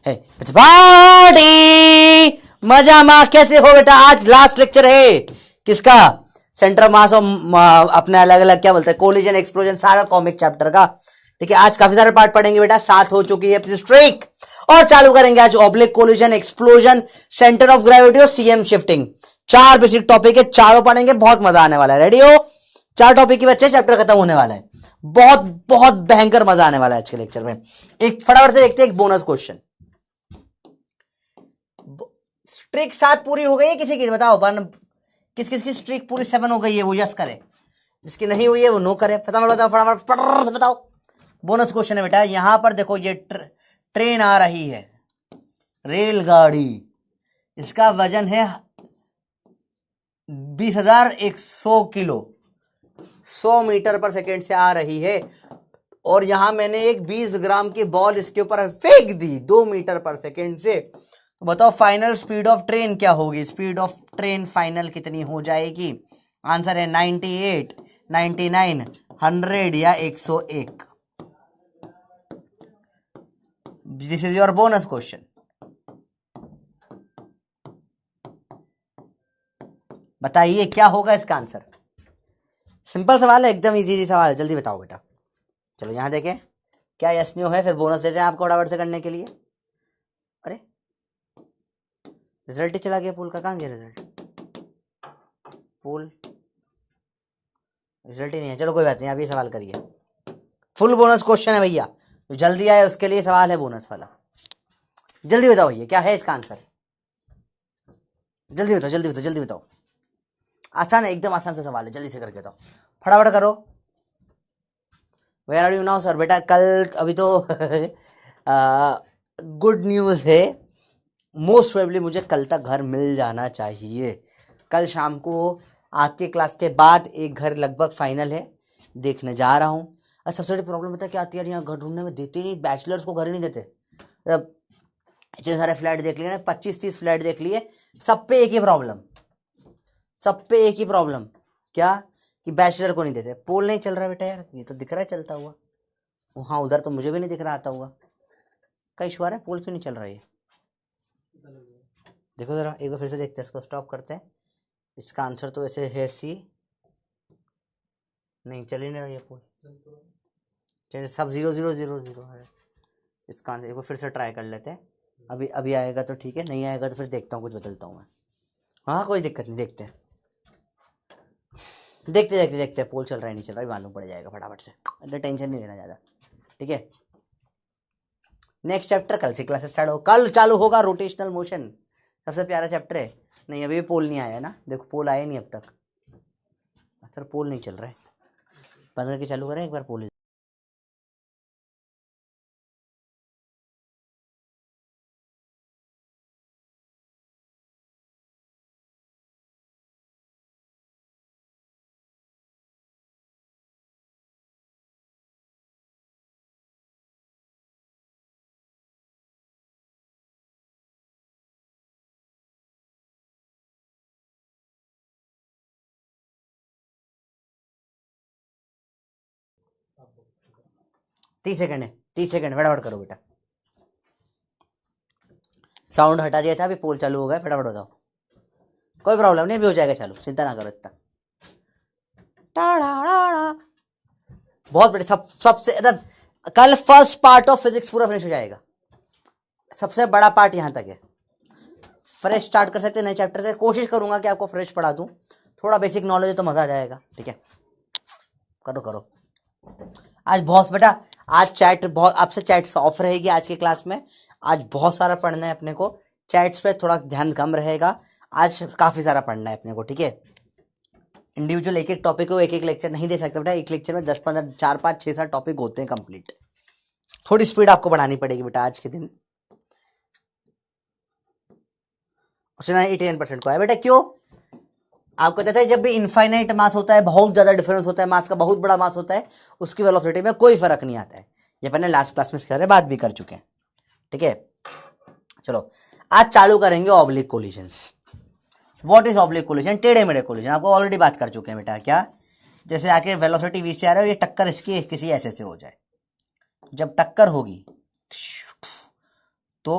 है पार्टी। मजा मा कैसे हो बेटा? आज लास्ट लेक्चर है किसका? सेंटर मास और अपने अलग अलग क्या बोलते हैं, कोलिजन एक्सप्लोजन, सारा कॉमिक चैप्टर का। ठीक है, आज काफी सारे पार्ट पढ़ेंगे बेटा। 7 हो चुकी है स्ट्रेक, और चालू करेंगे आज oblique collision, explosion, centre of gravity और सीएम शिफ्टिंग। 4 बेसिक टॉपिक है, चारों पढ़ेंगे, बहुत मजा आने वाला है। रेडी हो? 4 टॉपिक के बच्चे, चैप्टर खत्म होने वाला है। बहुत बहुत भयंकर मजा आने वाला है आज के लेक्चर में। एक फटाफट से देखते हैं एक बोनस क्वेश्चन। स्ट्रिक 7 पूरी हो गई है किसी की? बताओ किस किस की स्ट्रिक पूरी 7 हो गई है वो यस करे, जिसकी नहीं हुई है वो नो करे। फटाफट बताओ, फटाफट बताओ। बोनस क्वेश्चन है बेटा। यहां पर देखो, ये ट्रेन आ रही है, रेलगाड़ी, इसका वजन है 20,100 किलो, 100 मीटर पर सेकेंड से आ रही है, और यहां मैंने एक 20 ग्राम की बॉल इसके ऊपर फेंक दी 2 मीटर पर सेकेंड से। तो बताओ फाइनल स्पीड ऑफ ट्रेन क्या होगी? स्पीड ऑफ ट्रेन फाइनल कितनी हो जाएगी? आंसर है 98, 99, 100 या 101। This is your bonus question. बताइए क्या होगा इसका आंसर? सिंपल सवाल है, एकदम इजी सवाल है, जल्दी बताओ बेटा। चलो यहां देखें क्या यस नो है, फिर बोनस देते हैं आपको फटाफट से करने के लिए। अरे रिजल्ट ही चला गया पूल का, कहां गया रिजल्ट? पूल रिजल्ट ही नहीं है। चलो कोई बात नहीं, आप ये सवाल करिए। फुल बोनस क्वेश्चन है भैया, तो जल्दी आए उसके लिए सवाल है बोनस वाला। जल्दी बताओ भैया क्या है इसका आंसर? जल्दी बताओ, जल्दी बताओ, जल्दी बताओ। आसान है, एकदम आसान सा सवाल है, जल्दी से करके बताओ, फटाफट करो। Where are you now sir? बेटा कल अभी तो गुड न्यूज़ है, मोस्ट प्रोबेबली मुझे कल तक घर मिल जाना चाहिए। कल शाम को आपके क्लास के बाद एक घर लगभग फाइनल है, देखने जा रहा हूँ। और सबसे बड़ी प्रॉब्लम पता है क्या आती है? यहाँ घर ढूंढने में देते नहीं, बैचलर्स को घर ही नहीं देते। मतलब इतने सारे फ्लैट देख लिए ना, 25-30 फ्लैट देख लिए, सब पे एक ही प्रॉब्लम, सब पे एक ही प्रॉब्लम। क्या? कि बैचलर को नहीं देते। पोल नहीं चल रहा बेटा यार, ये तो दिख रहा है चलता हुआ। हाँ उधर तो मुझे भी नहीं दिख रहा आता हुआ। का इशू आ रहा है? पोल क्यों नहीं चल रहा है? देखो जरा एक बार फिर से देखते हैं, इसको स्टॉप करते हैं। इसका आंसर तो ऐसे है सी, नहीं चल ही नहीं रहा ये पोल, चलिए सब 0 0 0 0 है। इसका आंसर एक बार फिर से ट्राई कर लेते हैं। अभी आएगा तो ठीक है, नहीं आएगा तो फिर देखता हूँ, कुछ बदलता हूँ मैं। हाँ कोई दिक्कत नहीं, देखते हैं, देखते देखते देखते पोल चल रहा है नहीं चल रहा है मालूम पड़ जाएगा फटाफट से, मतलब टेंशन नहीं लेना ज़्यादा। ठीक है, नेक्स्ट चैप्टर कल से क्लास स्टार्ट हो, कल चालू होगा रोटेशनल मोशन, सबसे प्यारा चैप्टर है। नहीं अभी भी पोल नहीं आया ना, देखो पोल आया नहीं अब तक, सर पोल नहीं चल रहा है। बंद करके चालू करें एक बार पोल। तीस सेकंड है, 30 सेकंड फटाफट करो बेटा। साउंड हटा दिया था, अभी पोल चालू हो गया, फटाफट हो जाओ। कोई प्रॉब्लम नहीं, अभी हो जाएगा चालू, चिंता ना करो इतना। बहुत बड़े सबसे मतलब कल फर्स्ट पार्ट ऑफ फिजिक्स पूरा फिनिश हो जाएगा, सबसे बड़ा पार्ट यहाँ तक है। फ्रेश स्टार्ट कर सकते हैं नए चैप्टर से, कोशिश करूंगा कि आपको फ्रेश पढ़ा दूं, थोड़ा बेसिक नॉलेज है तो मजा आ जाएगा। ठीक है करो करो। आज बहुत बेटा, आज चैट बहुत, आपसे चैट्स ऑफ रहेगी आज की क्लास में। आज बहुत सारा पढ़ना है अपने को, चैट्स पे थोड़ा ध्यान कम रहेगा, आज काफ़ी सारा पढ़ना है अपने को। ठीक है, इंडिविजुअल एक एक टॉपिक को एक एक लेक्चर नहीं दे सकते बेटा, एक लेक्चर में 10-15 4 5 6 7 टॉपिक होते हैं कंप्लीट। थोड़ी स्पीड आपको बढ़ानी पड़ेगी बेटा आज के दिन। उसने 89% को आया बेटा, क्यों? आपको कहते हैं जब भी इनफाइनाइट मास होता है, बहुत ज़्यादा डिफरेंस होता है, मास का बहुत बड़ा मास होता है, उसकी वेलोसिटी में कोई फर्क नहीं आता है। ये अपने लास्ट क्लास में इसके बारे में बात भी कर चुके हैं। ठीक है चलो आज चालू करेंगे oblique collisions. What is oblique collision? टेढ़े मेढ़े कोलिजन आपको ऑलरेडी बात कर चुके हैं बेटा। क्या? जैसे आके वेलोसिटी वी से आ रहा है, ये टक्कर इसकी किसी ऐसे से हो जाए, जब टक्कर होगी तो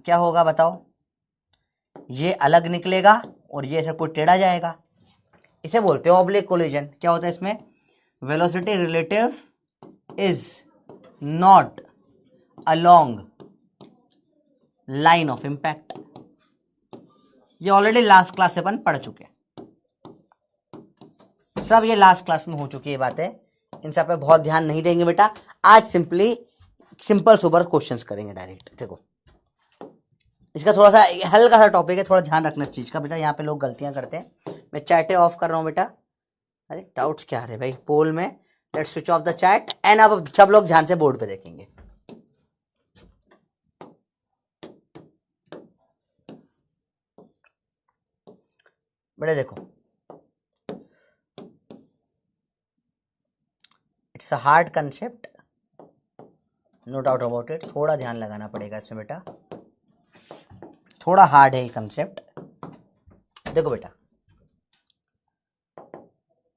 क्या होगा बताओ, ये अलग निकलेगा और ये सब कुछ टेढ़ा जाएगा, इसे बोलते हैं ऑब्लिक कोलिजन। क्या होता है इसमें, velocity relative is not along line of impact. ये ऑलरेडी लास्ट क्लास से अपन पढ़ चुके हैं, सब ये लास्ट क्लास में हो चुकी है बातें, इन सब पे बहुत ध्यान नहीं देंगे बेटा। आज सिंपल सुपर क्वेश्चंस करेंगे डायरेक्ट। देखो इसका थोड़ा सा हल्का सा टॉपिक है, थोड़ा ध्यान रखना इस चीज का बेटा, यहाँ पे लोग गलतियां करते हैं। मैं चैटे ऑफ कर रहा हूँ बेटा। अरे डाउट्स क्या आ रहे भाई पोल में, let's switch off the chat and अब सब लोग ध्यान से बोर्ड पे देखेंगे। बेटा देखो, it's a hard concept, no doubt about it, थोड़ा ध्यान लगाना पड़ेगा इसमें बेटा, थोड़ा हार्ड है ये कंसेप्ट। देखो बेटा,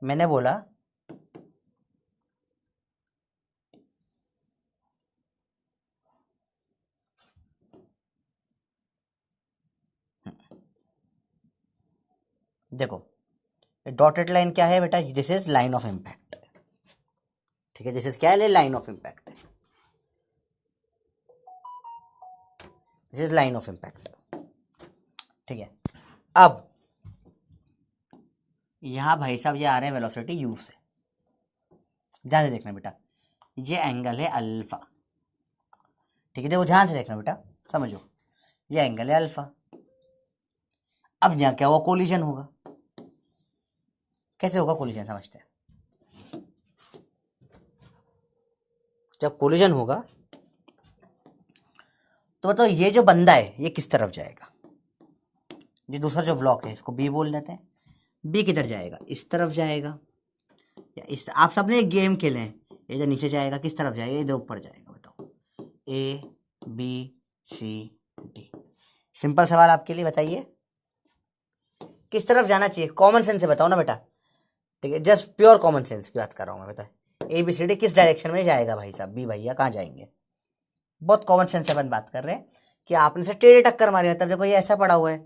मैंने बोला देखो डॉटेड लाइन क्या है बेटा, this is line of impact. ठीक है, दिस इज क्या है, line of impact, this is line of impact. ठीक है, अब यहां भाई साहब ये आ रहे हैं वेलोसिटी यू से, ध्यान से देखना बेटा, ये एंगल है अल्फा। ठीक है, देखो ध्यान से देखना बेटा, समझो ये एंगल है अल्फा। अब यहां क्या होगा, कोलिजन होगा। कैसे होगा कोलिजन, समझते हैं। जब कोलिजन होगा तो बताओ ये जो बंदा है ये किस तरफ जाएगा, ये दूसरा जो ब्लॉक है इसको बी बोल देते हैं, बी किधर जाएगा, इस तरफ जाएगा या इस, आप सबने एक गेम खेले हैं, ये इधर नीचे जाएगा, किस तरफ जाएगा, इधर ऊपर जाएगा। बताओ A B C D, simple सवाल आपके लिए, बताइए किस तरफ जाना चाहिए, कॉमन सेंस से बताओ ना बेटा। ठीक है, जस्ट प्योर कॉमन सेंस की बात कर रहा हूँ मैं, बताए ए बी सी डी किस डायरेक्शन में जाएगा भाई साहब, बी भैया कहाँ जाएंगे, बहुत कॉमन सेंस से अपन बात कर रहे हैं कि आपने से टेढ़े टक्कर मारी है, तब देखो ये ऐसा पड़ा हुआ है,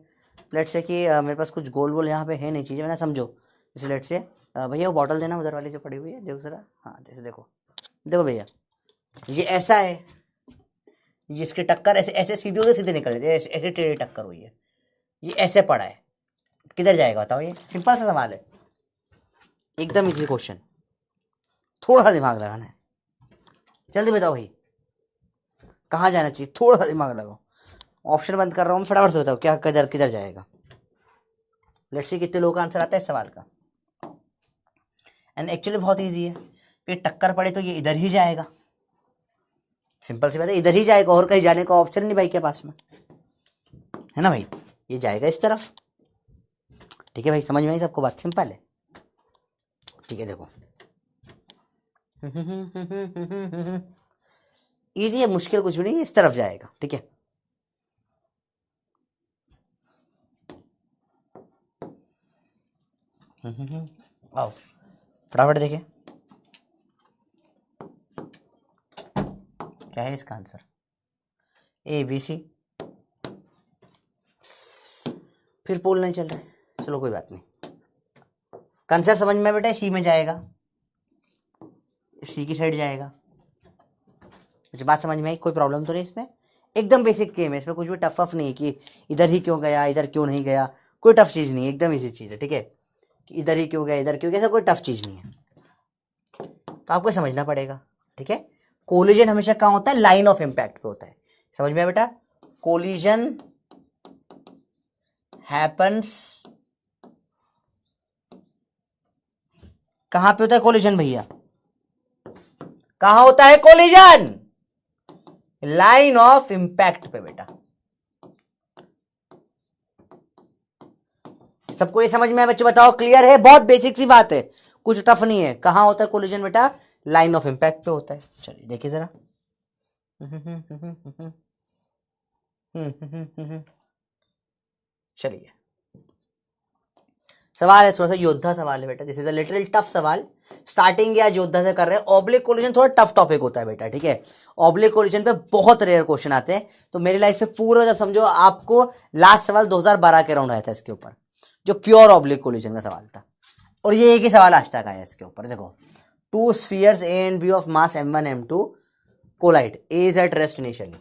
लेट से कि मेरे पास कुछ गोल वोल यहाँ पे है नहीं चीज़ें, मैंने समझो जैसे लेट से भैया वो बॉटल देना उधर वाली जो पड़ी हुई है, देखो जरा, हाँ जैसे देखो, देखो भैया ये ऐसा है, ये इसकी टक्कर ऐसे ऐसे सीधे उधर सीधे निकल रही है, ऐसे टेढ़ी टक्कर हुई है, ये ऐसे पड़ा है, किधर जाएगा बताओ, ये सिंपल सा सवाल है, एकदम इजी क्वेश्चन, थोड़ा सा दिमाग लगाना है, जल्दी बताओ भाई कहाँ जाना चाहिए, थोड़ा सा दिमाग लगाओ। ऑप्शन बंद कर रहा हूँ, फटाफट से बताओ क्या किधर किधर जाएगा। लेट्स सी कितने लोगों का आंसर आता है इस सवाल का। एंड एक्चुअली बहुत इजी है, कि टक्कर पड़े तो ये इधर ही जाएगा, सिंपल सी बात है, इधर ही जाएगा, और कहीं जाने का ऑप्शन नहीं भाई के पास में, है ना भाई, ये जाएगा इस तरफ। ठीक है भाई, समझ में आई सबको बात, सिंपल है। ठीक है देखो इजी है, मुश्किल कुछ भी नहीं, इस तरफ जाएगा। ठीक है, आओ फटाफट देखिए क्या है इसका आंसर, ए बी सी, फिर पोल नहीं चल रहा है, चलो कोई बात नहीं, कंसेप्ट समझ में बेटा, सी में जाएगा, सी की साइड जाएगा, मुझे बात समझ में आई, कोई प्रॉब्लम तो नहीं इसमें, एकदम बेसिक गेम है, इसमें कुछ भी टफ अफ नहीं है कि इधर ही क्यों गया इधर क्यों नहीं गया, कोई टफ चीज़ नहीं है, एकदम इजी चीज़ है। ठीक है, कि इधर ही क्यों गया इधर क्यों गया, ऐसा कोई टफ चीज़ नहीं है, तो आपको समझना पड़ेगा। ठीक है, कोलिजन हमेशा कहाँ होता है, लाइन ऑफ इम्पैक्ट पे होता है, समझ में आया बेटा, कोलिजन हैपन्स कहां पे होता है कोलिजन भैया, कहां होता है कोलिजन, लाइन ऑफ इंपैक्ट पे बेटा। सबको ये समझ में आया बच्चे, बताओ क्लियर है, बहुत बेसिक सी बात है, कुछ टफ नहीं है, कहां होता है कोलिजन बेटा, लाइन ऑफ इंपैक्ट पे होता है। चलिए देखिए जरा, चलिए सवाल है थोड़ा सा योद्धा सवाल है बेटा, this is a little tough सवाल। स्टार्टिंग या योद्धा से कर रहे हैं। ऑब्लिक कोलिजन थोड़ा टफ टॉपिक होता है बेटा, ठीक है। ऑब्लिक कोलिजन पे बहुत रेयर क्वेश्चन आते हैं, तो मेरी लाइफ से पूरा जब समझो आपको लास्ट सवाल 2012 के राउंड आया था इसके ऊपर, जो प्योर ऑब्लिक कोलिजन का सवाल था, और ये एक ही सवाल आज तक आया इसके ऊपर। देखो, two spheres A and B of mass m1 m2 collide, A is at rest initially,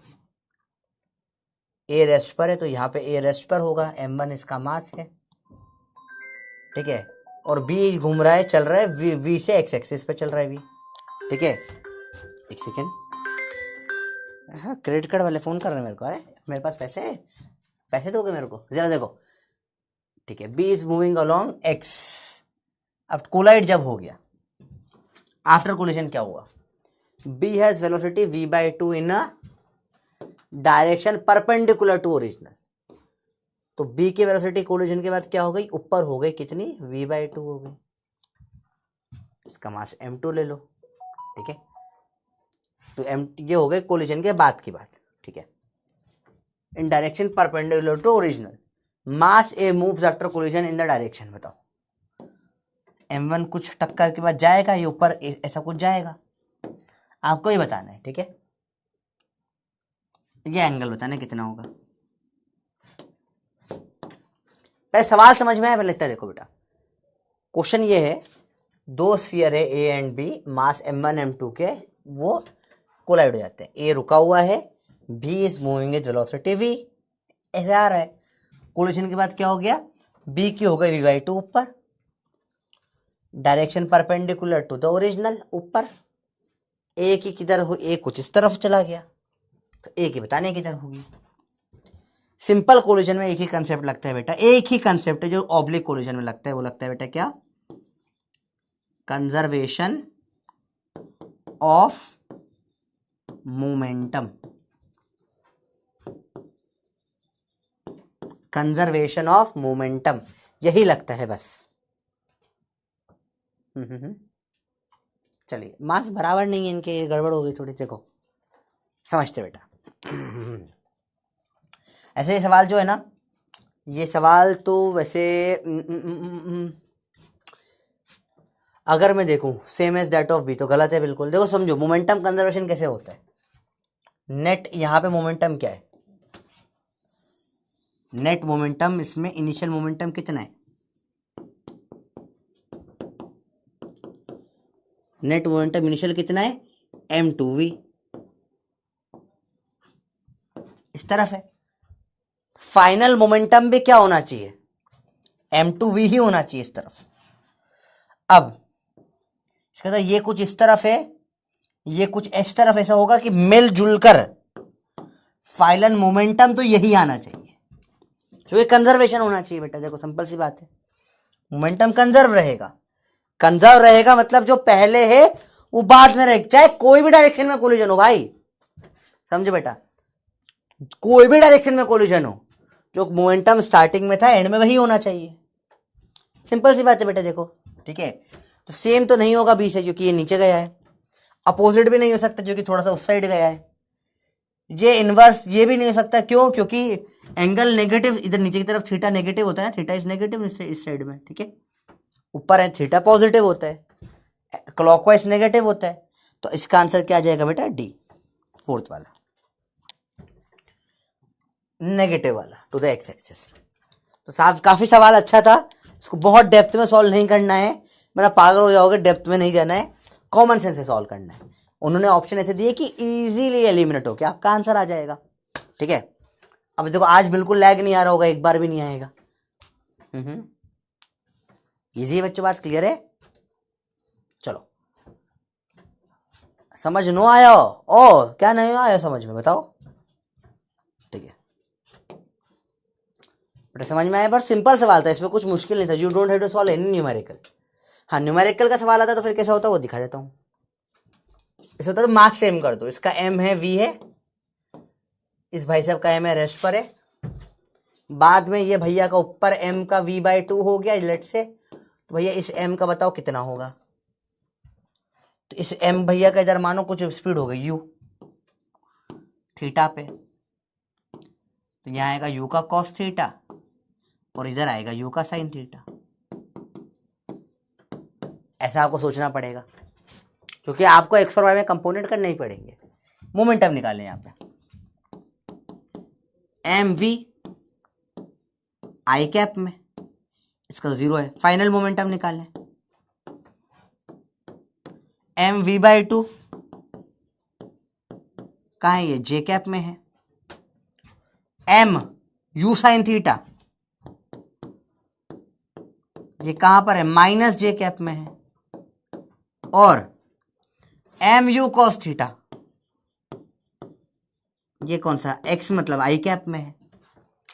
A rest पर है तो यहाँ पे ए रेस्ट पर होगा, m1 इसका मास है, ठीक है, और बी घूम रहा है, चल रहा है वी से एक्स एक्सिस पे चल रहा है वी, ठीक है। एक सेकेंड, हाँ क्रेडिट कार्ड वाले फोन कर रहे हैं मेरे को, अरे मेरे पास पैसे है, पैसे दोगे मेरे को जरा, देखो ठीक है। B is moving along X, अब कोलाइड जब हो गया, आफ्टर कोलिजन क्या हुआ, B has velocity v/2 in a direction perpendicular to original, तो बी की वेलोसिटी कोलिजन के बाद क्या हो गई, ऊपर हो गई, कितनी, v/2 हो गई, इसका मास m2 ले लो, ठीक है। तो ये हो गई कोलिजन के बाद की बात, ठीक है। In direction perpendicular to original, mass A moves after collision in the direction, बताओ m1 कुछ टक्कर के बाद जाएगा, ये ऊपर ऐसा कुछ जाएगा, आपको ही बताना है, ठीक है। ये एंगल बताना कितना होगा, पहले सवाल समझ में आया, फिर लिखता है। देखो बेटा, क्वेश्चन ये है, दो स्फीयर है ए and B, mass m1 m2 के, वो कोलाइड हो जाते हैं, ए रुका हुआ है, B is moving with velocity v, ऐसे आ रहा है। कोलिजन के बाद क्या हो गया, बी की हो गई v/2 ऊपर, direction perpendicular to the original ऊपर, ए की किधर हो, ए कुछ इस तरफ चला गया, तो ए की बताने किधर होगी। सिंपल कोलिजन में एक ही कंसेप्ट लगता है बेटा, एक ही कंसेप्ट है जो ऑब्लिक कोलिजन में लगता है, वो लगता है बेटा क्या, conservation of momentum, conservation of momentum, यही लगता है बस। चलिए, मार्क्स बराबर नहीं है इनके, गड़बड़ हो गई थोड़ी, देखो समझते बेटा। ऐसे ये सवाल जो है ना, ये सवाल तो वैसे अगर मैं देखूं same as that of B तो गलत है बिल्कुल। देखो समझो, मोमेंटम कंजर्वेशन कैसे होता है, नेट यहां पे मोमेंटम क्या है, नेट मोमेंटम, इसमें इनिशियल मोमेंटम कितना है, नेट मोमेंटम इनिशियल कितना है, m2v, इस तरफ है। फाइनल मोमेंटम भी क्या होना चाहिए, m2v ही होना चाहिए इस तरफ। अब इसका मतलब ये कुछ इस तरफ है, ये कुछ इस तरफ, ऐसा होगा कि मिलजुल कर फाइनल मोमेंटम तो यही आना चाहिए, जो ये कंजर्वेशन होना चाहिए बेटा। देखो सिंपल सी बात है, मोमेंटम कंजर्व रहेगा, कंजर्व रहेगा मतलब जो पहले है वो बाद में रहेगा, चाहे कोई भी डायरेक्शन में कोलिजन हो भाई, समझो बेटा, कोई भी डायरेक्शन में कोलिजन हो, जो मोमेंटम स्टार्टिंग में था एंड में वही होना चाहिए, सिंपल सी बात है बेटा। देखो ठीक है, तो सेम तो नहीं होगा बी से, क्योंकि ये नीचे गया है, अपोजिट भी नहीं हो सकता जो कि थोड़ा सा उस साइड गया है, ये इनवर्स ये भी नहीं हो सकता, क्यों, क्योंकि एंगल नेगेटिव, इधर नीचे की तरफ थीटा नेगेटिव होता है, थीटा इज नेगेटिव इस साइड में, ठीक है। ऊपर है थीटा पॉजिटिव होता है, क्लॉकवाइज नेगेटिव होता है, तो इसका आंसर क्या आ जाएगा बेटा, डी, फोर्थ वाला, नेगेटिव वाला टू द एक्स एक्सिस। तो साहब काफी सवाल अच्छा था, इसको बहुत डेप्थ में सॉल्व नहीं करना है, मेरा पागल हो जाओगे, डेप्थ में नहीं जाना है, कॉमन सेंस से सॉल्व करना है। उन्होंने ऑप्शन ऐसे दिए कि इजीली एलिमिनेट हो के आपका आंसर आ जाएगा, ठीक है। अब देखो आज बिल्कुल लैग नहीं आ रहा होगा, एक बार भी नहीं आएगा। इजी है बच्चों, बात क्लियर है। चलो, समझ नो आया ओ क्या नहीं आया समझ में, बताओ, ठीक है बेटा, समझ में आया, बस सिंपल सवाल था, इसमें कुछ मुश्किल नहीं था। You don't have to solve any numerical. हाँ, न्यूमेरिकल का सवाल आता तो फिर कैसा होता वो दिखा देता हूँ। ऐसा होता तो मार्क्स सेम कर दो, इसका m है v है, इस भाई साहब का m है रेस्ट पर है, बाद में ये भैया का ऊपर m का v/2 हो गया लेट से, तो भैया इस m का बताओ कितना होगा, तो इस m भैया का इधर मानो कुछ स्पीड हो गई u थीटा पे, तो यहाँ आएगा u का cos थीटा और इधर आएगा u का sin थीटा, ऐसा आपको सोचना पड़ेगा, क्योंकि आपको एक्स और वाई में कंपोनेंट करने ही पड़ेंगे। मोमेंटम निकालें यहाँ पे, एम वी आई कैप में, इसका 0 है। फाइनल मोमेंटम निकालें, एम वी बाई टू, कहाँ है ये, जे कैप में है। एम यू साइन थीटा, ये कहां पर है, माइनस जे कैप में है। और एम यू कॉस थीटा, ये कौन सा, एक्स मतलब आई कैप में है।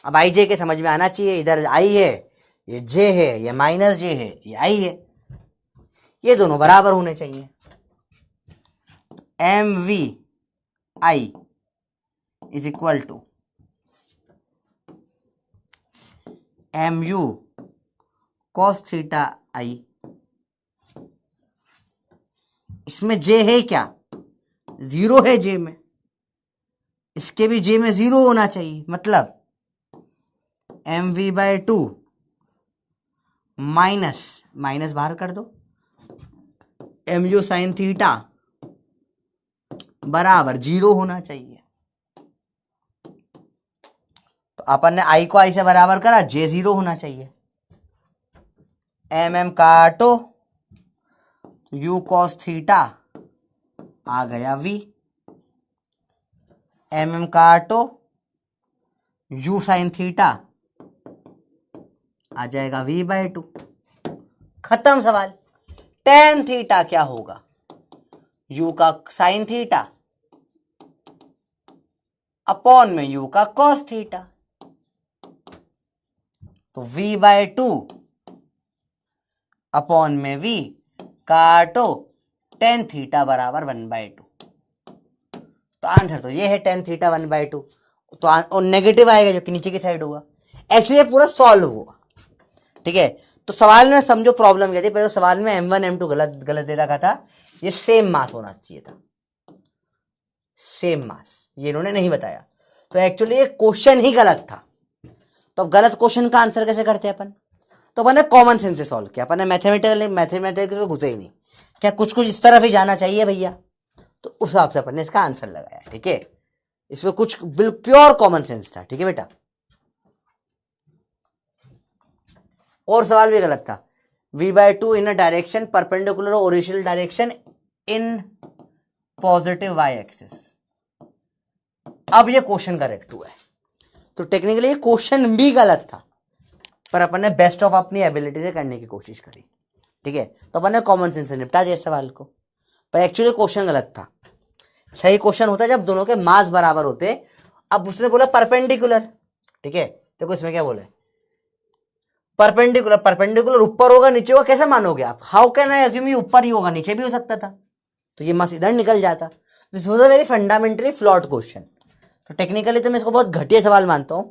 अब आई जे के समझ में आना चाहिए, इधर आई है, ये जे है, ये माइनस जे है, ये आई है, ये दोनों बराबर होने चाहिए। M V I is equal to M U cos theta I. इसमें जे है क्या, 0 है जे में, इसके भी जे में 0 होना चाहिए, मतलब M V by two minus minus बाहर कर दो, एम यू साइन थीटा बराबर 0 होना चाहिए। तो अपन ने आई को आई से बराबर करा, जे 0 होना चाहिए। एम एम काटो, यू कॉस थीटा आ गया वी, एम एम काटो, यू साइन थीटा आ जाएगा वी बाई टू। खत्म सवाल। टेन थीटा क्या होगा, यू का साइन थीटा अपॉन में यू का कॉस थीटा, तो v बाय टू अपॉन में v काटो टेन थीटा बराबर 1/2। तो आंसर तो ये है टेन थीटा 1/2। तो और नेगेटिव आएगा जो कि नीचे की साइड होगा। ऐसे ये पूरा सॉल्व हुआ। ठीक है, तो सवाल में समझो प्रॉब्लम क्या थी। पहले तो सवाल में m1 m2 गलत दे रखा था, ये सेम मास होना चाहिए था, सेम मास, ये इन्होंने नहीं बताया। तो एक्चुअली ये क्वेश्चन ही गलत था। तो अब गलत क्वेश्चन का आंसर कैसे करते हैं अपन, तो अपन ने कॉमन सेंस से सॉल्व किया। अपन ने मैथमेटिक्स में घुसे ही नहीं, क्या कुछ कुछ इस तरफ ही जाना चाहिए भैया, तो उस हिसाब से अपन ने इसका आंसर लगाया। ठीक है, इसमें कुछ बिल्कुल प्योर कॉमन सेंस था। ठीक है बेटा, और सवाल भी गलत था, v/2 in a direction perpendicular original direction in positive y axis. अब ये क्वेश्चन करेक्ट हुआ है। तो टेक्निकली ये क्वेश्चन भी गलत था, पर अपन ने बेस्ट ऑफ अपनी एबिलिटी से करने की कोशिश करी। ठीक है, तो अपन ने कॉमन सेंस से निपटा दिया सवाल को, पर एक्चुअली क्वेश्चन गलत था। सही क्वेश्चन होता है जब दोनों के मास बराबर होते। अब उसने बोला परपेंडिकुलर। ठीक है, देखो इसमें क्या बोले, परपेंडिकुलर, परपेंडिकुलर ऊपर होगा नीचे होगा, कैसे मानोगे आप, हाउ कैन आई अज्यूम ये ऊपर ही होगा, नीचे भी हो सकता था, तो ये मास इधर निकल जाता। This was a very fundamentally flawed question. तो टेक्निकली तो मैं इसको बहुत घटिया सवाल मानता हूं,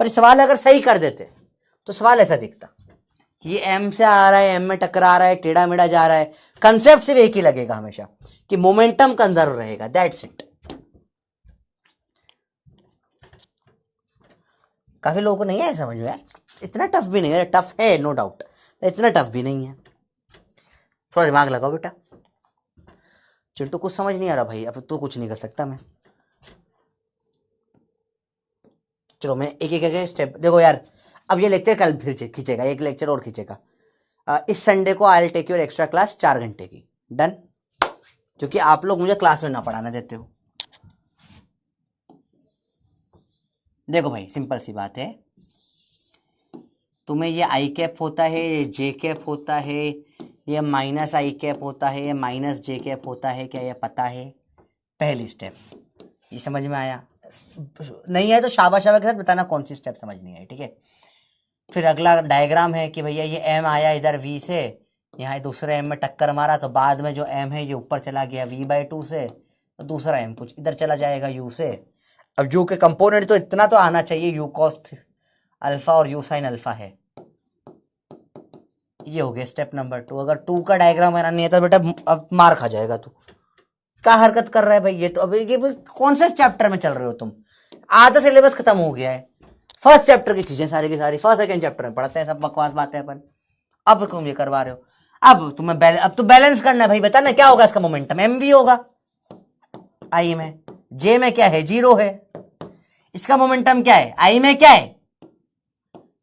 पर सवाल अगर सही कर देते तो सवाल ऐसा दिखता, ये एम से आ रहा है, एम में टकरा रहा है, टेढ़ा मेढ़ा जा रहा है, कंसेप्ट सिर्फ एक ही लगेगा हमेशा कि मोमेंटम कंजर्व रहेगा, दैट्स इट। काफी लोगों को नहीं है समझ में यार, इतना टफ भी नहीं है, टफ है नो डाउट, इतना टफ भी नहीं है। थोड़ा दिमाग लगाओ बेटा। चिंटू कुछ समझ नहीं आ रहा भाई, अब तो कुछ नहीं कर सकता मैं। चलो मैं एक एक स्टेप, देखो यार अब ये लेक्चर कल फिर खींचेगा, एक लेक्चर और खींचेगा। इस संडे को I will take your extra class 4 घंटे की, डन, क्योंकि आप लोग मुझे क्लास में ना पढ़ाना देते हो। देखो भाई सिंपल सी बात है, तुम्हें ये आई कैप होता है, ये जे कैप होता है, ये माइनस आई कैप होता है, ये माइनस जे कैप होता है, क्या ये पता है? पहली स्टेप ये समझ में आया? नहीं है तो शाबाश के साथ बताना कौन सी स्टेप समझ नहीं आई। ठीक है, फिर अगला डायग्राम है कि भैया ये एम आया इधर वी से, यहाँ दूसरे एम में टक्कर मारा, तो बाद में जो एम है ये ऊपर चला गया v/2 से, तो दूसरा एम कुछ इधर चला जाएगा u से। अब u के कंपोनेंट तो इतना तो आना चाहिए, u cos अल्फा और u sin अल्फा है। ये हो गया स्टेप नंबर 2। अगर 2 का डायग्राम बना नहीं है तो बेटा अब मार खा जाएगा तू, क्या हरकत कर रहा है भाई ये तो। अब ये कौन से चैप्टर में चल रहे हो तुम, आधा सिलेबस खत्म हो गया है, फर्स्ट चैप्टर की चीजें सारी की सारी फर्स्ट सेकंड चैप्टर में पढ़ते हैं, सब बकवास बातें अपन, अब तुम ये करवा रहे हो। अब तो बैलेंस करना है भाई, बता ना क्या होगा इसका मोमेंटम, mv होगा आई में, जे में क्या है 0 है, इसका मोमेंटम क्या है आई में, क्या है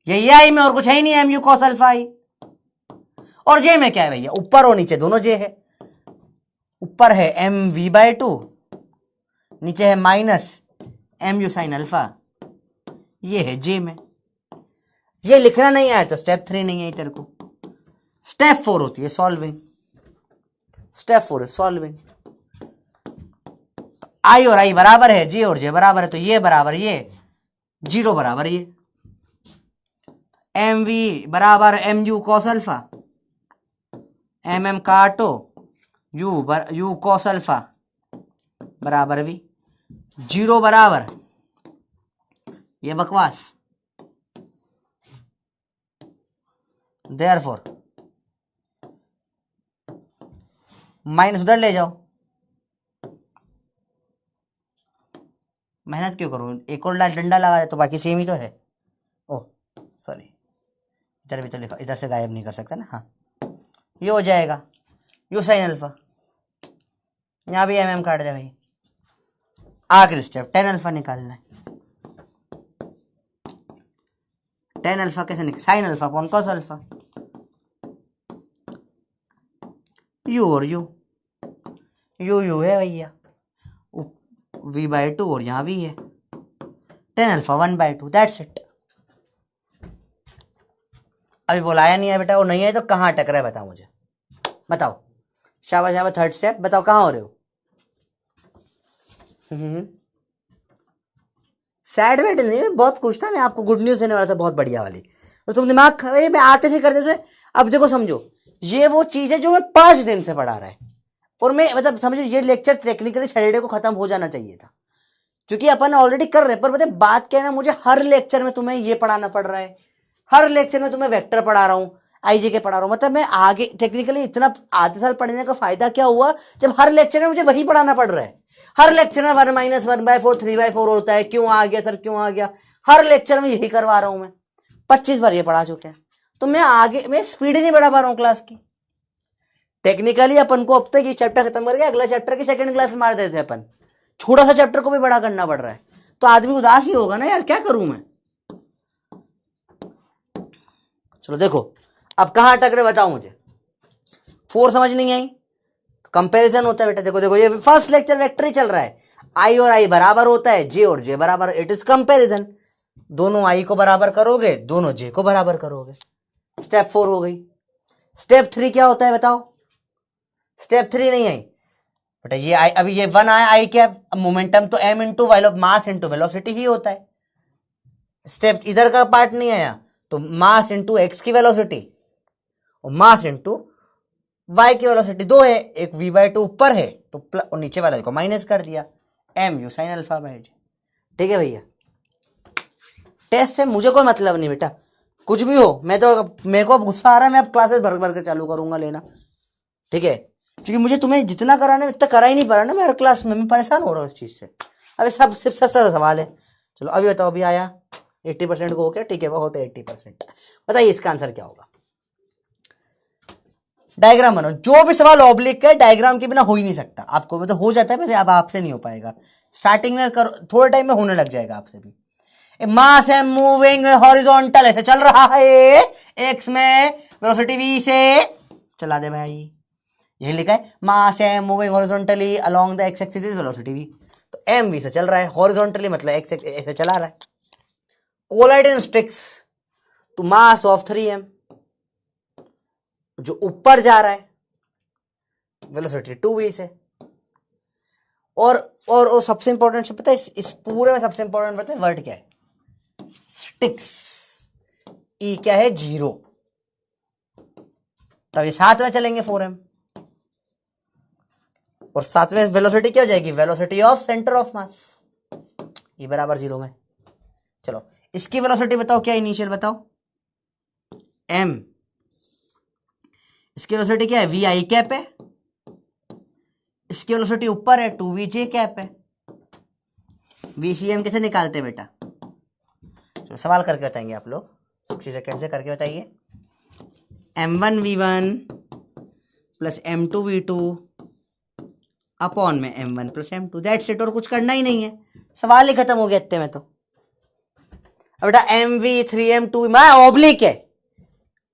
यही आई में और कुछ है ही नहीं, mu cos अल्फा आई, और जे में क्या है भैया ऊपर और नीचे दोनों जे है, ऊपर है mv/2, नीचे है माइनस mu sin अल्फा, ये है जे में। ये लिखना नहीं आया तो स्टेप 3 नहीं है तेरे को, स्टेप 4 होती है सॉल्विंग, स्टेप 4 है सॉल्विंग। आई और आई बराबर है, जे और जे बराबर है, तो ये बराबर ये, 0 बराबर ये, एम वी बराबर M U cos alpha, M M काटो यू कॉस अल्फा बराबर वी, 0 बराबर ये बकवास। देयरफॉर माइनस उधर ले जाओ, मेहनत क्यों करो, एक और डंडा लगा दे तो बाकी सेम ही तो है। ओह सॉरी, इधर भी तो लिखा, इधर से गायब नहीं कर सकता ना, हाँ ये हो जाएगा यू साइन अल्फा, यहाँ भी एम काट दे भाई। आखिरी स्टेप टेन अल्फा निकालना है, टेन अल्फा कैसे निकाल, sine alpha upon cos alpha, you और यू है भैया, v/2 और यहाँ v है, टेन अल्फा 1/2, दैट्स इट। अभी बुलाया नहीं है बेटा, वो नहीं है तो कहाँ अटक रहा है बताओ मुझे, बताओ। शाबाश शाबाश, थर्ड स्टेप बताओ कहाँ हो रहे हो। सैड वेड नहीं, बहुत खुश था मैं, आपको गुड न्यूज देने वाला था बहुत बढ़िया वाली, और तुम दिमाग मैं आते से करते से। अब देखो समझो, ये वो चीज है जो मैं 5 दिन से पढ़ा रहा है, और मैं मतलब समझो ये लेक्चर टेक्निकली सैटरडे को खत्म हो जाना चाहिए था, क्योंकि अपन ऑलरेडी कर रहे, पर मतलब बात क्या है ना, मुझे हर लेक्चर में तुम्हें ये पढ़ाना पड़ रहा है, हर लेक्चर में तुम्हें वेक्टर पढ़ा रहा हूँ, आईजे के पढ़ा रहा हूँ, मतलब मैं आगे टेक्निकली इतना आधे साल पढ़ने का फायदा क्या हुआ जब हर लेक्चर में मुझे वही पढ़ाना पड़ रहा है। हर लेक्चर में 1-1/4 3/4 होता है, क्यों आ गया सर क्यों आ गया, हर लेक्चर में यही करवा रहा हूं मैं, 25 बार ये पढ़ा चुके हैं, तो मैं आगे मैं स्पीड ही नहीं बढ़ा पा रहा हूँ क्लास की। टेक्निकली अपन को अब तक ये चैप्टर खत्म करके अगला चैप्टर की सेकंड क्लास में मार देते हैं अपन, छोटा सा चैप्टर को भी बड़ा करना पड़ रहा है, तो आदमी उदास ही होगा ना यार, क्या करूं मैं। चलो देखो अब कहां अटक रहे बताओ मुझे, 4 समझ नहीं आई तो कंपैरिजन होता है बेटा। देखो देखो ये फर्स्ट लेक्चर वेक्टर ही चल रहा है, आई और आई बराबर होता है, जे और जे बराबर, इट इज कंपैरिजन, दोनों आई को बराबर करोगे दोनों जे को बराबर करोगे, स्टेप 4 हो गई। स्टेप 3 क्या होता है बताओ, स्टेप 3 नहीं आई बेटा, ये आई अभी ये 1 आया, आई क्या मोमेंटम तो m into mass into velocity ही होता है, स्टेप इधर का पार्ट नहीं आया तो मास इंटू एक्स की वेलोसिटी और मास इंटू वाई की वेलोसिटी 2 है, एक v/2 ऊपर है तो प्लस और नीचे वाला देखो माइनस कर दिया, M U sine alpha by J. ठीक है भैया, टेस्ट है, मुझे कोई मतलब नहीं बेटा, कुछ भी हो, मैं तो मेरे को अब गुस्सा आ रहा है, मैं अब क्लासेस भर भर कर चालू करूंगा लेना, ठीक है, क्योंकि मुझे तुम्हें जितना कराना है इतना करा ही नहीं पा रहा ना मैं हर क्लास में, मैं परेशान हो रहा हूँ इस चीज से। अभी सब सिर्फ सस्ता सवाल है, चलो अभी बताओ, अभी आया 80% को हो गया, ठीक है वो होते 80%, बताइए इसका आंसर क्या होगा। डायग्राम बनाओ, जो भी सवाल ऑब्लिक है डायग्राम के बिना हो ही नहीं सकता, आपको मतलब हो जाता है वैसे, अब आपसे नहीं हो पाएगा, स्टार्टिंग में करो, थोड़े टाइम में होने लग जाएगा आपसे भी। मास है मूविंग हॉरिजॉन्टल ऐसे चल रहा है, एक्स में वेलोसिटी v से चला दे भाई, यही लिखा है, मास है moving horizontally along the x axis is velocity v, तो एम वी से चल रहा है, हॉरिजॉन्टली मतलब एक्स ऐसे चला रहा है। कोलाइड इन स्टिक्स तो मास ऑफ 3m, जो ऊपर जा रहा है वेलोसिटी 2v से, और सबसे इंपॉर्टेंट पता है इस पूरे में सबसे इंपॉर्टेंट पता है वर्ड क्या है, स्टिक्स, ई क्या है 0, तब ये साथ में चलेंगे 4m, और साथ में वेलोसिटी क्या हो जाएगी, velocity of centre of mass, E बराबर 0 में। चलो इसकी वेलोसिटी बताओ क्या, इनिशियल बताओ m, इसकी वेलोसिटी क्या है वी आई कैप है, इसकी वेलोसिटी ऊपर है 2vj कैप है, vcm कैसे निकालते हैं बेटा, तो सवाल करके बताएंगे आप लोग, 60 सेकंड से करके बताइए। m1v1 प्लस M2V2 अपॉन में M1 plus M2, that's it. और कुछ करना ही नहीं है, सवाल ही खत्म हो गया इतने में तो। अब बेटा MV 3M2 मैं ऑब्लिक है,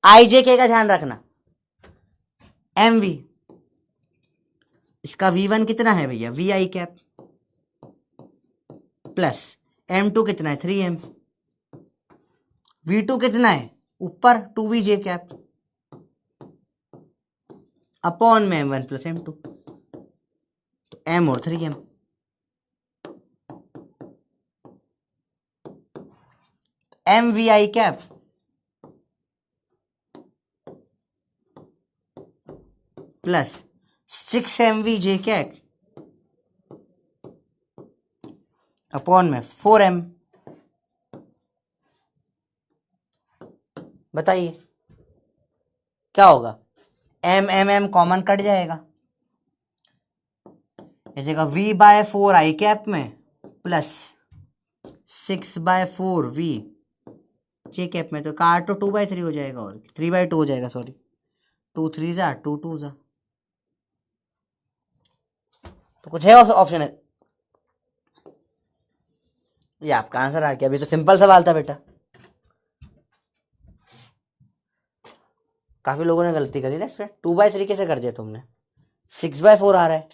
IJK का ध्यान रखना। MV इसका V1 कितना है भैया, VI कैप, प्लस M2 कितना है 3M, V2 कितना है ऊपर 2VJ कैप, अपॉन में M1 प्लस M2, तो M और 3M। MVI cap plus 6MVJ cap upon में 4M। बताइए क्या होगा, M कॉमन कट जाएगा, जगह V/4 I कैप में प्लस 6/4V J कैप में, तो काट तो 2/3 हो जाएगा और 3/2 हो जाएगा, सॉरी 2 3 जा 2 2 जा। तो कुछ है ऑप्शन है, ये आपका आंसर आ गया। अभी तो सिंपल सवाल था बेटा, काफी लोगों ने गलती करी ना इसमें। 2/3 कैसे कर दिया तुमने, 6/4 आ रहा है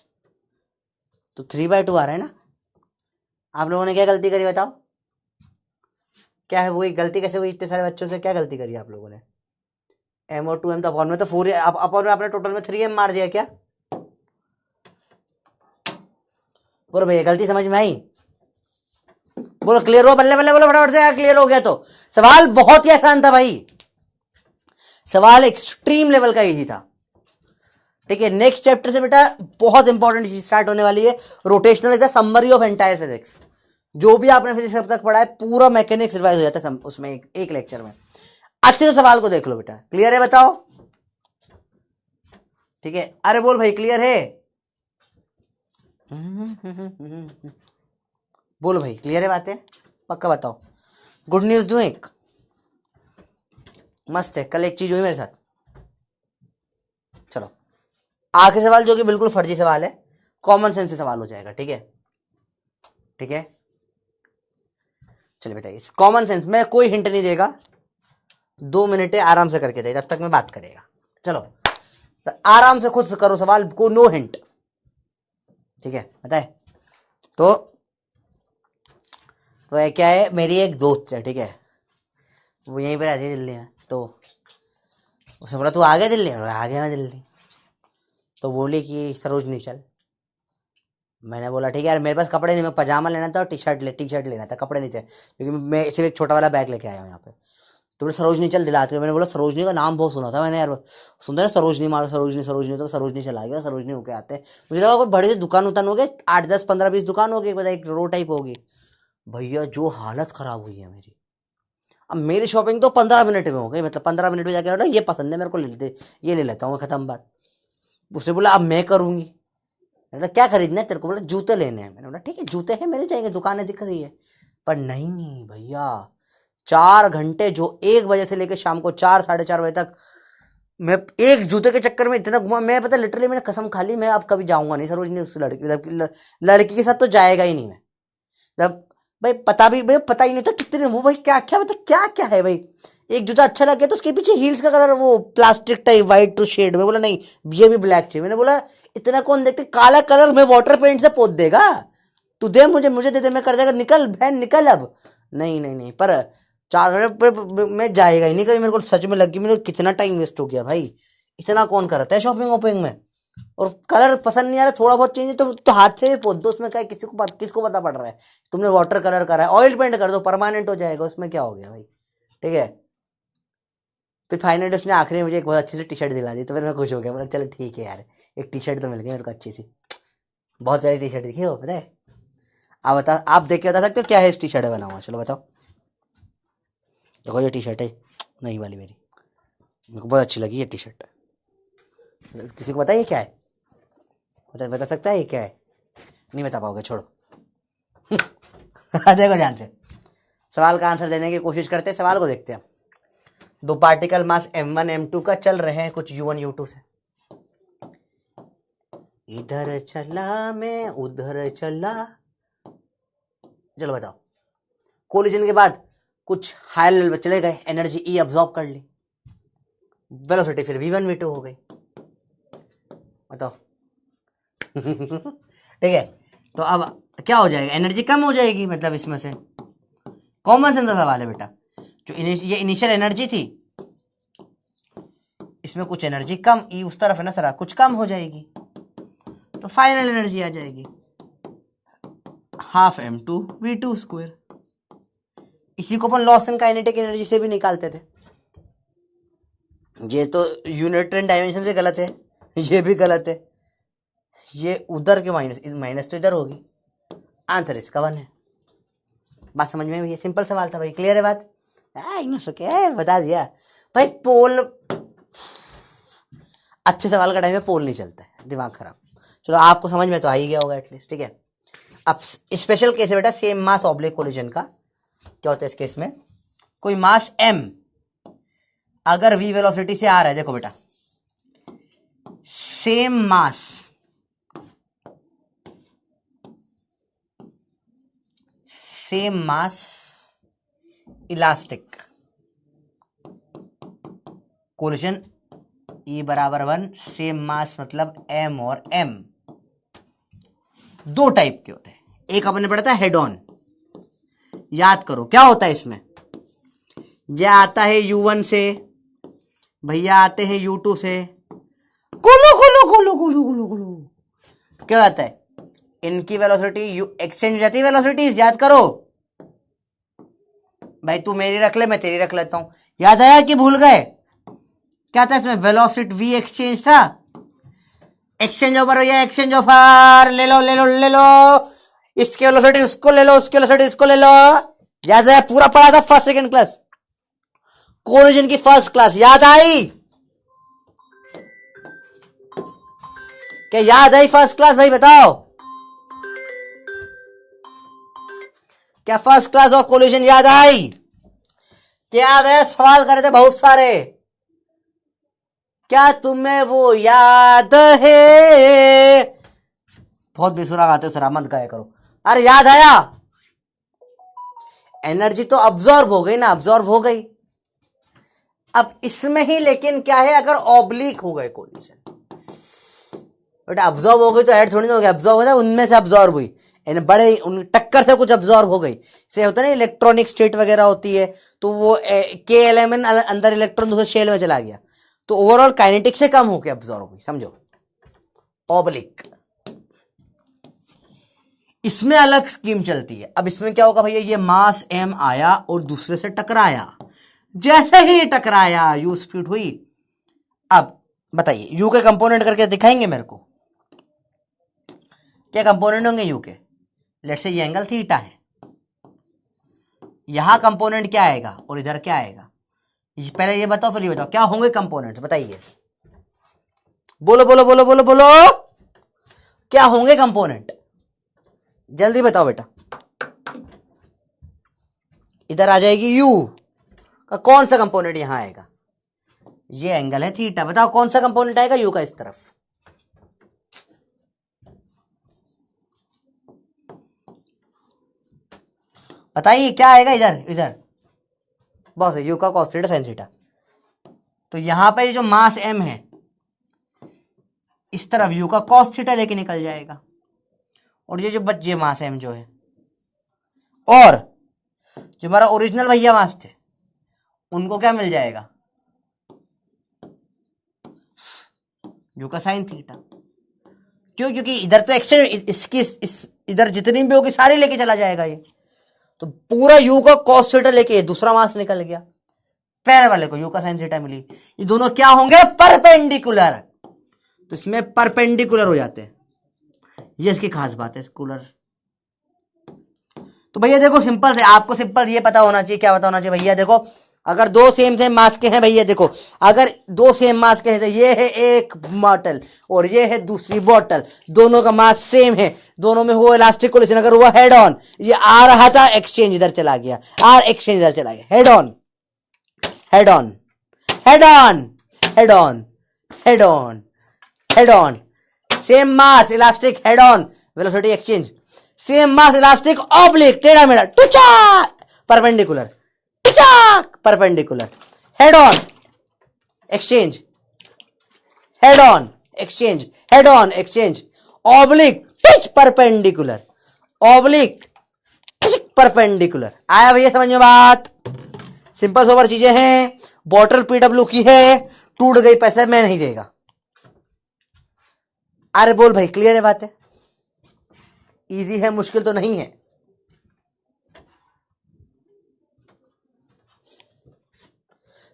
तो 3/2 आ रहा है ना। आप लोगों ने क्या गलती करी बताओ, क्या है वही गलती, कैसे हुई इतने सारे बच्चों से, क्या गलती करी आप लोगों ने। M और 2M तो अपॉन में, तो 4 अपॉन में आपने टोटल में 3M मार दिया क्या। बोलो भैया गलती समझ में आई, बोलो क्लियर हो, बल्ले बल्ले बोलो फटाफट से यार, क्लियर हो गया तो। सवाल बहुत ही आसान था भाई, सवाल एक्सट्रीम लेवल का इजी था। ठीक है, नेक्स्ट चैप्टर से बेटा बहुत इंपॉर्टेंट चीज स्टार्ट होने वाली है, rotational is the summary of entire physics. जो भी आपने फिजिक्स अब तक पढ़ा है पूरा मैकेनिक्स रिवाइज हो जाता है उसमें एक लेक्चर में। अच्छे से सवाल को देख लो बेटा, क्लियर है बताओ। ठीक है, अरे बोल भाई क्लियर है, बोलो भाई क्लियर है बातें, पक्का बताओ। गुड न्यूज दूं एक, मस्त है, कल एक चीज हुई मेरे साथ। चलो आखिरी सवाल जो कि बिल्कुल फर्जी सवाल है, कॉमन सेंस से सवाल हो जाएगा। ठीक है, ठीक है, चलिए बताइए, कॉमन सेंस में कोई हिंट नहीं देगा, 2 मिनट आराम से करके दे, जब तक मैं बात करेगा। चलो तो आराम से खुद से करो सवाल को, नो हिंट। ठीक है बताए, तो क्या है, मेरी एक दोस्त है, ठीक है, वो यहीं पर रहती है दिल्ली में। तो उसने बोला तू आ गया दिल्ली, आ गया मैं दिल्ली। तो बोली कि सरोजनी चल। मैंने बोला ठीक है यार, मेरे पास कपड़े नहीं, मैं पजामा लेना था और टी शर्ट लेना था, कपड़े नहीं थे क्योंकि मैं सिर्फ एक छोटा वाला बैग लेके आया हूँ यहाँ पे। तो बोले सरोजनी चल दिलाते हो। मैंने बोला सरोजनी का नाम बहुत सुना था मैंने यार, सुनते हैं सरोजनी मारो सरोजनी सरोजनी, तो सरोजनी चला गया, सरोजनी होके आते हैं। मुझे लगा कोई बड़ी सी दुकान उतान हो गई, 8 10 15 20 दुकान होगी, पता एक रोड टाइप होगी। भैया जो हालत खराब हुई है मेरी, अब मेरी शॉपिंग तो 15 मिनट में हो गई, मतलब 15 मिनट में जाके ये पसंद है मेरे को, ले लेते, ये ले लेता हूँ, खत्म बात। उसने बोला अब मैं करूँगी। मैंने बोला क्या खरीदना है तेरे को, बोला जूते लेने हैं। मैंने बोला ठीक है जूते हैं मिल जाएंगे, दुकानें दिख रही है। पर नहीं भैया, 4 घंटे, जो 1 बजे से लेकर शाम को 4 साढ़े 4 बजे तक मैं एक जूते के चक्कर में इतना घुमा, मैं पता लिटरली मैंने कसम खा ली मैं अब कभी जाऊंगा नहीं सरोजनी, उस लड़की के साथ तो जाएगा ही नहीं मैं। मतलब भाई पता ही नहीं था कितने वो, भाई क्या क्या मतलब क्या क्या है भाई। एक जूता अच्छा लग गया तो उसके पीछे हील्स का कलर वो plastic type white to shade में, बोला नहीं ये भी ब्लैक चाहिए। मैंने बोला इतना कौन देखते, काला कलर में वाटर पेंट से पोत देगा तू, दे मुझे दे दे, मैं कर देगा, निकल बहन निकल अब। नहीं नहीं नहीं, पर 4 घंटे में जाएगा ही नहीं कभी, मेरे को सच में लग गई, मेरे को कितना टाइम वेस्ट हो गया भाई। इतना कौन करता है शॉपिंग वॉपिंग में, और कलर पसंद नहीं आ रहा, थोड़ा बहुत चेंज तो हाथ से भी पोत दो, उसमें क्या है, किसको पता पड़ रहा है। तुमने वाटर कलर करा है, ऑयल पेंट कर दो परमानेंट हो जाएगा, उसमें क्या हो गया भाई। ठीक है, फिर फाइनली उसने आखिरी में मुझे एक बहुत अच्छी सी टी शर्ट दिला दी, तो फिर मैं खुश हो गया, मतलब चलो ठीक है यार, एक टी शर्ट तो मिल गई मेरे को अच्छी सी। बहुत सारी टी शर्ट दिखी हो पता है। आप देख के बता सकते हो क्या है इस टी शर्ट में बना हुआ, चलो बताओ। देखो ये टी शर्ट है नई वाली मेरी, मेरे को बहुत अच्छी लगी ये टी शर्ट। किसी को बताइए क्या है, बता सकता है ये क्या है, नहीं बता पाओगे, छोड़ो। देखो ध्यान से सवाल का आंसर देने की कोशिश करते हैं, सवाल को देखते हैं। 2 पार्टिकल मास m1 m2 का चल रहे हैं कुछ u1 u2 से। इधर चला मैं उधर चला। चलो बताओ, कोलिजन के बाद कुछ हाई लेवल पे चले गए, एनर्जी ई अब्सॉर्ब कर ली, वेलोसिटी फिर v1 v2 हो गई। बताओ ठीक है, तो अब क्या हो जाएगा, एनर्जी कम हो जाएगी, मतलब इसमें से कॉमन सेंस का सवाल है बेटा। जो ये इनिशियल एनर्जी थी, इसमें कुछ एनर्जी कम, ई उस तरफ है ना सरा, कुछ कम हो जाएगी, तो फाइनल एनर्जी आ जाएगी हाफ m2 v2 स्क्वायर। इसी को अपन लॉस इन काइनेटिक एनर्जी से भी निकालते थे। ये तो यूनिट एंड डायमेंशन से गलत है, ये भी गलत है, ये उधर के माइनस तो इधर होगी। आंसर इसका 1 है। बात समझ में, ये सिंपल सवाल था भाई, क्लियर है बात? बता दिया भाई। पोल, अच्छे सवाल का टाइम में पोल नहीं चलता है, दिमाग खराब। चलो आपको समझ में तो आ ही गया होगा एटलीस्ट, ठीक है। अब स्पेशल केस है बेटा सेम मास ऑब्लिक कोलिजन का। क्या होता है इस केस में, कोई मास m अगर v वेलोसिटी से आ रहा है, देखो बेटा same mass elastic collision E बराबर 1, सेम मास मतलब m और m। दो टाइप के होते हैं, एक अपने पढ़ा था हेड ऑन, याद करो क्या होता है इसमें। यह आता है u1 से, भैया आते हैं u2 से, कुलू कुलू कुलू कुलू कुलू कुलू। क्या आता है, इनकी वेलोसिटी एक्सचेंज हो जाती है वेलोसिटीज, याद करो भाई। तू मेरी रख ले, मैं तेरी रख लेता हूं। याद आया कि भूल गए? क्या था इसमें, वेलोसिटी v एक्सचेंज था, एक्सचेंज ओवर या एक्सचेंज ऑफर, ले लो ले लो ले लो, इसकी वेलोसिटी उसको ले लो, उसकी वेलोसिटी इसको ले लो। याद है, पूरा पढ़ा था फर्स्ट सेकंड क्लास, कोलिजन की फर्स्ट क्लास, याद आई क्या? याद आई फर्स्ट क्लास भाई, बताओ क्या फर्स्ट क्लास ऑफ कोलिजन याद आई? क्या याद है? सवाल करे थे बहुत सारे, क्या तुम्हें वो याद है? बहुत बेसुरा गाते हो सर, मत गाया करो। अरे याद आया, एनर्जी तो अब्सॉर्ब हो गई ना, अब्सॉर्ब हो गई। अब इसमें ही लेकिन क्या है, अगर ऑब्लिक हो गए कोलिजन, बट अब्सॉर्ब हो गई तो ऐड थोड़ी ना हो गया, अब्सॉर्ब होता है उनमें से अब्सॉर्ब हुई, बड़े उन टक्कर से कुछ अब्सॉर्ब हो गई। से होता है ना इलेक्ट्रॉनिक स्टेट वगैरह होती है, तो वो के एलिमेंट अंदर इलेक्ट्रॉन दूसरे शेल में चला गया, तो ओवरऑल काइनेटिक से कम होकर अब्सॉर्ब हुई, समझो ऑब्लिक। इसमें अलग स्कीम चलती है। अब इसमें क्या होगा भैया, ये मास m आया और दूसरे से टकराया, जैसे ही टकराया u स्पीड हुई। अब बताइए u के कंपोनेंट करके दिखाएंगे मेरे को, क्या कंपोनेंट होंगे u के? लेट्स से ये एंगल थीटा है, यहां कंपोनेंट क्या आएगा और इधर क्या आएगा? पहले ये बताओ फिर ये बताओ क्या होंगे कंपोनेंट्स, बताइए, बोलो बोलो बोलो बोलो बोलो, क्या होंगे कंपोनेंट, जल्दी बताओ बेटा। इधर आ जाएगी u का कौन सा कंपोनेंट यहां आएगा? ये एंगल है थीटा, बताओ कौन सा कंपोनेंट आएगा u का इस तरफ? बताइए क्या आएगा इधर? इधर बस u का cos थीटा sin थीटा। तो यहां पे जो मास m है, इस तरफ u का cos थीटा लेके निकल जाएगा, और ये जो बच्चे मास m जो है, और जो हमारा ओरिजिनल भैया मास थे, उनको क्या मिल जाएगा? u का sin थीटा। क्यों? क्योंकि इधर तो एक्सचेंज, इसकी इधर जितनी भी होगी सारी लेके चला जाएगा ये, तो पूरा u का cos थीटा लेके दूसरा मास निकल गया, पहले वाले को u का sin थीटा मिली। ये दोनों क्या होंगे? परपेंडिकुलर। तो इसमें परपेंडिकुलर हो जाते हैं, ये इसकी खास बात है स्कूलर। तो भैया देखो सिंपल से, आपको सिंपल ये पता होना चाहिए, क्या पता होना चाहिए भैया? देखो अगर दो सेम सेम मास के हैं भैया, देखो अगर दो सेम मास के हैं, तो ये है एक बॉटल और ये है दूसरी बॉटल, दोनों का मास सेम है, दोनों में हुआ इलास्टिक कोलिजन, अगर हुआ हेड ऑन, ये आ रहा था एक्सचेंज इधर चला गया, आर एक्सचेंज इधर चला गया, head on head on head on head on head on head on, same mass elastic head on velocity exchange, same mass elastic oblique टेढ़ा मेढ़ा टुचाक परपेंडिकुलर, टुचाक perpendicular, head on exchange, head on exchange, head on exchange, oblique touch perpendicular, oblique perpendicular. आया भैया समझ में बात? Simple sober चीजें हैं। बॉटल पीडब्ल्यू की है, टूट गई पैसे मैं नहीं देगा। अरे बोल भाई, क्लियर है बात है? इजी है, मुश्किल तो नहीं है।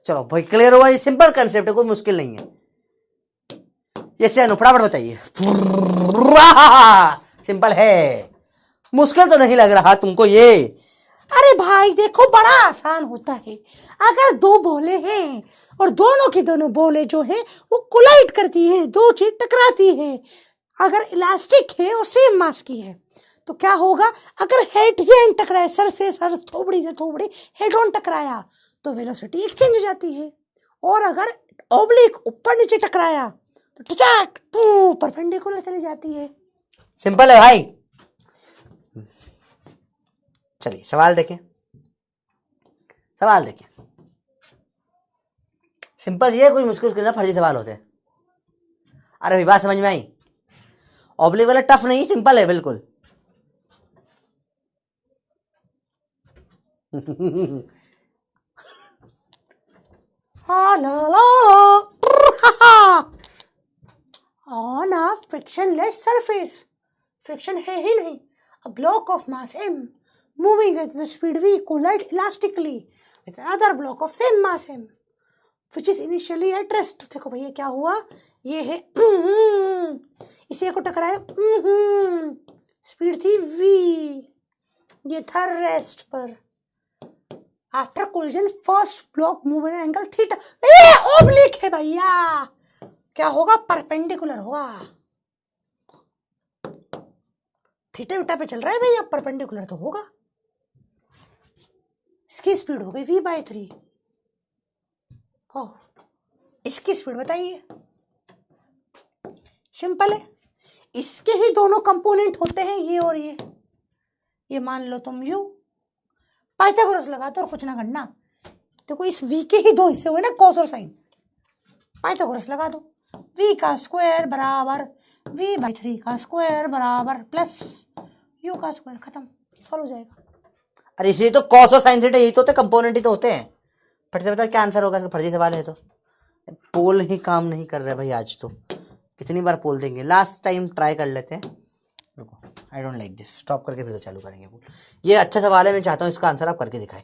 चलो भाई क्लियर हुआ, ये सिंपल कंसेप्ट है, कोई मुश्किल नहीं है। जैसे फटाफट बताइए। सिंपल है, मुश्किल तो नहीं लग रहा तुमको ये? अरे भाई देखो बड़ा आसान होता है। अगर दो बोले हैं और दोनों की दोनों बोले जो है वो कोलाइड करती है, दो चीज टकराती है, अगर इलास्टिक है और सेम मास की है तो क्या होगा? अगर हेड से एंड टकराए, सर से सर, थोबड़ी से थोबड़ी, हेड ऑन टकराया तो वेलोसिटी एक्सचेंज हो जाती है। और अगर ऑब्लिक ऊपर नीचे टकराया तो टचक टू परपेंडिकुलर चली जाती है। सिंपल है भाई। चलिए सवाल देखें, सवाल देखें। सिंपल ये कोई मुश्किल ना फर्जी सवाल होते हैं। अरे भाई बात समझ में आई? ऑब्लिक वाला टफ नहीं, सिंपल है बिल्कुल। On a frictionless surface, friction है ही नहीं, a block of mass m moving at the speed v collide elastically with another block of same mass m which is initially at rest। देखो भैया क्या हुआ, ये है इसे को टकराए, स्पीड थी v, ये था रेस्ट पर। After collision first block move at angle theta, oblique है भैया, क्या होगा? परपेंडिकुलर होगा। थीटा विटा पे चल रहा है भैया, परपेंडिकुलर तो होगा। इसकी स्पीड हो गई v/3। ओह, इसकी स्पीड बताइए। सिंपल है, इसके ही दोनों कंपोनेंट होते हैं, ये और ये मान लो तुम u, पाइथागोरस लगा दो और कुछ ना करना। देखो इस v के ही दो हिस्से हुए ना, कॉस और साइन, पाइथागोरस लगा दो। v का स्क्वायर बराबर v/3 का स्क्वायर बराबर प्लस u का स्क्वायर, खत्म, सॉल्व हो जाएगा। अरे इसी तो कॉस और साइन थीटा यही तो होते, कंपोनेंट ही तो होते हैं। फट से बता क्या आंसर होगा? फर्जी सवाल है तो पोल ही काम नहीं कर रहे भाई आज तो। कितनी बार पोल देंगे? लास्ट टाइम ट्राई कर लेते हैं। रुको, I don't like this, stop करके फिर से चालू करेंगे पोल। ये अच्छा सवाल है, मैं चाहता हूँ इसका आंसर आप करके दिखाए।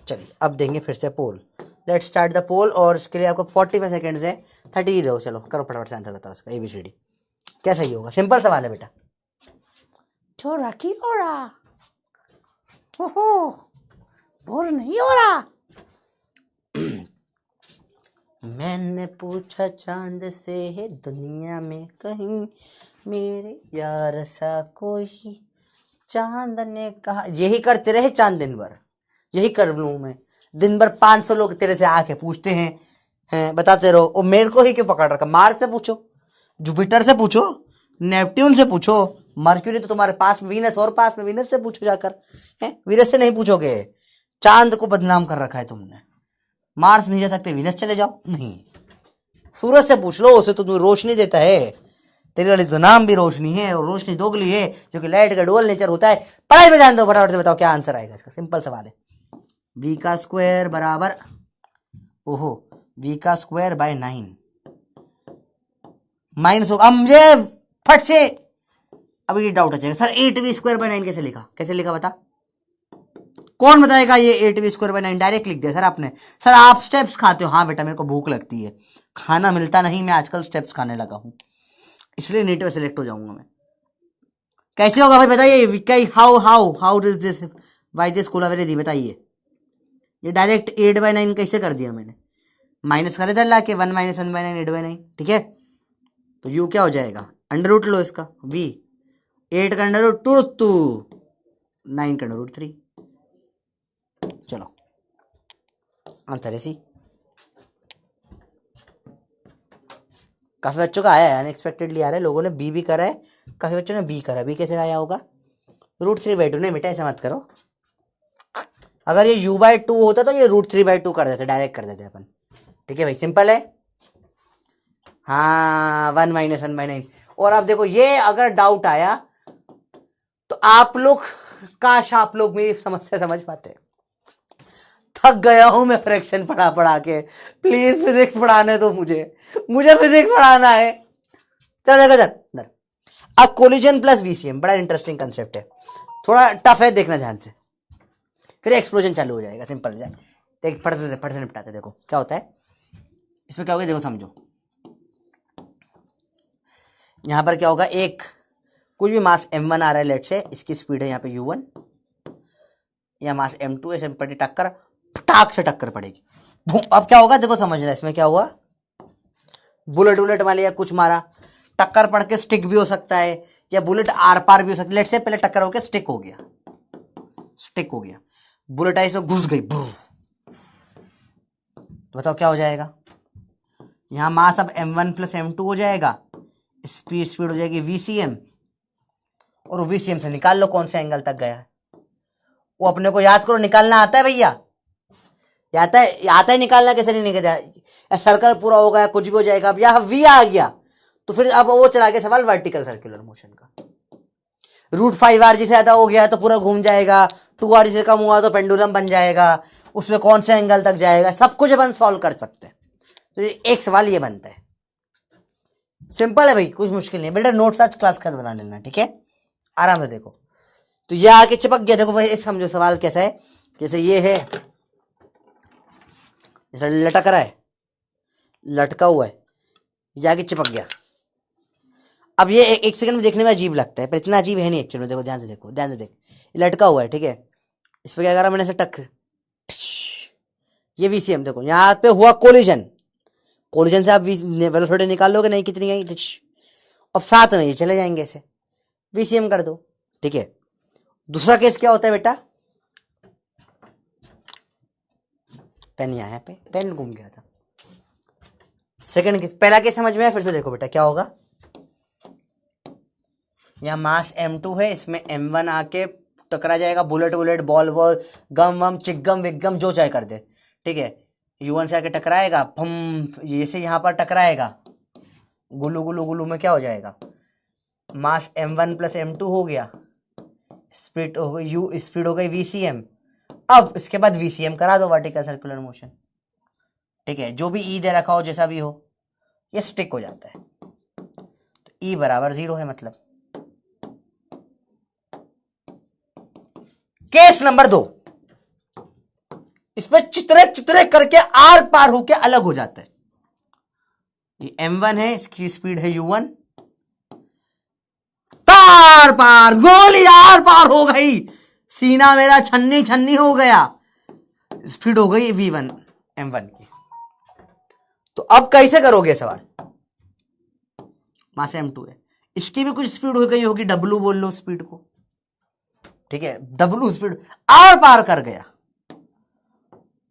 चलिए अब देंगे फिर से पोल। लेट्स स्टार्ट द पोल, और इसके लिए आपको 45 सेकेंड्स है, 30 दो। चलो करो फटाफट से आंसर बताओ इसका, ABCD क्या सही होगा? सिंपल सवाल है बेटा। छोरा की ओरा, ओहो बोर नहीं हो रहा। मैंने पूछा चांद से है दुनिया में कहीं, मेरे यार सा कोई, चांद ने कहा। यही करते रहे चांद दिन भर, यही कर लूँ मैं दिन भर। 500 लोग तेरे से आके पूछते हैं बताते रहो। और मेरे को ही क्यों पकड़ रखा? मार्स से पूछो, जुपिटर से पूछो, नेपट्यून से पूछो, मर्क्यूरी तो तुम्हारे पास में, वीनस और पास में, वीनस से पूछो जाकर। वीनस से नहीं पूछोगे, चांद को बदनाम कर रखा है तुमने। मार्स नहीं जा सकते, वीनस चले जाओ। नहीं, सूरज से पूछ लो, उसे तो तुम्हें रोशनी देता है। तेरे वाले तो नाम भी रोशनी है, और रोशनी दोगली है, जो कि लाइट का डुअल नेचर होता है। पढ़ाई में ध्यान दो, फटाफट से बताओ क्या आंसर आएगा इसका। सिंपल सवाल है, v का स्क्वायर बराबर, ओहो, v का स्क्वायर बाय 9 माइनस होगा। मुझे फट से अब ये डाउट आ जाएगा, सर 8v स्क्वायर बाय 9 कैसे लिखा? कैसे लिखा बता, कौन बताएगा? ये 8v स्क्वायर बाय 9 डायरेक्ट लिख दिया सर आपने। सर आप स्टेप्स खाते हो? हाँ बेटा, मेरे को भूख लगती है, खाना मिलता नहीं, मैं आजकल स्टेप्स खाने लगा हूं, इसलिए नीट में सिलेक्ट हो जाऊंगा मैं। कैसे होगा भाई बताइए? How this this why this Kolaveri बताइए। ये डायरेक्ट 8/9 कैसे कर दिया मैंने? माइनस कर इधर ला के 1 - 1/9 8/9, ठीक है। तो u क्या हो जाएगा? अंडर रूट लो इसका, v 8 का अंडर रूट 2, 9 का अंडर रूट 3। चलो आंसर है सी। काफी बच्चों का आया है, अनएक्सपेक्टेडली आ रहा है, लोगों ने बी भी करा है, काफी बच्चों ने बी करा। बी कैसे आया होगा? √3/2। नहीं बेटा ऐसा मत करो, अगर ये u/2 होता तो ये √3/2 कर देते, डायरेक्ट कर देते अपन। ठीक है भाई, सिंपल है। हाँ 1 - 1/9। और अब देखो ये अगर डाउट आया तो आप लोग, काश आप लोग मेरी समस्या समझ पाते। थक गया हूं मैं फ्रैक्शन पढ़ा पढ़ा के, प्लीज फिजिक्स पढ़ाने दो मुझे फिजिक्स पढ़ाना है। चल देखो अब कोलिजन प्लस वीसीएम, बड़ा इंटरेस्टिंग कंसेप्ट है, थोड़ा टफ है, देखना ध्यान से, फिर एक्सप्लोजन चालू हो जाएगा, सिंपल हो जाए। देख फट से निपटाते। देखो क्या होता है इसमें, क्या होगा देखो समझो। यहां पर क्या होगा, एक कुछ भी मास m1 आ रहा है, लेट से इसकी स्पीड है यहाँ पे u1, या मास m2 है, सिंपल टक्कर, फटाक से टक्कर पड़ेगी। अब क्या होगा देखो समझना, इसमें क्या हुआ, बुलेट मान लिया, कुछ मारा, टक्कर पड़ के स्टिक भी हो सकता है, या बुलेट आर पार भी हो सकता है। लेट से पहले टक्कर हो गया, स्टिक हो गया, बुलेट आई से घुस गई, तो बताओ क्या हो जाएगा। यहां मास अब m1 + m2 हो जाएगा, स्पीड हो जाएगी vcm, और vcm से निकाल लो कौन से एंगल तक गया है, वो अपने को याद करो, निकालना आता है भैया, आता है निकालना, कैसे नहीं निकल, सर्कल पूरा हो गया, कुछ भी हो जाएगा। अब यहां v आ गया तो फिर अब वो चला गया सवाल वर्टिकल सर्कुलर मोशन का। √5r से ज्यादा हो गया तो पूरा घूम जाएगा, 2r से कम हुआ तो पेंडुलम बन जाएगा, उसमें कौन से एंगल तक जाएगा, सब कुछ अपन सॉल्व कर सकते हैं। तो एक सवाल ये बनता है, सिंपल है भाई, कुछ मुश्किल नहीं। बेटा नोट्स आज क्लास का बना लेना, ठीक है, आराम से देखो। तो ये आके चिपक गया, देखो भाई समझो सवाल कैसा है, जैसे ये है, जैसे लटक रहा है, लटका हुआ है, ये आके चिपक गया। अब ये एक सेकंड में देखने में अजीब लगता है, पर इतना अजीब है नहीं एक्चुअली। देखो ध्यान से देखो, ध्यान से देख, लटका हुआ है, ठीक है, इस पर क्या करा मैंने, से टक, ये वीसीएम, देखो यहाँ पे हुआ कोलिजन से आप वेलोसिटी निकाल लोगे, नहीं कितनी आई, अब साथ में ये चले जाएंगे, ऐसे वीसीएम कर दो, ठीक है। दूसरा केस क्या होता है बेटा, पेन यहाँ पे, पेन घूम गया था। सेकंड केस, पहला केस समझ में आया, फिर से देखो बेटा क्या होगा। यहाँ मास m2 है, इसमें m1 आके टकरा जाएगा, बुलेट बॉल गम वम चिकगम विगम जो चाहे कर दे, ठीक है। u1 से आके टकराएगा, जैसे यहाँ पर टकराएगा, गुल्लू में क्या हो जाएगा, मास m1 + m2 हो गया, स्पीड हो गई स्पीड हो गई vcm। अब इसके बाद vcm करा दो, वर्टिकल सर्कुलर मोशन, ठीक है, जो भी ई दे रखा हो, जैसा भी हो, ये स्टिक हो जाता है, तो ई बराबर 0 है। मतलब केस नंबर 2, इसमें चित्रे करके आर पार होके अलग हो जाता है। ये m1 है, इसकी स्पीड है u1, तार पार, गोली आर पार हो गई, सीना मेरा छन्नी हो गया, स्पीड हो गई v1 m1 की। तो अब कैसे करोगे सवाल, मास m2 है, इसकी भी कुछ स्पीड हो गई होगी, w बोल लो स्पीड को, ठीक है, w स्पीड आर पार कर गया,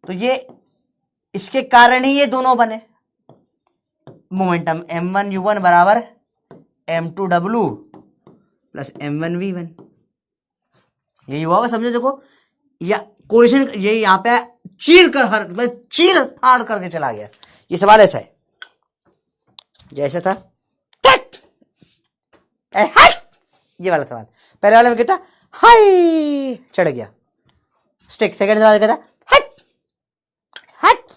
तो ये इसके कारण ही ये दोनों बने, मोमेंटम m1 u1 बराबर m2 w + m1 v1। यही हुआ होगा, समझो। देखो या कोलिजन, ये यहां पे चीर फाड़ करके चला गया। ये सवाल ऐसा है, जैसा था ये वाला सवाल, पहले वाले में कहता हाय चढ़ गया स्टिक, सेकंड सवाल कहता हट हट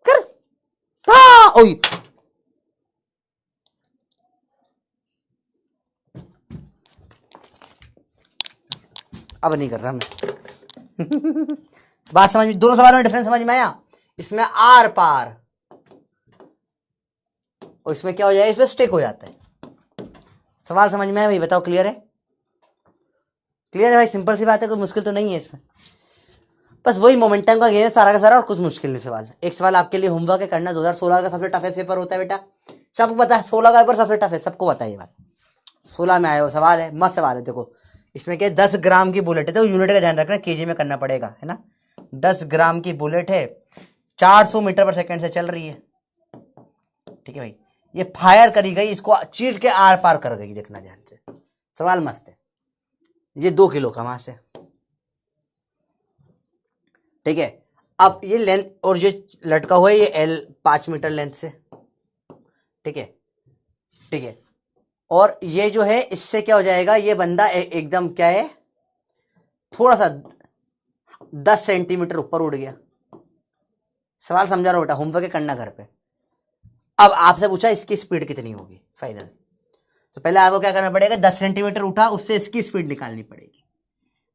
कर, ओई अब नहीं कर रहा मैं बात समझ में, दोनों सवालों में डिफरेंस समझ में आया। इसमें आर पार और इसमें क्या हो जाएगा, इसमें स्टिक हो जाता है। सवाल समझ में आया भाई, बताओ क्लियर है? क्लियर है भाई, सिंपल सी बात है, कोई मुश्किल तो नहीं है इसमें, बस वही मोमेंटम का गेम है सारा का सारा, और कुछ मुश्किल नहीं सवाल। एक सवाल आपके लिए होमवर्क है करना, 2016 का सबसे टफेस्ट पेपर होता है बेटा, सबको पता है, 16 का पेपर सबसे टफ है, सबको पता है ये बात। 16 में आया हो सवाल है, मस्त सवाल है। देखो इसमें क्या 10 ग्राम की बुलेट है, तो यूनिट का ध्यान रखना, केजी में करना पड़ेगा, है ना। 10 ग्राम की बुलेट है, 400 मीटर पर सेकंड से चल रही है, ठीक है भाई। ये फायर करी गई, इसको चीट के आर पार कर गई, देखना ध्यान से, सवाल मस्त है। ये 2 किलो का मास है, ठीक है। अब ये लेंथ और जो लटका हुआ है ये एल 5 मीटर लेंथ से, ठीक है, ठीक है। और ये जो है इससे क्या हो जाएगा, ये बंदा एकदम क्या है, थोड़ा सा 10 सेंटीमीटर ऊपर उड़ गया। सवाल समझा रहा हो बेटा, होमवर्क करना घर पे। अब आपसे पूछा इसकी स्पीड कितनी होगी फाइनल, तो पहले आपको क्या करना पड़ेगा, 10 सेंटीमीटर उठा, उससे इसकी स्पीड निकालनी पड़ेगी,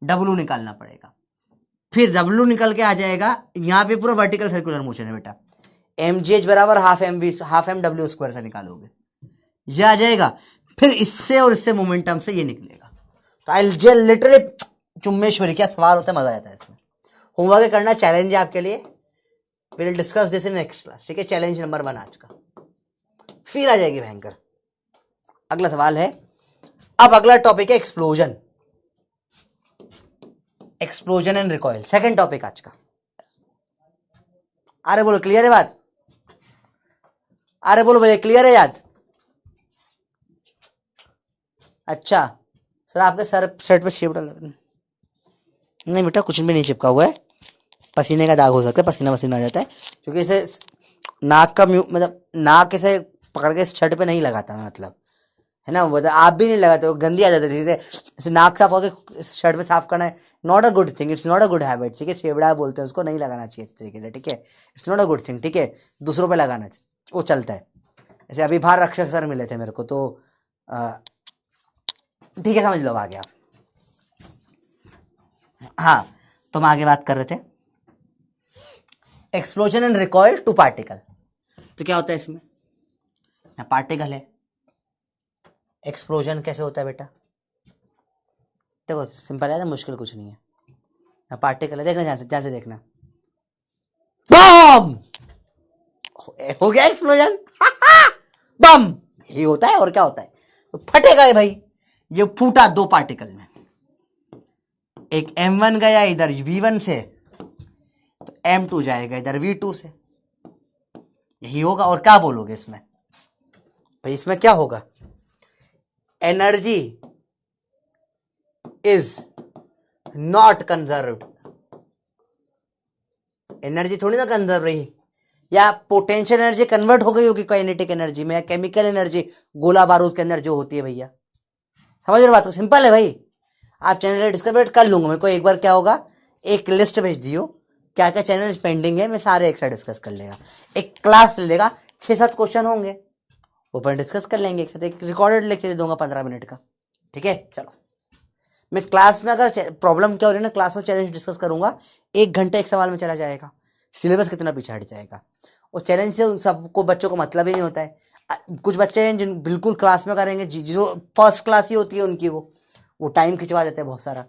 डब्लू निकालना पड़ेगा। फिर डब्लू निकल के आ जाएगा, यहां पे पूरा वर्टिकल सर्कुलर मोशन है बेटा, mgh बराबर हाफ एम डब्ल्यू स्क्वायर से निकालोगे, ये आ जाएगा। फिर इससे और इससे मोमेंटम से ये निकलेगा। तो आई लिटरली चुम्मेश्वरी, क्या सवाल होता है, मजा आता है इसमें। होमवर्क करना, चैलेंज है आपके लिए, will discuss this in next class, ठीक है। चैलेंज नंबर 1 आज का, फिर आ जाएगी भयंकर। अगला सवाल है, अब अगला टॉपिक है explosion, explosion and recoil, second topic आज का। अरे बोलो क्लियर है बात, अरे बोलो भैया क्लियर है याद। अच्छा सर आपके सर शर्ट पे चिपटा लग, नहीं बेटा कुछ भी नहीं चिपका हुआ है, पसीने का दाग हो सकता है, पसीना वसीना आ जाता है, क्योंकि इसे नाक का मतलब नाक इसे पकड़ के शर्ट पे नहीं लगाता मैं, मतलब है ना, वो आप भी नहीं लगाते हो, गंदी आ जाती है जैसे नाक साफ होकर शर्ट पे साफ करना है, not a good thing, it's not a good habit, ठीक है। सेवड़ा बोलते हैं उसको, नहीं लगाना चाहिए इस तरीके से, ठीक है। It's not a good thing, ठीक है, दूसरों पे लगाना वो चलता है। जैसे अभी बाहर रक्षक सर मिले थे मेरे को, तो ठीक है समझ लो आगे आप। हाँ तो हम आगे बात कर रहे थे, explosion and recoil two particle. तो क्या होता है इसमें, पार्टिकल है, एक्सप्लोजन कैसे होता है बेटा, देखो सिंपल है, मुश्किल कुछ नहीं है। पार्टिकल है, देखना ध्यान से देखना, बम हो गया एक्सप्लोजन, बम यही होता है, और क्या होता है, तो फटेगा ये भाई। ये फूटा 2 पार्टिकल में, एक m1 गया इधर v1 से, तो m2 जाएगा इधर v2 से, यही होगा। और क्या बोलोगे इसमें भाई, इसमें क्या होगा, energy is not conserved, energy थोड़ी ना कंजर्व रही, या पोटेंशियल एनर्जी कन्वर्ट हो गई होगी काइनेटिक एनर्जी में, या केमिकल एनर्जी गोला बारूद के अंदर जो होती है भैया, समझ रहे बात, तो सिंपल है भाई। आप चैनल डिस्कवर कर लूंगा, मेरे को एक बार क्या होगा, एक लिस्ट भेज दियो क्या क्या चैनल पेंडिंग है, मैं सारे एक साथ डिस्कस कर लेगा, एक क्लास ले लेगा, 6-7 क्वेश्चन होंगे ऊपर डिस्कस कर लेंगे एक साथ, एक रिकॉर्डेड लेक्चर दे दूंगा 15 मिनट का, ठीक है। चलो मैं क्लास में, अगर प्रॉब्लम क्या हो रही है ना, क्लास में चैलेंज डिस्कस करूंगा, 1 घंटा एक सवाल में चला जाएगा, सिलेबस कितना पीछे हट जाएगा। और चैलेंज से सबको बच्चों को मतलब ही नहीं होता है, कुछ बच्चे हैं जिन बिल्कुल क्लास में करेंगे, जो फर्स्ट क्लास ही होती है उनकी, वो टाइम खिंचवा देते हैं बहुत सारा,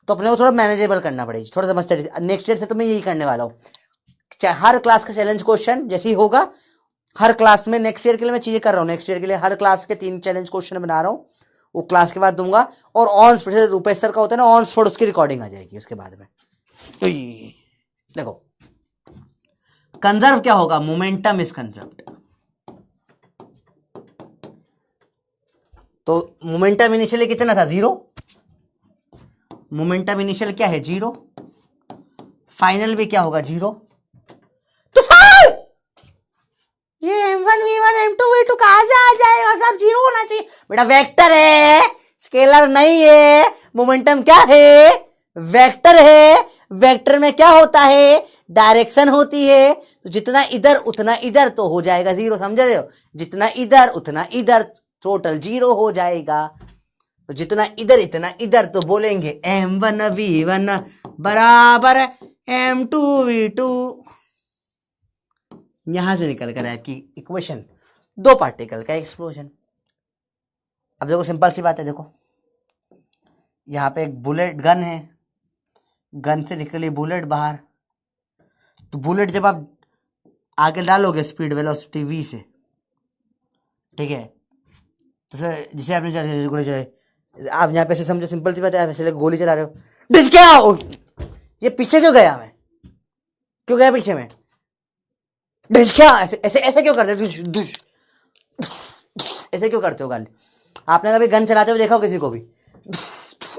तो अपने को थोड़ा मैनेजेबल करना पड़ेगा, थोड़ा समझते रहिए। नेक्स्ट ईयर से तो मैं यही करने वाला हूँ, हर क्लास का चैलेंज क्वेश्चन जैसे ही होगा, हर क्लास में नेक्स्ट ईयर के लिए मैं चीजें कर रहा हूँ, नेक्स्ट ईयर के लिए हर क्लास के 3 चैलेंज क्वेश्चन बना रहा हूँ, वो क्लास के बाद दूंगा, और ऑन स्पॉट, जैसे रूपेश सर का होता है ना ऑन स्पॉट, उसकी रिकॉर्डिंग आ जाएगी उसके बाद में। तो देखो कंजर्व क्या होगा, मोमेंटम इज कंजर्व्ड, तो मोमेंटम इनिशियली कितना था, 0, मोमेंटम इनिशियल क्या है 0, फाइनल भी क्या होगा 0। तो सर ये m1 v1 m2 v2 कहां से आ जाएगा सर, 0 होना चाहिए बेटा, वेक्टर है स्केलर नहीं है, मोमेंटम क्या है वेक्टर है, वेक्टर में क्या होता है डायरेक्शन होती है, तो जितना इधर उतना इधर तो हो जाएगा 0, समझ रहे हो, जितना इधर उतना इधर टोटल 0 हो जाएगा, तो जितना इधर इतना इधर, तो बोलेंगे m1 v1 बराबर m2 v2, यहां से निकल कर आपकी इक्वेशन 2 पार्टिकल का एक्सप्लोजन। अब देखो सिंपल सी बात है, देखो यहां पे एक बुलेट गन है, गन से निकली बुलेट बाहर, तो बुलेट जब आप आगे डालोगे स्पीड वेलोसिटी v से, ठीक है, जिसे आपने गोली चलाई, आप यहाँ पे से समझो, सिंपल सी बात है, आप ऐसे गोली चला रहे हो, डिस क्या, ये पीछे क्यों गया, मैं क्यों गया पीछे में, डिस क्या, ऐसे ऐसे ऐसे क्यों करते हो, ऐसे क्यों करते हो गाली। आपने कभी गन चलाते हुए देखा हो किसी को भी,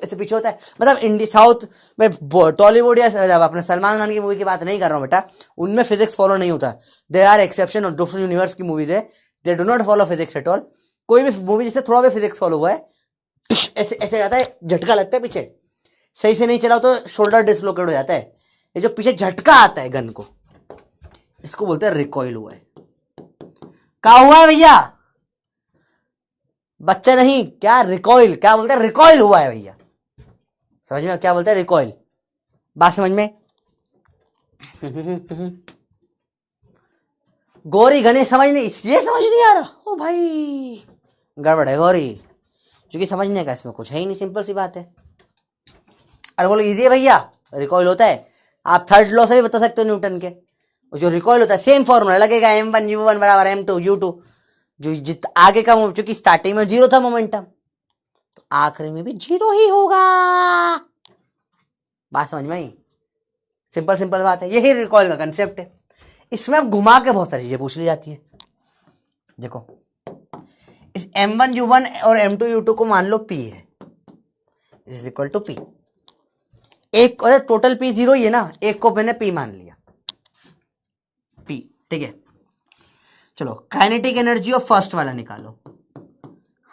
ऐसे पीछे होता है। मतलब इंडिया साउथ में, टॉलीवुड या अपने सलमान खान की मूवी की बात नहीं कर रहा हूँ बेटा, उनमें फिजिक्स फॉलो नहीं होता। दे आर एक्सेप्शन, और डिफरेंट यूनिवर्स की मूवीज है, they do not follow physics at all. कोई भी मूवी जिससे थोड़ा भी फिजिक्स फॉलो हुआ है, ऐसे ऐसे जाता है, झटका लगता है पीछे, सही से नहीं चलाओ तो शोल्डर डिसलोकेट हो जाता है। ये जो पीछे झटका आता है गन को, इसको बोलते हैं रिकॉइल हुआ है। क्या हुआ है भैया, बच्चा नहीं, क्या रिकॉइल, क्या बोलते हैं, रिकॉइल हुआ है भैया, समझ में क्या बोलते हैं, रिकॉइल, बात समझ में। गौरी गणेश समझ नहीं, ये समझ नहीं आ रहा, ओ भाई गड़बड़ है गौरी, क्योंकि समझने का इसमें कुछ है ही नहीं, सिंपल सी बात है। अरे बोलो इजी है भैया, रिकॉइल होता है, आप थर्ड लॉ से भी बता सकते हो न्यूटन के, जो रिकॉइल होता है सेम फॉर्मूला लगेगा, m1 u1 बराबर m2 u2, जो जित आगे का, चूंकि स्टार्टिंग में जीरो था मोमेंटम, तो आखिरी में भी जीरो ही होगा। बात समझ में आई, सिंपल सिंपल बात है, यही रिकॉइल का कंसेप्ट है। इसमें अब घुमा के बहुत सारी चीजें पूछ ली जाती है। देखो इस m1 u1 और m2 u2 को मान लो p है, इज इक्वल टू p, एक टोटल p जीरो ही है ना, एक को मैंने p मान लिया, p, ठीक है। चलो काइनेटिक एनर्जी ऑफ फर्स्ट वाला निकालो,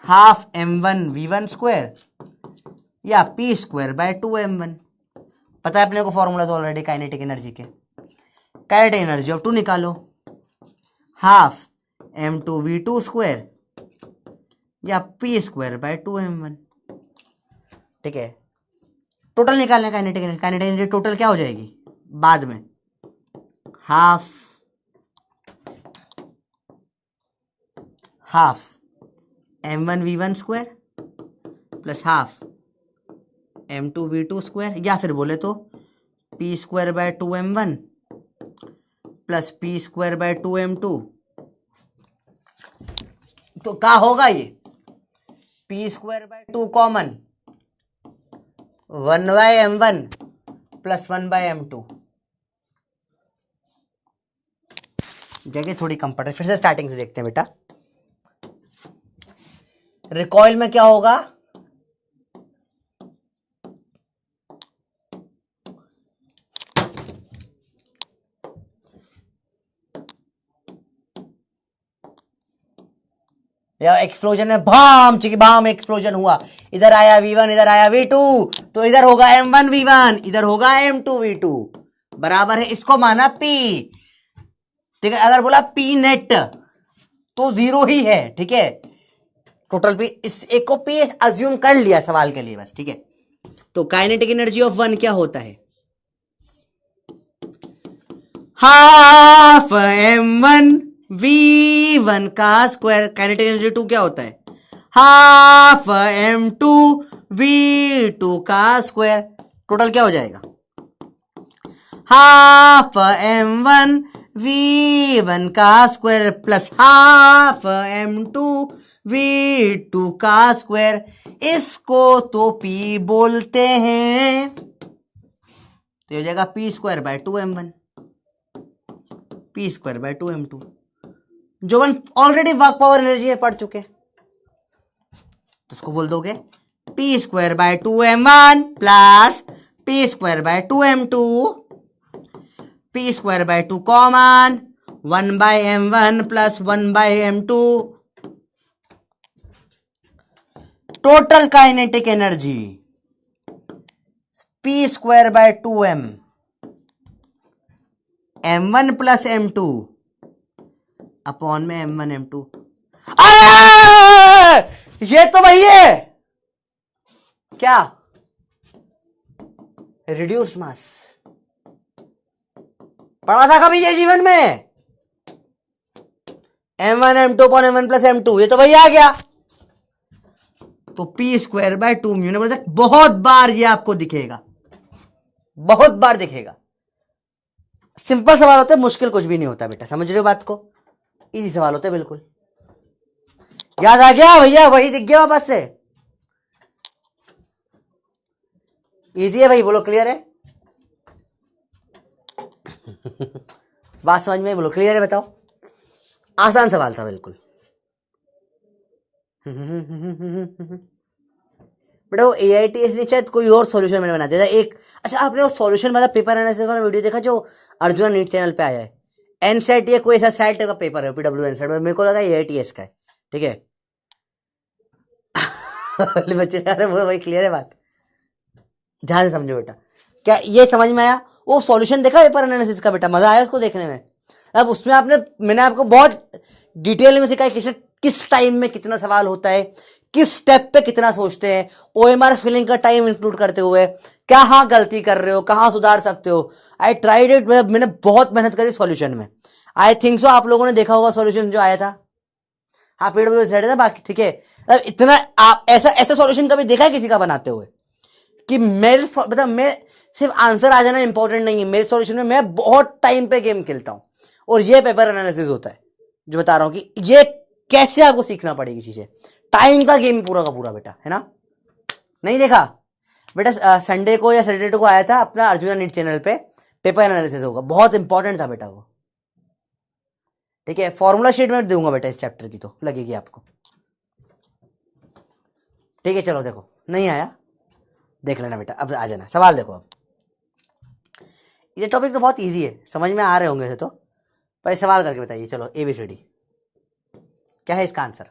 हाफ m1 v1 स्क्वायर या p स्क्वायर बाय 2m1, पता है अपने को फॉर्मूला ऑलरेडी काइनेटिक एनर्जी के। काइनेटिक एनर्जी ऑफ 2 निकालो, हाफ m2 v2 स्क्वायर या p स्क्वायर बाय 2m1, ठीक है। टोटल निकालना है kinetic energy, kinetic energy total क्या हो जाएगी बाद में, half m1 v1 square plus half m2 v2 square, या फिर बोले तो p square by 2m1 plus p square by 2m2। तो क्या होगा ये, p square by 2 common, 1 by m1 plus 1 by m2, जगह थोड़ी कम पड़ रही, फिर से स्टार्टिंग से देखते हैं बेटा। रिकॉइल में क्या होगा, या एक्सप्लोजन में भाम चिकी भाम एक्सप्लोजन हुआ, इधर आया v1 इधर आया v2, तो इधर होगा m1 v1 इधर होगा m2 v2, बराबर है, इसको माना p, ठीक है। अगर बोला p नेट तो जीरो ही है, ठीक है, टोटल p, इस एक को p अज्यूम कर लिया सवाल के लिए बस, ठीक है। तो काइनेटिक एनर्जी ऑफ 1 क्या होता है, हाफ m1 v1 का स्क्वायर, काइनेटिक एनर्जी 2 क्या होता है, हाफ m2 v2 का स्क्वायर, टोटल क्या हो जाएगा, हाफ m1 v1 का square plus half m2 v2 का स्क्वायर, इसको तो p बोलते हैं, तो हो जाएगा p square by 2m1 p square by 2m2, जो one already work power energy है पढ़ चुके, तो उसको बोल दोगे p square by 2m1 plus p square by 2m2, p square by 2 common, 1 by m1 plus 1 by m2, total kinetic energy p square by 2m, m1 plus m2 upon में m1 m2। अरे ये तो वही है, क्या, reduced मास, पढ़ा था कभी ये जीवन में, m1 m2 upon m1 plus m2, ये तो वही आ गया। तो p स्क्वायर बाय 2 म्यू ने, बहुत बार ये आपको दिखेगा, बहुत बार दिखेगा। सिंपल सवाल होते हैं, मुश्किल कुछ भी नहीं होता बेटा, समझ रहे हो बात को, इजी सवाल होते हैं बिल्कुल। याद आ गया भैया, वही दिख गया वापस से। इजी है भाई, बोलो क्लियर है? बात समझ में, बोलो क्लियर है, बताओ। आसान सवाल था बिल्कुल। बेटा वो AITS नहीं, शायद कोई और सॉल्यूशन मैंने बना दिया था एक। अच्छा, आपने वो सॉल्यूशन वाला पेपर एनालिसिस वाला वीडियो देखा जो अर्जुना नीट चैनल पे आया है? एनसेट या कोई ऐसा सेट का पेपर है, PW एनसेट, मेरे को लगा AITS का है। ठीक है। बच्चे अरे बोलो भाई क्लियर है बात, ध्यान से समझो बेटा। क्या ये समझ में आया? वो सॉल्यूशन देखा पेपर एनालिसिस का बेटा, मजा आया उसको देखने में। अब उसमें मैंने आपको बहुत डिटेल में सिखाया किस टाइम में कितना सवाल होता है, किस स्टेप पे कितना सोचते हैं, OMR फिलिंग का टाइम इंक्लूड करते हुए कहाँ गलती कर रहे हो, कहाँ सुधार सकते हो। आई ट्राइड इट, मैंने बहुत मेहनत करी सॉल्यूशन में। आई थिंक सो आप लोगों ने देखा होगा सॉल्यूशन जो आया था। हाँ PW था बाकी, ठीक है। अब इतना आप ऐसा सॉल्यूशन कभी देखा है किसी का बनाते हुए? कि मेरे मतलब मैं सिर्फ आंसर आ जाना इंपॉर्टेंट नहीं है, मेरे सॉल्यूशन में मैं बहुत टाइम पे गेम खेलता हूं, और ये पेपर एनालिसिस होता है जो बता रहा हूं कि ये कैसे आपको सीखना पड़ेगी चीजें। टाइम का गेम पूरा का पूरा बेटा, है ना? नहीं देखा बेटा? संडे को या सैटरडे को आया था अपना अर्जुना नीट चैनल पे, पेपर एनालिसिस होगा, बहुत इंपॉर्टेंट था बेटा वो। ठीक है, फॉर्मूला शीट में दूंगा बेटा इस चैप्टर की, तो लगेगी आपको। ठीक है, चलो देखो, नहीं आया देख लेना बेटा, अब आ जाना सवाल देखो। अब ये टॉपिक तो बहुत इजी है, समझ में आ रहे होंगे से तो, पर सवाल करके बताइए। चलो ABCD क्या है इसका आंसर?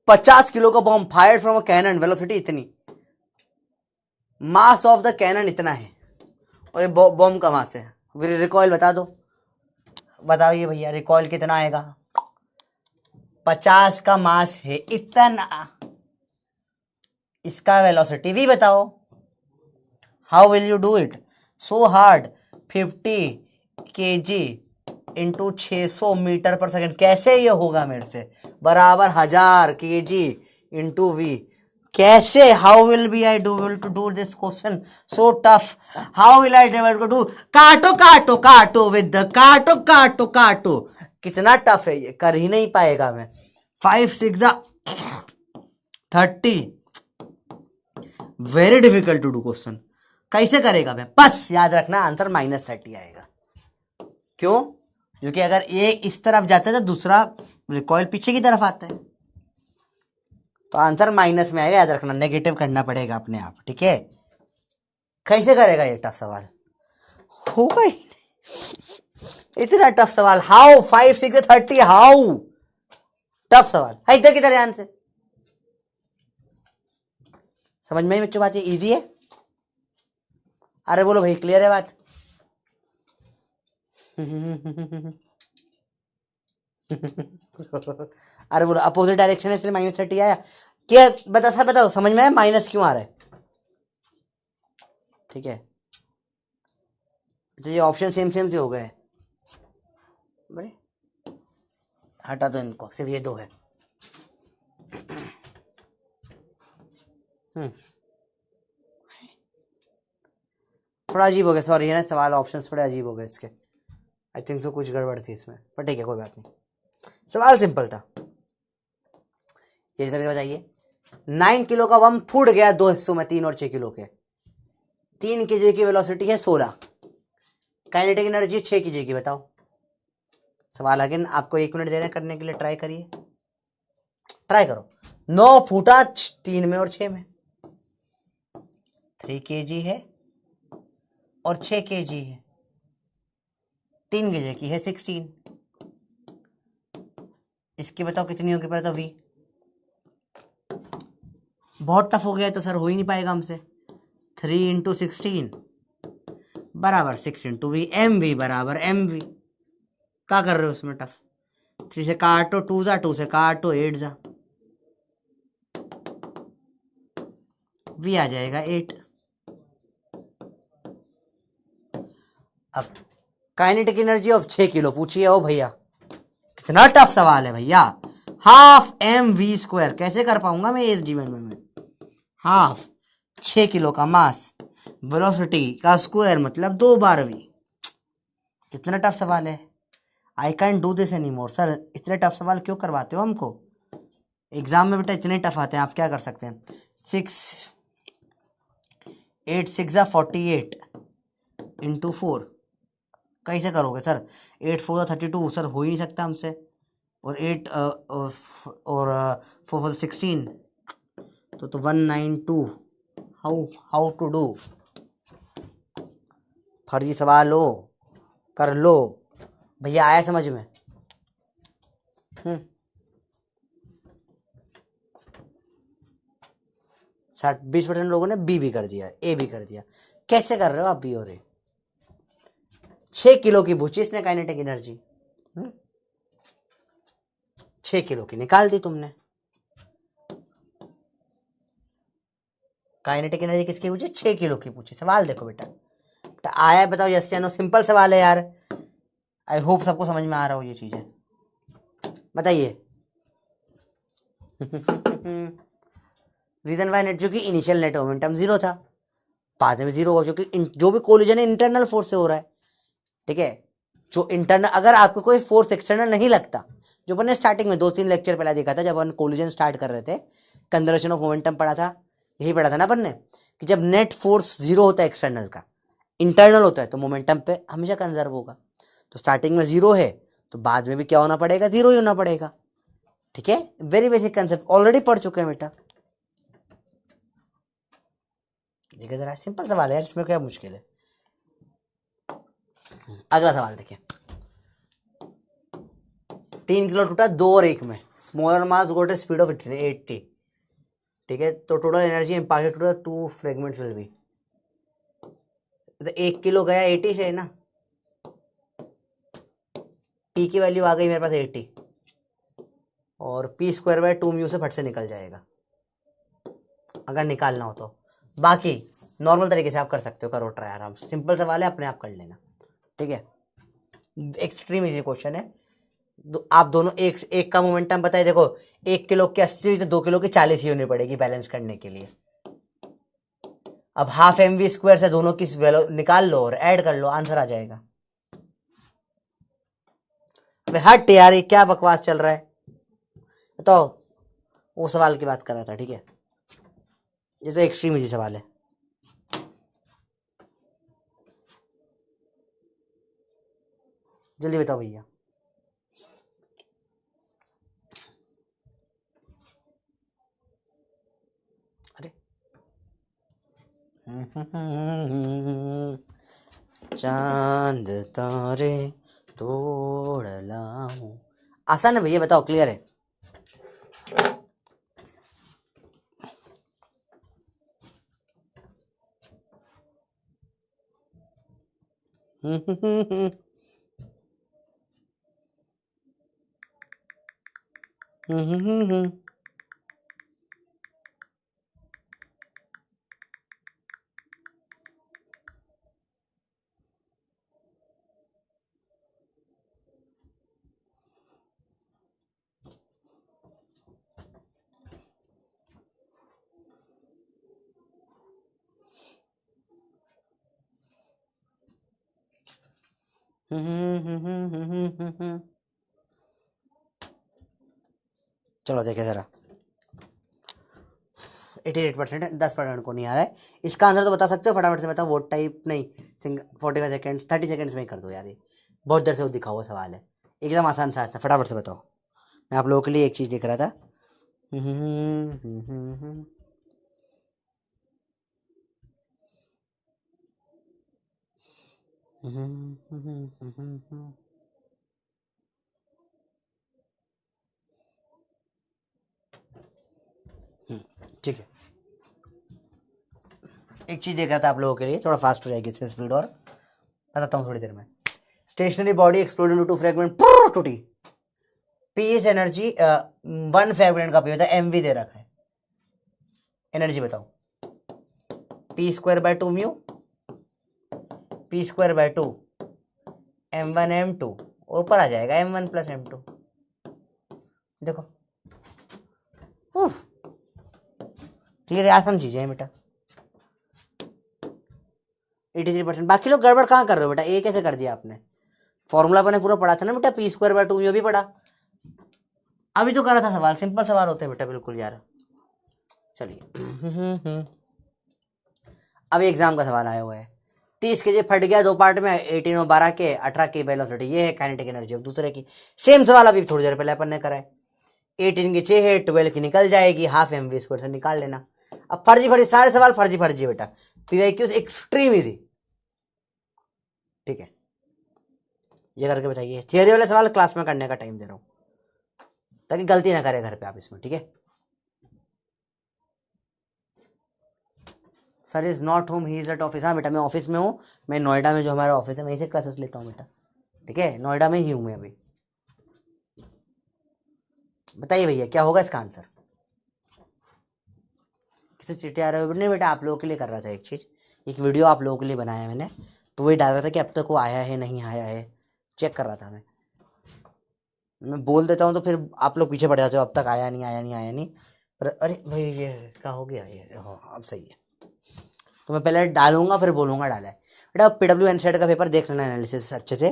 50 किलो का bomb fired from a cannon, velocity इतनी, मास ऑफ द कैनन इतना है, और ये बॉम्ब का मास है। रिकॉइल बता दो, बताइए भैया रिकॉइल कितना आएगा? 50 का मास है इतना, इसका वेलोसिटी भी बताओ। How will you do it? So hard, 50 kg into 600 metre पर सेकेंड। कैसे ये होगा मेरे से? बराबर 1000 kg इंटू V। कैसे? How will be I do to do this question so tough? How will I devil to do? काटो काटो काटो विद द काटो काटो काटो। कितना टफ है ये, कर ही नहीं पाएगा मैं। 5 6 30, very difficult to do question. कैसे करेगा मैं? बस याद रखना आंसर -30 आएगा। क्यों? क्योंकि अगर एक इस तरफ जाता है तो दूसरा रिकॉइल पीछे की तरफ आता है, तो आंसर माइनस में आएगा। याद रखना, नेगेटिव करना पड़ेगा अपने आप। ठीक है, कैसे करेगा ये टफ सवाल? होगा ही इतना टफ सवाल। हाउ 5 6 30, हाउ टफ सवाल है। इधर किधर ध्यान से समझ में बच्चों बात, ये इजी है। अरे बोलो भाई क्लियर है बात? अरे बोलो अपोजिट डायरेक्शन है इसलिए -30 आया क्या? बताओ समझ में आया माइनस क्यों आ रहा है? ठीक है, तो ये ऑप्शन सेम से हो गए। बड़े हटा दो इनको, सिर्फ ये दो है। थोड़ा अजीब हो गया, सॉरी है ना, सवाल ऑप्शंस थोड़े अजीब हो गए इसके। आई थिंक सो कुछ गड़बड़ थी इसमें, पर ठीक है कोई बात नहीं, सवाल सिंपल था। ये करके बताइए, 9 किलो का बम फूट गया 2 हिस्सों में, 3 और 6 किलो के। 3 kg की वेलोसिटी है 16, काइनेटिक एनर्जी 6 kg की। बताओ सवाल अगेन, आपको 1 मिनट दे रहे हैं करने के लिए, ट्राई करिए, ट्राई करो। 9 फूटा 3 में और 6 में, 3 kg है और 6 kg है, 3 kg की है 16। इसकी बताओ कितनी होगी पहले तो V। बहुत टफ हो गया है तो सर हो ही नहीं पाएगा हमसे। 3 इंटू 16 बराबर 6 इंटू V, MV बराबर MV। क्या कर रहे हो उसमें टफ? 3 से काटो 2 जा, 2 से काटो 8 जा, V आ जाएगा 8। अब काइनेटिक एनर्जी ऑफ 6 किलो पूछिए। ओ भैया कितना टफ सवाल है भैया। हाफ mv², कैसे कर पाऊंगा मैं इस जीवन में? हाफ 6 किलो का मास, वेलोसिटी का स्क्वायर मतलब 2 बार V। कितना टफ सवाल है। आई can do this any more. Sir इतने टफ सवाल क्यों करवाते हो हमको एग्जाम में बेटा, इतने टफ आते हैं, आप क्या कर सकते हैं। 8 6 48 इंटू 4 कैसे करोगे सर। 8 4 32 सर, हो ही नहीं सकता हमसे। और 8 और 4 16 तो 192। How to do. फर्जी सवाल हो कर लो भैया, आया समझ में। 20% लोगों ने बी भी कर दिया, ए भी कर दिया। कैसे कर रहे हो आप बी और ए। 6 किलो की भूची इसने काइनेटिक एनर्जी 6 किलो की निकाल दी तुमने। काइनेटिक एनर्जी किसकी पूछी, 6 किलो की पूछी। सवाल देखो बेटा, आया बताओ यस या नो, सिंपल सवाल है यार। आई होप सबको समझ में आ रहा हो ये चीजें, बताइए। रीजन वाई नेट, जो कि इनिशियल नेट मोमेंटम 0 था, बाद में 0 होगा, क्योंकि जो भी कोलिजन है इंटरनल फोर्स से हो रहा है। ठीक है, जो इंटरनल, अगर आपको कोई फोर्स एक्सटर्नल नहीं लगता, जो मैंने स्टार्टिंग में 2-3 लेक्चर पहले देखा था, जब अपन कोलिजन स्टार्ट कर रहे थे, कंजर्वेशन ऑफ मोमेंटम पढ़ा था, यही पढ़ा था ना अपन ने, कि जब नेट फोर्स 0 होता है एक्सटर्नल का, इंटरनल होता है, तो मोमेंटम पे हमेशा कंजर्व होगा। तो स्टार्टिंग में 0 है, तो बाद में भी क्या होना पड़ेगा, 0 ही होना पड़ेगा। ठीक है, वेरी बेसिक कंसेप्ट, ऑलरेडी पढ़ चुके हैं बेटा। देखिए जरा, सिंपल सवाल है यार, इसमें क्या मुश्किल है। अगला सवाल देखिए। 3 किलो टूटा 2 और 1 में, smaller mass got speed of 80। ठीक है, तो total energy imparted to 2 fragments will be. तो 1 किलो गया 80 से ना, पी की वैल्यू आ गई मेरे पास 80, और पी स्क्वायर बाय 2 म्यू से फट से निकल जाएगा, अगर निकालना हो तो। बाकी नॉर्मल तरीके से आप कर सकते हो, करो ट्राई आराम से, सिंपल सवाल है, अपने आप कर लेना। ठीक है, एक्सट्रीम इजी क्वेश्चन है। आप दोनों एक का मोमेंटम बताइए। देखो 1 किलो की 80 हुई तो 2 किलो की 40 ही होनी पड़ेगी बैलेंस करने के लिए। अब हाफ mv स्क्वायर से दोनों की वैल्यू निकाल लो और ऐड कर लो, आंसर आ जाएगा। हट यार, ये क्या बकवास चल रहा है बताओ। वो सवाल की बात कर रहा था। ठीक है, ये तो एक्सट्रीम इजी सवाल है। जल्दी बताओ भैया। अरे चांद तारे तोड़ लाऊं, आसान है भैया, बताओ, क्लियर है। चलो देखे जरा। 88% है, 10% को नहीं आ रहा है। इसका आंसर तो बता सकते हो, फटाफट से बताओ। वोट टाइप नहीं, 45 सेकेंड्स 30 सेकेंड्स में ही कर दो यार, ये बहुत देर से वो दिखा हुआ सवाल है, एकदम आसान सा। फटाफट से बताओ। मैं आप लोगों के लिए एक चीज़ देख रहा था। ठीक है, एक चीज़ देख रहा था आप लोगों के लिए, थोड़ा फास्ट हो जाएगी इसकी स्पीड, और बताता हूँ थोड़ी देर में। Stationary body explode into 2 fragment, टूटी। पी इज एनर्जी, 1 फ्रेगमेंट का पी होता है, एमवी दे रखा है। एनर्जी बताओ। P square by 2 mu, P square by 2 m1 m2, ऊपर आ जाएगा m1 प्लस m2। देखो क्लियर, आसान चीजें हैं बेटा। 83%। बाकी लोग गड़बड़ कहाँ कर रहे हो बेटा, ए कैसे कर दिया आपने। फॉर्मूला अपने पूरा पढ़ा था ना बेटा, p²/2, ये भी पढ़ा। अभी तो करा था सवाल, सिंपल सवाल होते हैं बेटा बिल्कुल यार। चलिए अभी एग्जाम का सवाल आया हुआ है। 30 kg फट गया 2 पार्ट में, 18 और 12 के 18 की वेलोसिटी, ये है काइनेटिक एनर्जी ऑफ दूसरे की। सेम सवाल अभी थोड़ी देर पहले अपन ने करा है। 18 की 6 है, 12 की निकल जाएगी, हाफ mv² से निकाल लेना। अब फर्जी फर्जी सारे सवाल फर्जी फर्जी बेटा, PYQs एक्सट्रीम इजी। ठीक है, ये करके बताइए। थियरी वाले सवाल क्लास में करने का टाइम दे रहा हूँ ताकि गलती ना करे घर पे आप इसमें। ठीक है, sir is not home, he is at office. हाँ बेटा मैं ऑफिस में हूँ, मैं नोएडा में जो हमारा ऑफिस है वहीं से क्लासेस लेता हूँ बेटा। ठीक है, नोएडा में ही हूँ मैं अभी। बताइए भैया क्या होगा इसका आंसर। किसी चिट्ठी आ रहे हो? नहीं बेटा आप लोगों के लिए कर रहा था एक चीज़, एक वीडियो आप लोगों के लिए बनाया मैंने, तो वही डाल रहा था कि अब तक वो आया है नहीं आया है, चेक कर रहा था मैं बोल देता हूँ तो फिर आप लोग पीछे पड़ जाते हो, अब तक आया नहीं आया नहीं आया नहीं। पर अरे भाई ये क्या हो गया ये, हाँ अब सही है। तो मैं पहले डालूंगा फिर बोलूंगा डाला है। बेटा PW एनसेट का पेपर देख लेना एनालिसिस अच्छे से,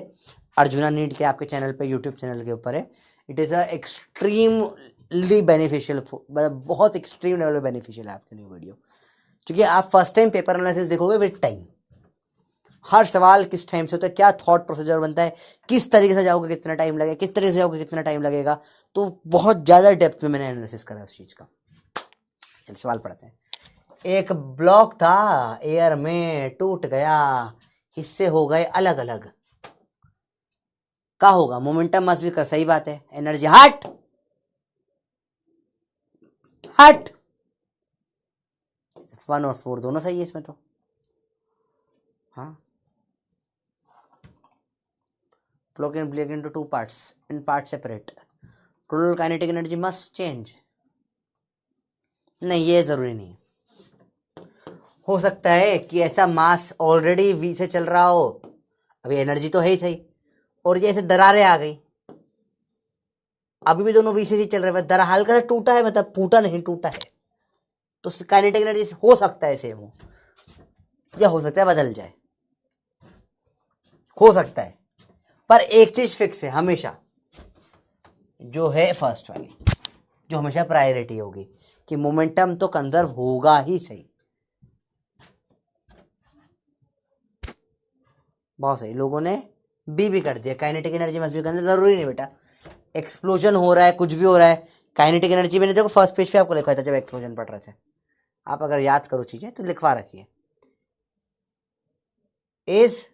अर्जुना नीट के आपके चैनल पे, यूट्यूब चैनल के ऊपर है। It is a extremely beneficial, बहुत एक्सट्रीम लेवल में बेनिफिशियल है आपके लिए वीडियो, क्योंकि आप फर्स्ट टाइम पेपर एनालिसिस देखोगे विद टाइम, हर सवाल किस टाइम से होता है, क्या थॉट प्रोसीजर बनता है, किस तरीके से जाओगे कितना टाइम लगेगा, किस तरीके से जाओगे कितना टाइम लगेगा, तो बहुत ज़्यादा डेप्थ में मैंने एनालिसिस करा उस चीज़ का। चलिए सवाल पढ़ते हैं। एक ब्लॉक था एयर में, टूट गया, हिस्से हो गए अलग अलग, क्या होगा? मोमेंटम मस्ट भी कर, सही बात है। एनर्जी हट हट, 1 और 4 दोनों सही है इसमें तो। हाँ, block can break into 2 parts, in part separate, total kinetic energy must change. नहीं ये जरूरी नहीं है, हो सकता है कि ऐसा मास ऑलरेडी V से चल रहा हो, अभी एनर्जी तो है ही सही, और ये ऐसे दरारें आ गई, अभी भी दोनों V से ही चल रहे हैं, दरा हल्का सा टूटा है, मतलब फूटा नहीं टूटा है, तो काइनेटिक एनर्जी हो सकता है सेम हो, या हो सकता है बदल जाए, हो सकता है। पर एक चीज फिक्स है हमेशा, जो है फर्स्ट वाली, जो हमेशा प्रायोरिटी होगी, कि मोमेंटम तो कंजर्व होगा ही सही। बहुत सही, लोगों ने भी कर दिया, kinetic energy must be conserve. जरूरी नहीं बेटा, एक्सप्लोजन हो रहा है, कुछ भी हो रहा है, काइनेटिक एनर्जी मैंने देखो फर्स्ट पेज पे आपको लिखा था जब एक्सप्लोजन पढ़ रहे थे, आप अगर याद करो चीजें तो लिखवा रखिए। इज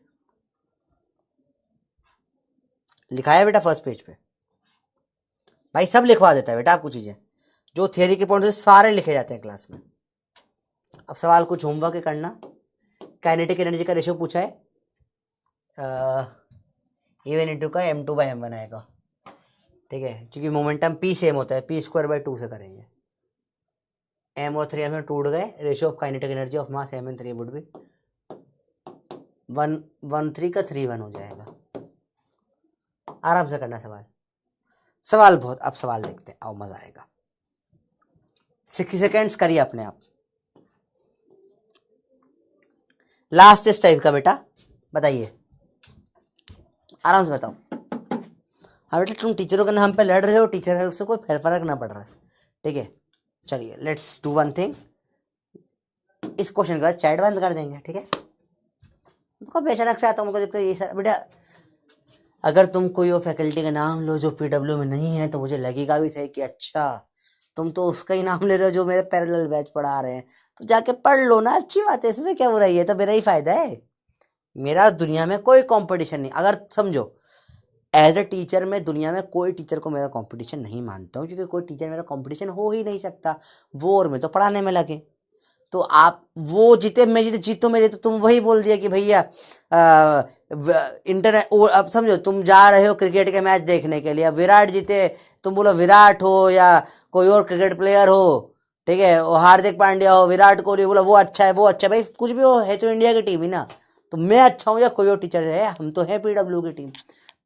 लिखा है बेटा फर्स्ट पेज पे, भाई सब लिखवा देता है बेटा आपको चीजें, जो थियरी के पॉइंट से सारे लिखे जाते हैं क्लास में। अब सवाल कुछ होमवर्क करना। काइनेटिक एनर्जी का रेशियो पूछा है, इवन इंटू का m2/m1 आएगा। ठीक है, क्योंकि मोमेंटम P सेम होता है, p²/2 से करेंगे। m और 3 में टूट गए, ratio of kinetic energy of mass m and 3 would be 1 का 3 1 हो जाएगा। आराम से करना सवाल, सवाल बहुत, अब सवाल देखते हैं, आओ मजा आएगा। 60 सेकेंड्स करिए अपने आप, लास्ट इस टाइप का बेटा, बताइए आराम से बताओ। हाँ बेटा तुम टीचरों के नाम पे लड़ रहे हो, टीचर है उससे कोई फर्क ना पड़ रहा है। ठीक है, चलिए लेट्स डू वन थिंग, इस क्वेश्चन के बाद चैट बंद कर देंगे। ठीक है, तुमको बेशक से आता हूँ, मुझको ये सर बेटा, अगर तुम कोई और फैकल्टी का नाम लो जो PW में नहीं है तो मुझे लगेगा भी सही कि अच्छा तुम तो उसका ही नाम ले रहे हो जो मेरे पैरेलल बैच पढ़ा रहे हैं, तो जाके पढ़ लो ना, अच्छी बात है, इसमें क्या बुराई है, तो मेरा ही फायदा है। मेरा दुनिया में कोई कंपटीशन नहीं, अगर समझो एज ए टीचर मैं दुनिया में कोई टीचर को मेरा कंपटीशन नहीं मानता हूँ, क्योंकि कोई टीचर मेरा कंपटीशन हो ही नहीं सकता, वो और मैं तो पढ़ाने में लगे। तो आप वो जीते मैं जीते, जीतो मेरे, तो तुम वही बोल दिया कि भैया इंटरनेट, अब समझो तुम जा रहे हो क्रिकेट के मैच देखने के लिए, विराट जीते, तुम बोलो विराट हो या कोई और क्रिकेट प्लेयर हो, ठीक है, और हार्दिक पांड्या हो, विराट कोहली, बोला वो अच्छा है वो अच्छा है, भाई कुछ भी हो, है तो इंडिया की टीम ही ना। तो मैं अच्छा हूँ या कोई और टीचर है, हम तो है PW की टीम,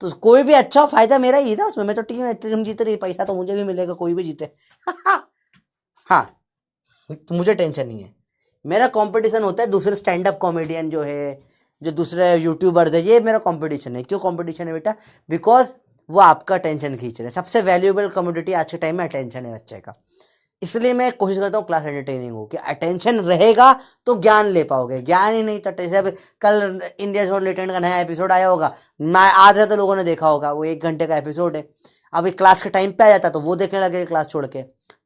तो कोई भी अच्छा हो फायदा मेरा ही ना उसमें, मैं तो टीम जीत रही, पैसा तो मुझे भी मिलेगा, कोई भी जीते। हाँ, तो मुझे टेंशन नहीं है। मेरा कंपटीशन होता है दूसरे स्टैंड अप कॉमेडियन जो है, जो दूसरे यूट्यूबर्स है, ये मेरा कंपटीशन है। क्यों कंपटीशन है बेटा? बिकॉज वो आपका अटेंशन खींच रहे हैं। सबसे वैल्यूएबल कमोडिटी आज के टाइम में अटेंशन है बच्चे का। इसलिए मैं कोशिश करता हूँ क्लास एंटरटेनिंग हो, कि अटेंशन रहेगा तो ज्ञान ले पाओगे, ज्ञान ही नहीं तो जैसे अब कल इंडिया जॉन लेटेंट का नया एपिसोड आया होगा, मैं आधा तो लोगों ने देखा होगा, वो 1 घंटे का एपिसोड है। अभी क्लास के टाइम पे आ जाता तो वो देखने लगे क्लास छोड़ के।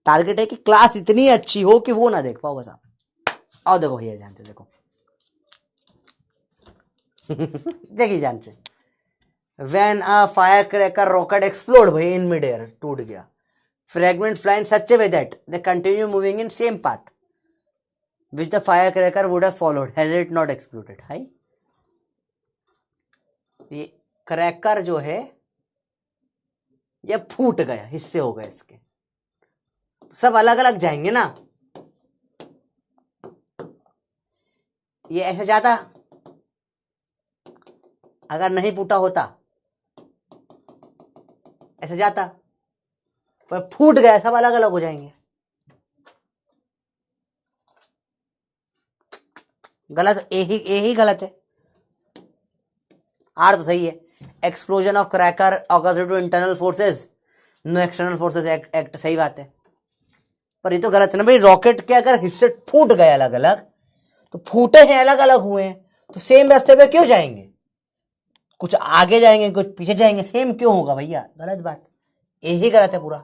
टारगेट है कि क्लास इतनी अच्छी हो कि वो ना देख पाओ बस आप। आओ देखो भैया ध्यान से देखो देखिए ध्यान से। When a firecracker rocket explode भाई in mid-air, टूट गया। Fragment fly in such a way that they continue moving in same path which the firecracker would have followed had it not exploded। High ये cracker जो है ये फूट गया, हिस्से हो गए इसके, सब अलग अलग जाएंगे ना। ये ऐसे जाता, अगर नहीं फूटा होता ऐसे जाता, पर फूट गया, सब अलग अलग हो जाएंगे। गलत, यही गलत है। आर तो सही है। Explosion of cracker occurs due to internal forces, no external forces act, सही बात है। पर ये तो गलत है ना भाई। रॉकेट के अगर हिस्से फूट गए अलग अलग, तो फूटे हैं अलग अलग हुए हैं, तो सेम रास्ते पे क्यों जाएंगे? कुछ आगे जाएंगे कुछ पीछे जाएंगे, सेम क्यों होगा भैया? गलत बात, यही गलत है पूरा।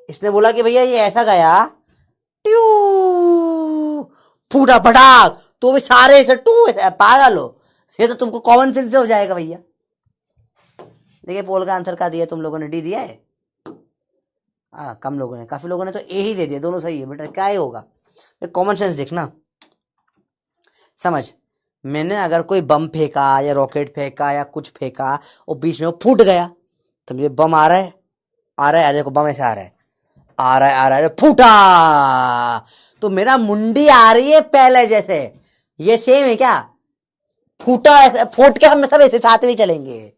इसने बोला कि भैया ये ऐसा गया, ट्यू फूटा पटाख, तो भी सारे ऐसे टू, पागल हो? ये तो तुमको कॉमन सेंस से हो जाएगा भैया। देखिए पोल का आंसर क्या दिया तुम लोगों ने? डी दिया है। कम लोगों ने, काफी लोगों ने तो ए ही दे दिया। दोनों सही है बेटा, क्या ही होगा? कॉमन सेंस देखना, समझ। मैंने अगर कोई बम फेंका या रॉकेट फेंका या कुछ फेंका और बीच में वो फूट गया, तो मुझे बम आ रहा है, देखो बम ऐसे आ रहा है, फूटा, तो मेरा मुंडी आ रही है पहले जैसे। ये सेम है क्या? फूटा, फूट के हम सब ऐसे साथ में चलेंगे।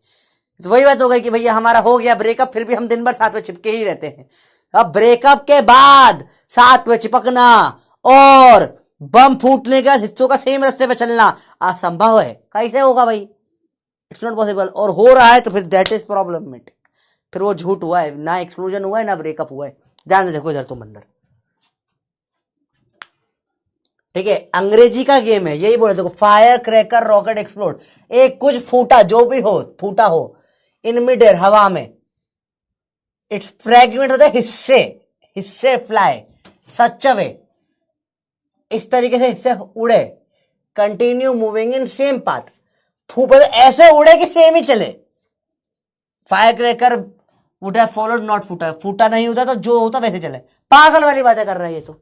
तो वही बात हो गई कि भैया हमारा हो गया ब्रेकअप, फिर भी हम दिन भर साथ में चिपके ही रहते हैं। अब ब्रेकअप के बाद साथ में चिपकना और बम फूटने के हिस्सों का सेम रास्ते पे चलना असंभव है। कैसे होगा भाई? It's not possible. और हो रहा है तो फिर दैट इज प्रॉब्लमेटिक। फिर वो झूठ हुआ है, ना एक्सप्लोजन हुआ है ना ब्रेकअप हुआ है। ध्यान से देखो इधर तुम अंदर, ठीक है? अंग्रेजी का गेम है, यही बोले देखो, फायर क्रैकर रॉकेट एक्सप्लोड। एक कुछ फूटा, जो भी हो फूटा हो इन मिड एयर, हवा में, इट्स फ्रैगमेंट होता है हिस्से फ्लाई सच वे, इस तरीके से हिस्से उड़े, continue moving in same path, ऐसे उड़े कि सेम ही चले। Fire cracker would have followed not फूटा नहीं होता तो जो होता वैसे चले। पागल वाली बातें कर रहा है ये तो।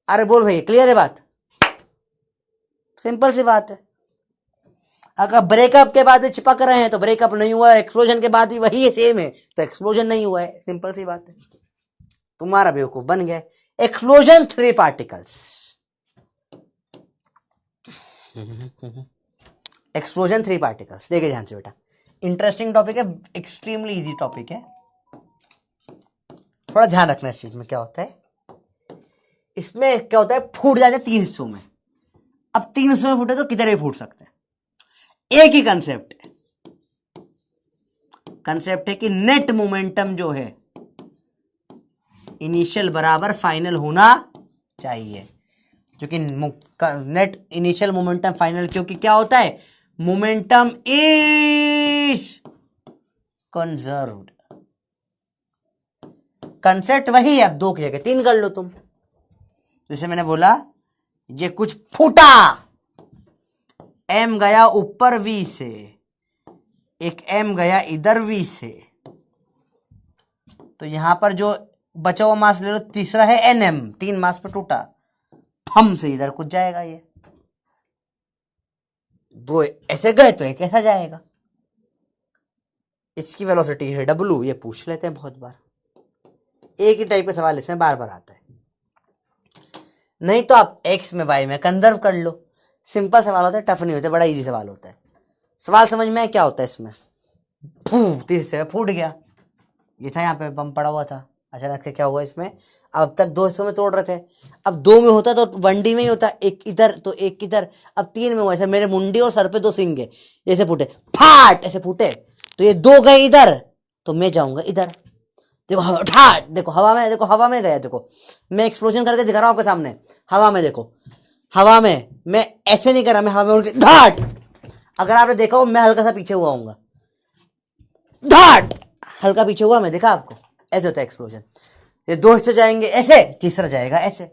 अरे बोल भाई, क्लियर है बात? सिंपल सी बात है। अगर ब्रेकअप के बाद चिपक रहे हैं तो ब्रेकअप नहीं हुआ है, एक्सप्लोजन के बाद भी वही है, सेम है, तो एक्सप्लोजन नहीं हुआ है। सिंपल सी बात है। तुम्हारा बेवकूफ बन गया। Explosion 3 particles, explosion 3 particles. देखिए ध्यान से बेटा, इंटरेस्टिंग टॉपिक है, एक्सट्रीमली इजी टॉपिक है। थोड़ा ध्यान रखना इस चीज में। क्या होता है इसमें? क्या होता है, फूट जाते 3 हिस्सों में। अब 3 हिस्सों में फूटे तो किधर भी फूट सकते हैं। एक ही कंसेप्ट है, कंसेप्ट है कि नेट मोमेंटम जो है इनिशियल बराबर फाइनल होना चाहिए। क्योंकि नेट इनिशियल मोमेंटम फाइनल, क्योंकि क्या होता है, मोमेंटम इज कंजर्व्ड। कंसेप्ट वही है, अब 2 की जगह 3 कर लो तुम। जैसे मैंने बोला ये कुछ फूटा, एम गया ऊपर वी से, एक एम गया इधर वी से, तो यहां पर जो बचा हुआ मास ले लो, तीसरा है एन एम, 3 मास पर टूटा, हम से इधर कुछ जाएगा। ये 2 ऐसे गए तो एक ऐसा जाएगा। इसकी वेलोसिटी है डब्लू, ये पूछ लेते हैं बहुत बार। एक ही टाइप का सवाल इसमें बार बार आता है। नहीं तो आप एक्स में वाई में कंजर्व कर लो। सिंपल सवाल होता है, टफ नहीं होता, बड़ा इजी सवाल होता है। सवाल समझ में क्या होता है इसमें? तीर से फूट गया, ये था यहाँ पे बम पड़ा हुआ था, अचानक से क्या हुआ इसमें, अब तक दो हिस्सों में तोड़ रहे थे, अब दो में होता तो 1D में ही होता, एक इधर तो एक इधर, अब 3 में हुआ। ऐसे मेरे मुंडी और सर पे 2 सिंग है, ऐसे फूटे, फाट ऐसे फूटे, तो ये 2 गए इधर, तो मैं जाऊंगा इधर। देखो ठाट, देखो हवा में, देखो हवा में गया, देखो मैं एक्सप्लोजन करके दिखा रहा हूं आपके सामने, हवा में देखो, हवा में मैं ऐसे नहीं कर रहा, मैं हवा में उड़ के धाट, अगर आपने देखा हो मैं हल्का सा पीछे हुआ हूँ, धाट हल्का पीछे हुआ, मैं देखा आपको, ऐसे होता है एक्सप्लोजन। ये 2 हिस्से जाएंगे ऐसे, तीसरा जाएगा ऐसे,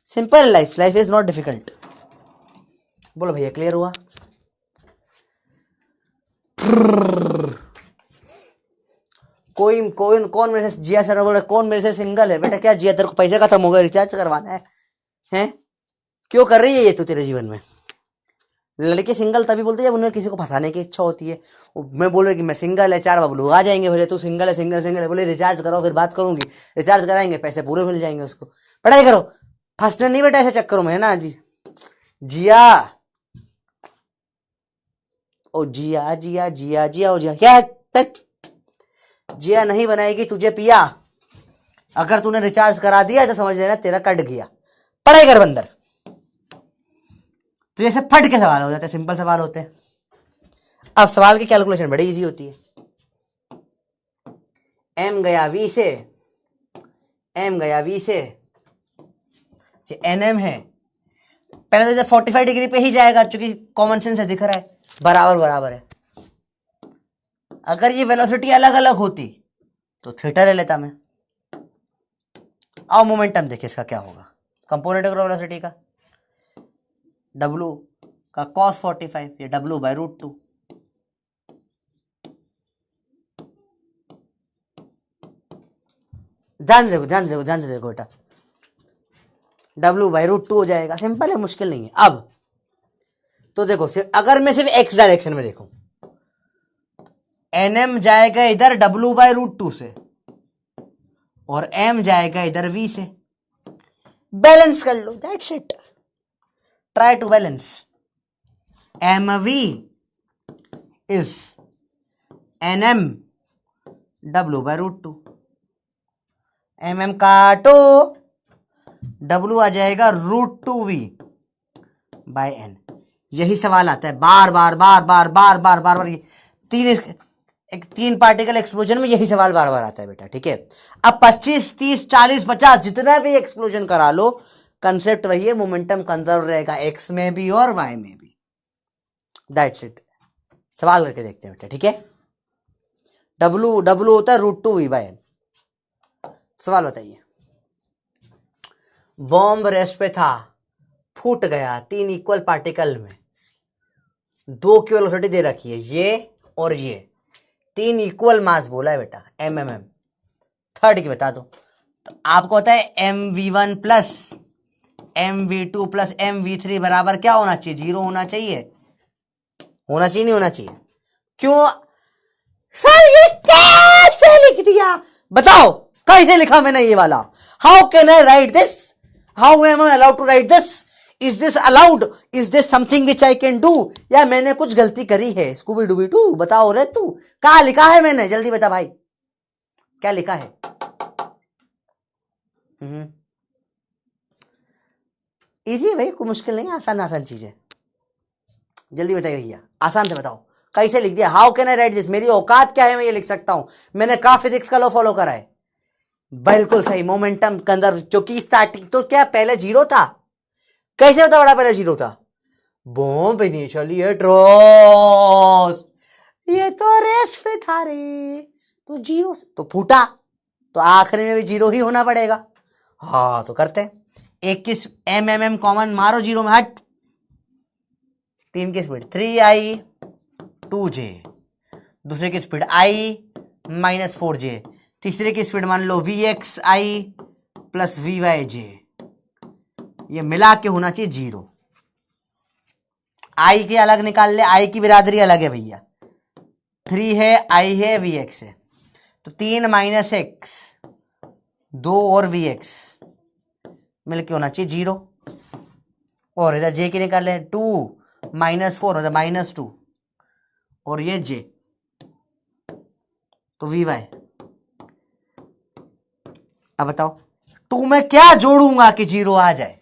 simple life, life is not difficult. बोलो भैया क्लियर हुआ? कोई कोई कौन मेरे से, जिया सर बोल रहे कौन मेरे से सिंगल है? बेटा क्या जिया, तेरे को पैसे खत्म हो गए, रिचार्ज करवाना है हैं? क्यों कर रही है ये तू तेरे जीवन में? लड़के सिंगल तभी बोलते हैं जब उन्हें किसी को फंसाने की इच्छा होती है। मैं बोल रही कि मैं सिंगल है, 4 बबलू आ जाएंगे, भले तू सिंगल है, सिंगल सिंगल है, बोले रिचार्ज करो फिर बात करूंगी, रिचार्ज कराएंगे पैसे पूरे मिल जाएंगे उसको। पढ़ाई करो, फंसने नहीं बेटा ऐसे चक्करों में, है ना जी? जिया ओ जिया जिया जिया जिया ओ जिया, क्या है? जिया नहीं बनाएगी तुझे पिया, अगर तूने रिचार्ज करा दिया तो समझ लेना तेरा कट गया। पढ़ाई कर बंदर। तो जैसे फट के सवाल हो जाते हैं, सिंपल सवाल होते हैं। अब सवाल की कैलकुलेशन बड़ी इजी होती है। m गया v से, m गया v से, ये nm है, पहले तो इधर 45 डिग्री पे ही जाएगा क्योंकि कॉमन सेंस है, दिख रहा है बराबर बराबर है। अगर ये वेलोसिटी अलग अलग होती तो थीटा ले लेता मैं। आओ मोमेंटम देखिए इसका क्या होगा, कंपोनेंट करो वेलोसिटी का, w का cos 45, ये w/√2, ध्यान से देखो ध्यान से देखो ध्यान से देखो बेटा, w/√2 हो जाएगा, सिंपल है, मुश्किल नहीं है। अब तो देखो अगर मैं सिर्फ x डायरेक्शन में देखूं, nm जाएगा इधर w/√2 से और m जाएगा इधर v से, बैलेंस कर लो, that's it, try to balance. mv is nm w/√2, mm काटो, w आ जाएगा √2v बाय n। यही सवाल आता है बार बार बार बार बार बार बार बार, ये 3 पार्टिकल एक्सप्लोजन में यही सवाल बार बार आता है बेटा, ठीक है? अब 25 30 40 50 जितना भी एक्सप्लोजन करा लो, कंसेप्ट वही है, मोमेंटम कंजर्व रहेगा x में भी और y में भी, दैट्स इट। सवाल करके देखते हैं बेटा, ठीक है? w होता है √2v बाय n। सवाल बताइए, बॉम्ब रेस्ट पे था, फूट गया 3 इक्वल पार्टिकल में, 2 की वेलोसिटी दे रखी है, ये और ये, 3 इक्वल मास बोला है बेटा, mm, थर्ड की बता दो। तो आपको होता है mv1 plus mv2 plus mv3 बराबर क्या होना चाहिए? 0 होना चाहिए, होना चाहिए नहीं होना चाहिए? क्यों सर ये कैसे लिख दिया? बताओ कैसे लिखा मैंने ये वाला? How can I write this? How am I allowed to write this? Is this allowed? Is this something which I can do? या मैंने कुछ गलती करी है? स्कूबी डूबी टू बताओ रे, तू कहा लिखा है मैंने? जल्दी बता भाई, क्या लिखा है? इजी भाई, कोई मुश्किल नहीं, आसान आसान चीज है। जल्दी बताइए भैया, आसान से बताओ कैसे लिख दिया? How can I write this? मेरी औकात क्या है, मैं ये लिख सकता हूं? मैंने कहा फिजिक्स का लॉ फॉलो करा है। बिल्कुल सही, मोमेंटम कंजर्व, क्योंकि स्टार्टिंग तो क्या पहले 0 था, कैसे बता बड़ा पहले 0 था? बॉम्ब इनिशियली एट्रोस, ये तो रेस पे था रे, तो 0 से तो फूटा, तो आखिरी में भी 0 ही होना पड़ेगा। हाँ तो करते हैं, 21 mm कॉमन मारो 0 में, हट, 3 की स्पीड 3i 2j, दूसरे की स्पीड i -4j, तीसरे की स्पीड मान लो vxi प्लस vyj, ये मिला के होना चाहिए 0। i के अलग निकाल ले, i की बिरादरी अलग है भैया, 3 है, i है, vx है, तो 3 - x 2 और vx मिलके होना चाहिए 0, और इधर j की निकाल ले, 2 - 4 होता है -2, और ये j, तो vy अब बताओ 2 में क्या जोड़ूंगा कि 0 आ जाए,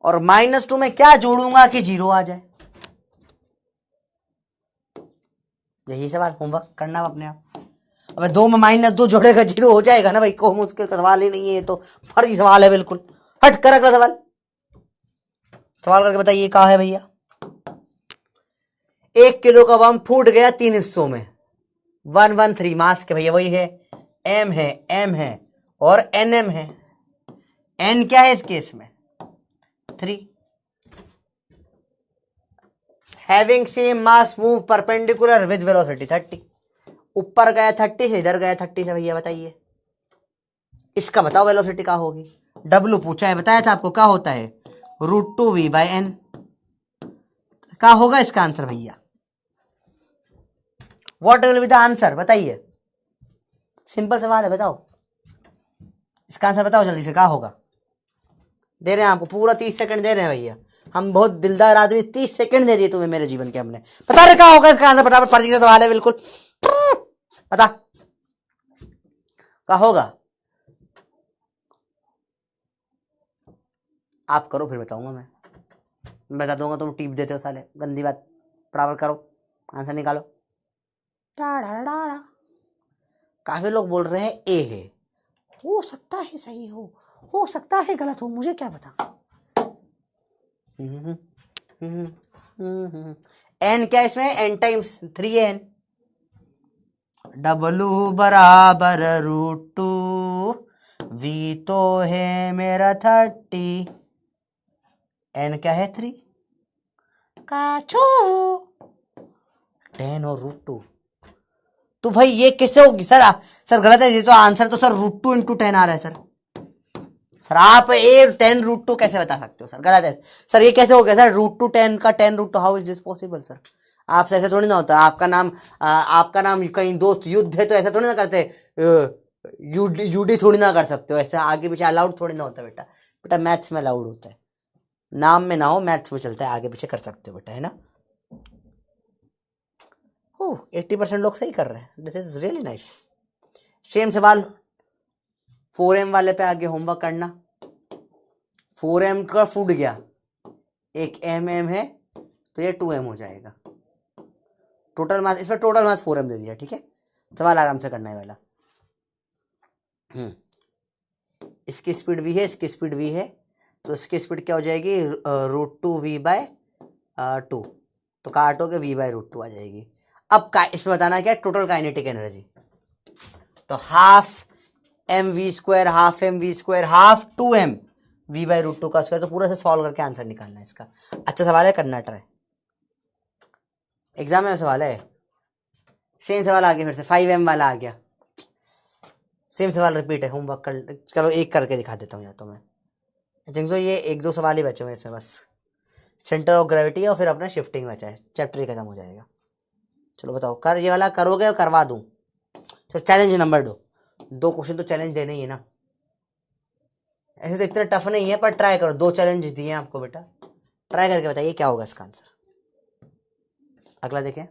और -2 में क्या जोड़ूंगा कि 0 आ जाए। यही सवाल होमवर्क करना अपने आप। अब 2 में -2 जोड़ेगा 0 हो जाएगा ना भाई, कोई मुश्किल का सवाल ही नहीं है, तो फर्जी सवाल है बिल्कुल। हट कर अगला सवाल, सवाल करके बताइए क्या है भैया। 1 किलो का बम फूट गया 3 हिस्सों में, 113 मास के भैया वही है, m है और nm है। n क्या है इस केस में 3। Having same mass move perpendicular with velocity 30। ऊपर गया 30 से, इधर गया 30 से भैया, बताइए इसका बताओ वेलोसिटी क्या होगी। W पूछा है, बताया था आपको क्या होता है, √2v/n। क्या होगा इसका आंसर भैया, what will be the answer, बताइए। सिंपल सवाल है, बताओ इसका आंसर, बताओ जल्दी से क्या होगा। दे रहे हैं आपको पूरा 30 सेकंड दे रहे हैं भैया, हम बहुत दिलदार आदमी, 30 सेकंड दे दिए तुम्हें मेरे जीवन के हमने। बता रहे क्या होगा इसका आंसर, फटाफट, फर्जी का सवाल है बिल्कुल, बता क्या होगा। आप करो फिर बताऊंगा मैं बता दूंगा, तुम टीप देते हो साले, गंदी बात। बराबर करो, आंसर निकालो। काफी लोग बोल रहे हैं ए है, हो सकता है सही हो सकता है गलत हो, मुझे क्या पता। एन क्या इसमें, n टाइम्स 3n। W बराबर √2, v तो है मेरा 30, n क्या है 3, काचू 10 और √2। तो भाई ये कैसे होगी सर गलत है ये तो, आंसर तो सर √2 × 10 आ रहा है सर आप 10 √2 कैसे बता सकते हो सर, गलत है सर, ये कैसे हो गया सर, √2 10 का 10 √2, how is this possible sir. आपसे ऐसे थोड़ी ना होता, आपका नाम कहीं दोस्त युद्ध है तो ऐसा थोड़ी ना करते, यूडी थोड़ी ना कर सकते हो ऐसे, आगे पीछे अलाउड थोड़ी ना होता बेटा, बेटा मैथ्स में अलाउड होता है, नाम में ना हो मैथ्स में चलता है, आगे पीछे कर सकते हो बेटा, है ना। 80% लोग सही कर रहे हैं, this is really nice. Same सवाल 4m वाले पे आगे होमवर्क करना। 4m का फूट गया, एक mm है तो ये 2m हो जाएगा, टोटल मास, इसमें टोटल मास 4m दे दिया, ठीक है। सवाल आराम से करना है वाला। इसकी स्पीड v है, इसकी स्पीड v है, तो इसकी स्पीड क्या हो जाएगी, √2v/2, तो काटोगे v/√2 आ जाएगी। अब इसमें बताना क्या, टोटल काइनेटिक एनर्जी, तो half mv², half mv², half 2m v/√2 का स्क्वायर, तो पूरा से सॉल्व करके आंसर निकालना है इसका। अच्छा सवाल है, करना ट्राई, एग्जाम में सवाल है। सेम सवाल आ गया फिर से, 5m वाला आ गया, सेम सवाल रिपीट है, होमवर्क कर, चलो एक करके दिखा देता हूँ या तो मैं, आई थिंक सो ये 1-2 सवाल ही बचे हुए इसमें बस, सेंटर ऑफ ग्रेविटी और फिर अपना शिफ्टिंग बचा है, चैप्टर ही खत्म हो जाएगा। चलो बताओ, कर ये वाला करोगे और करवा दूं, तो चैलेंज नंबर 2 क्वेश्चन तो चैलेंज देने ही है ना, ऐसे तो इतना टफ नहीं है पर ट्राई करो, 2 चैलेंज दिए आपको बेटा, ट्राई करके बताइए क्या होगा इसका आंसर। अगला देखें,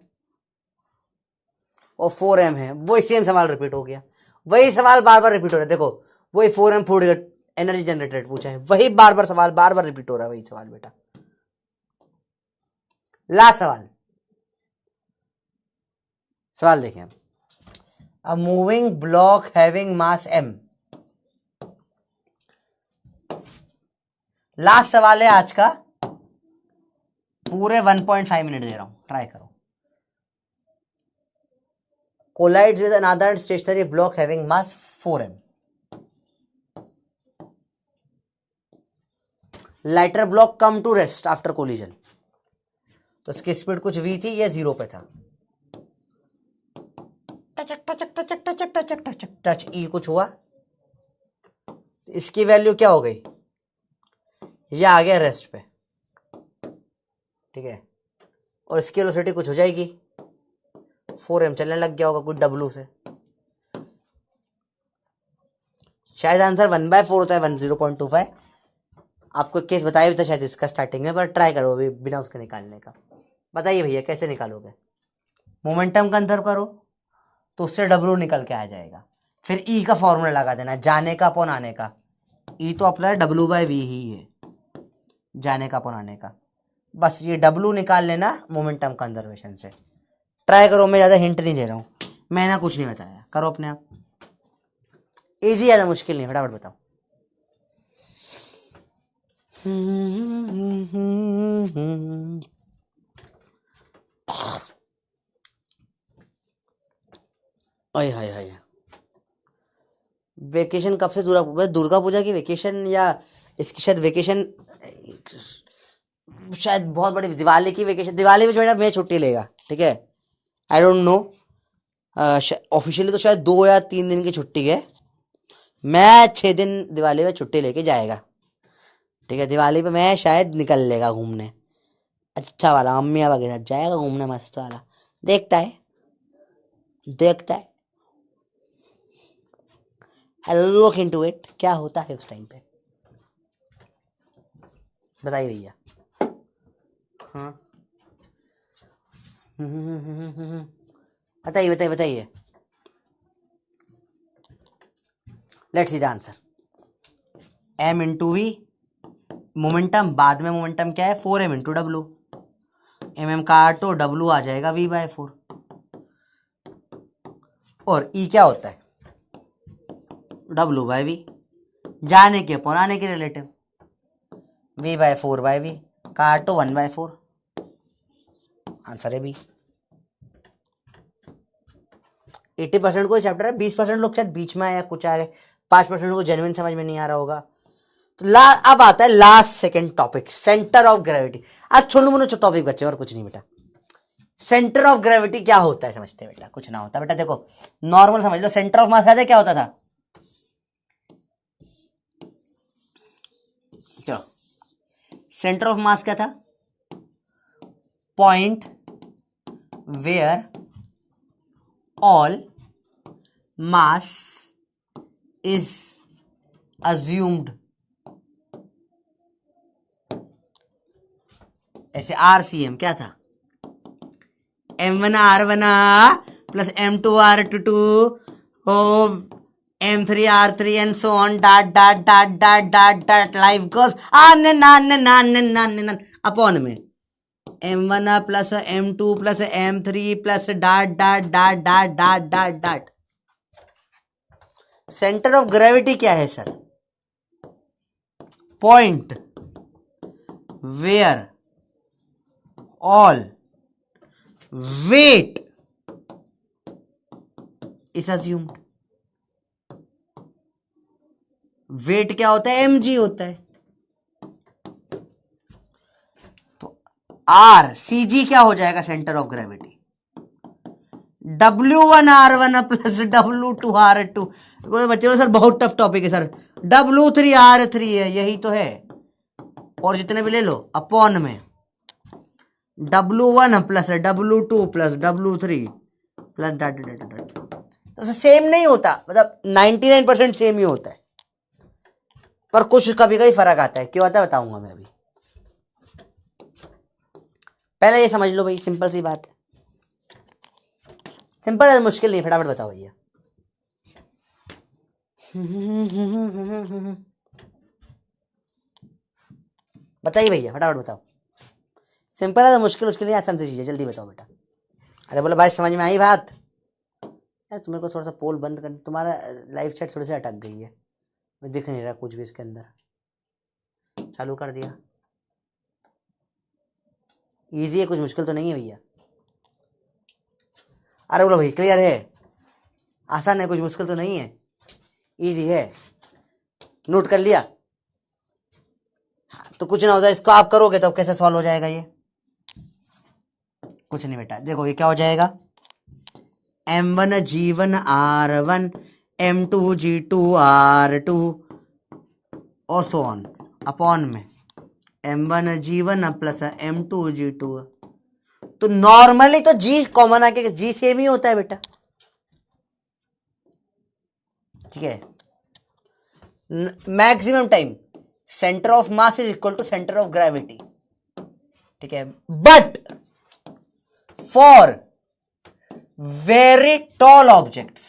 और 4m है, वही सेम सवाल रिपीट हो गया, वही सवाल बार बार रिपीट हो रहा है, देखो वही 4m फूड एनर्जी जनरेटेड पूछा है, वही बार बार सवाल बार बार रिपीट हो रहा है, वही सवाल बेटा। लास्ट सवाल देखें, a moving block having mass m, last सवाल है आज का, पूरे 1.5 मिनट दे रहा हूं, ट्राई करो। collides with another stationary block having mass 4m. Lighter block come to rest after collision. तो इसकी स्पीड कुछ v थी, ये 0 पे था, टच ई कुछ हुआ, इसकी वैल्यू क्या हो गई, ये आ गया रेस्ट पे, ठीक है, और इसकी वेलोसिटी कुछ हो जाएगी 4m, चलने लग गया होगा कुछ W से, शायद आंसर 1/4 होता है, 10.25। आपको केस बताया भी था शायद इसका स्टार्टिंग में, पर ट्राई करो अभी बिना उसके निकालने का। बताइए भैया कैसे निकालोगे, मोमेंटम कंजर्व करो तो उससे W निकल के आ जाएगा, फिर ई का फॉर्मूला लगा देना, जाने का अपॉन आने का। ई तो अपना W/V ही है, जाने का अपॉन आने का। बस ये W निकाल लेना मोमेंटम कंजर्वेशन से। ट्राई करो, मैं ज़्यादा हिंट नहीं दे रहा हूँ, मैंने कुछ नहीं बताया, करो अपने आप। इजी, ज़्यादा मुश्किल नहीं, फटाफट बताओ। हाय हाय हाय, वेकेशन कब से दुर्गा पूजा की वेकेशन, या इसकी शायद वेकेशन शायद बहुत बड़ी दिवाली की वेकेशन, दिवाली में जो मैं छुट्टी लेगा, ठीक है, आई डोंट नो, ऑफिशियली तो शायद 2 या 3 दिन की छुट्टी है, मैं 6 दिन दिवाली में छुट्टी लेके जाएगा, ठीक है। दिवाली पे मैं शायद निकल लेगा घूमने, अच्छा वाला, मम्मी पापा के साथ जाएगा घूमने, मस्त वाला। देखता है आई लुक इनटू इट, क्या होता है उस टाइम पे, बताइए भैया। हाँ बताइए। Let's see the answer. m into V momentum, बाद में मोमेंटम क्या है, 4m इंटू डब्लू, mm काटो, w आ जाएगा v/4, और e क्या होता है, W/V, जाने के अपॉन आने के रिलेटिव, v/4/v, काटो 1/4, आंसर है बी। 80% कोई चैप्टर है, 20% लोग शायद बीच में आया, कुछ आ गए, 5% को जेन्युइन समझ में नहीं आ रहा होगा। तो अब आता है last second topic, centre of gravity. आज छोड़ू मुनो टॉपिक बच्चे, और कुछ नहीं बेटा। सेंटर ऑफ ग्रेविटी क्या होता है समझते हैं बेटा, कुछ ना होता बेटा, देखो नॉर्मल समझ लो। सेंटर ऑफ मास क्या होता था, चलो, सेंटर ऑफ मास क्या था, point where all mass is assumed, ऐसे RCM क्या था, M1R1 प्लस M2R2 हो M3R3 and so on, dot life goes on upon में M1 plus M2 plus M3 plus dot. Centre of gravity क्या है sir, point where all weight is assumed. Weight क्या होता है, mg होता है, तो RCG क्या हो जाएगा, centre of gravity, W1R1 plus W2R2। बच्चे सर बहुत टफ टॉपिक है सर, W3R3 है, यही तो है, और जितने भी ले लो अपॉन में W1 plus W2 plus W3 plus dot. तो सेम नहीं होता, मतलब 99% सेम ही होता है, पर कुछ कभी कभी फर्क आता है, क्यों आता है बताऊंगा मैं अभी। पहले ये समझ लो भाई, सिंपल सी बात है, सिंपल है, मुश्किल नहीं, फटाफट बताओ भैया। बताइए भैया, फटाफट बताओ, सिंपल है, मुश्किल उसके लिए आसान सी चीज है, जल्दी बताओ बेटा। अरे बोलो भाई, समझ में आई बात यार, तुम्हारे को थोड़ा सा पोल बंद कर, तुम्हारा लाइव चैट थोड़ी सी अटक गई है, दिख नहीं रहा कुछ भी इसके अंदर, चालू कर दिया। इजी है, कुछ मुश्किल तो नहीं है भैया। अरे बोलो भाई, क्लियर है, आसान है, कुछ मुश्किल तो नहीं है, इजी है, नोट कर लिया। तो कुछ ना होता, इसको आप करोगे तो कैसे सॉल्व हो जाएगा ये, कुछ नहीं बेटा, देखो ये क्या हो जाएगा, M1 G1 R1 M2 G2 R2 और सो ऑन अपॉन में M1 G1 plus M2 G2। तो नॉर्मली तो G कॉमन आके G सेम ही होता है बेटा, ठीक है। Maximum time centre of mass is equal to centre of gravity, ठीक है, but for very tall objects,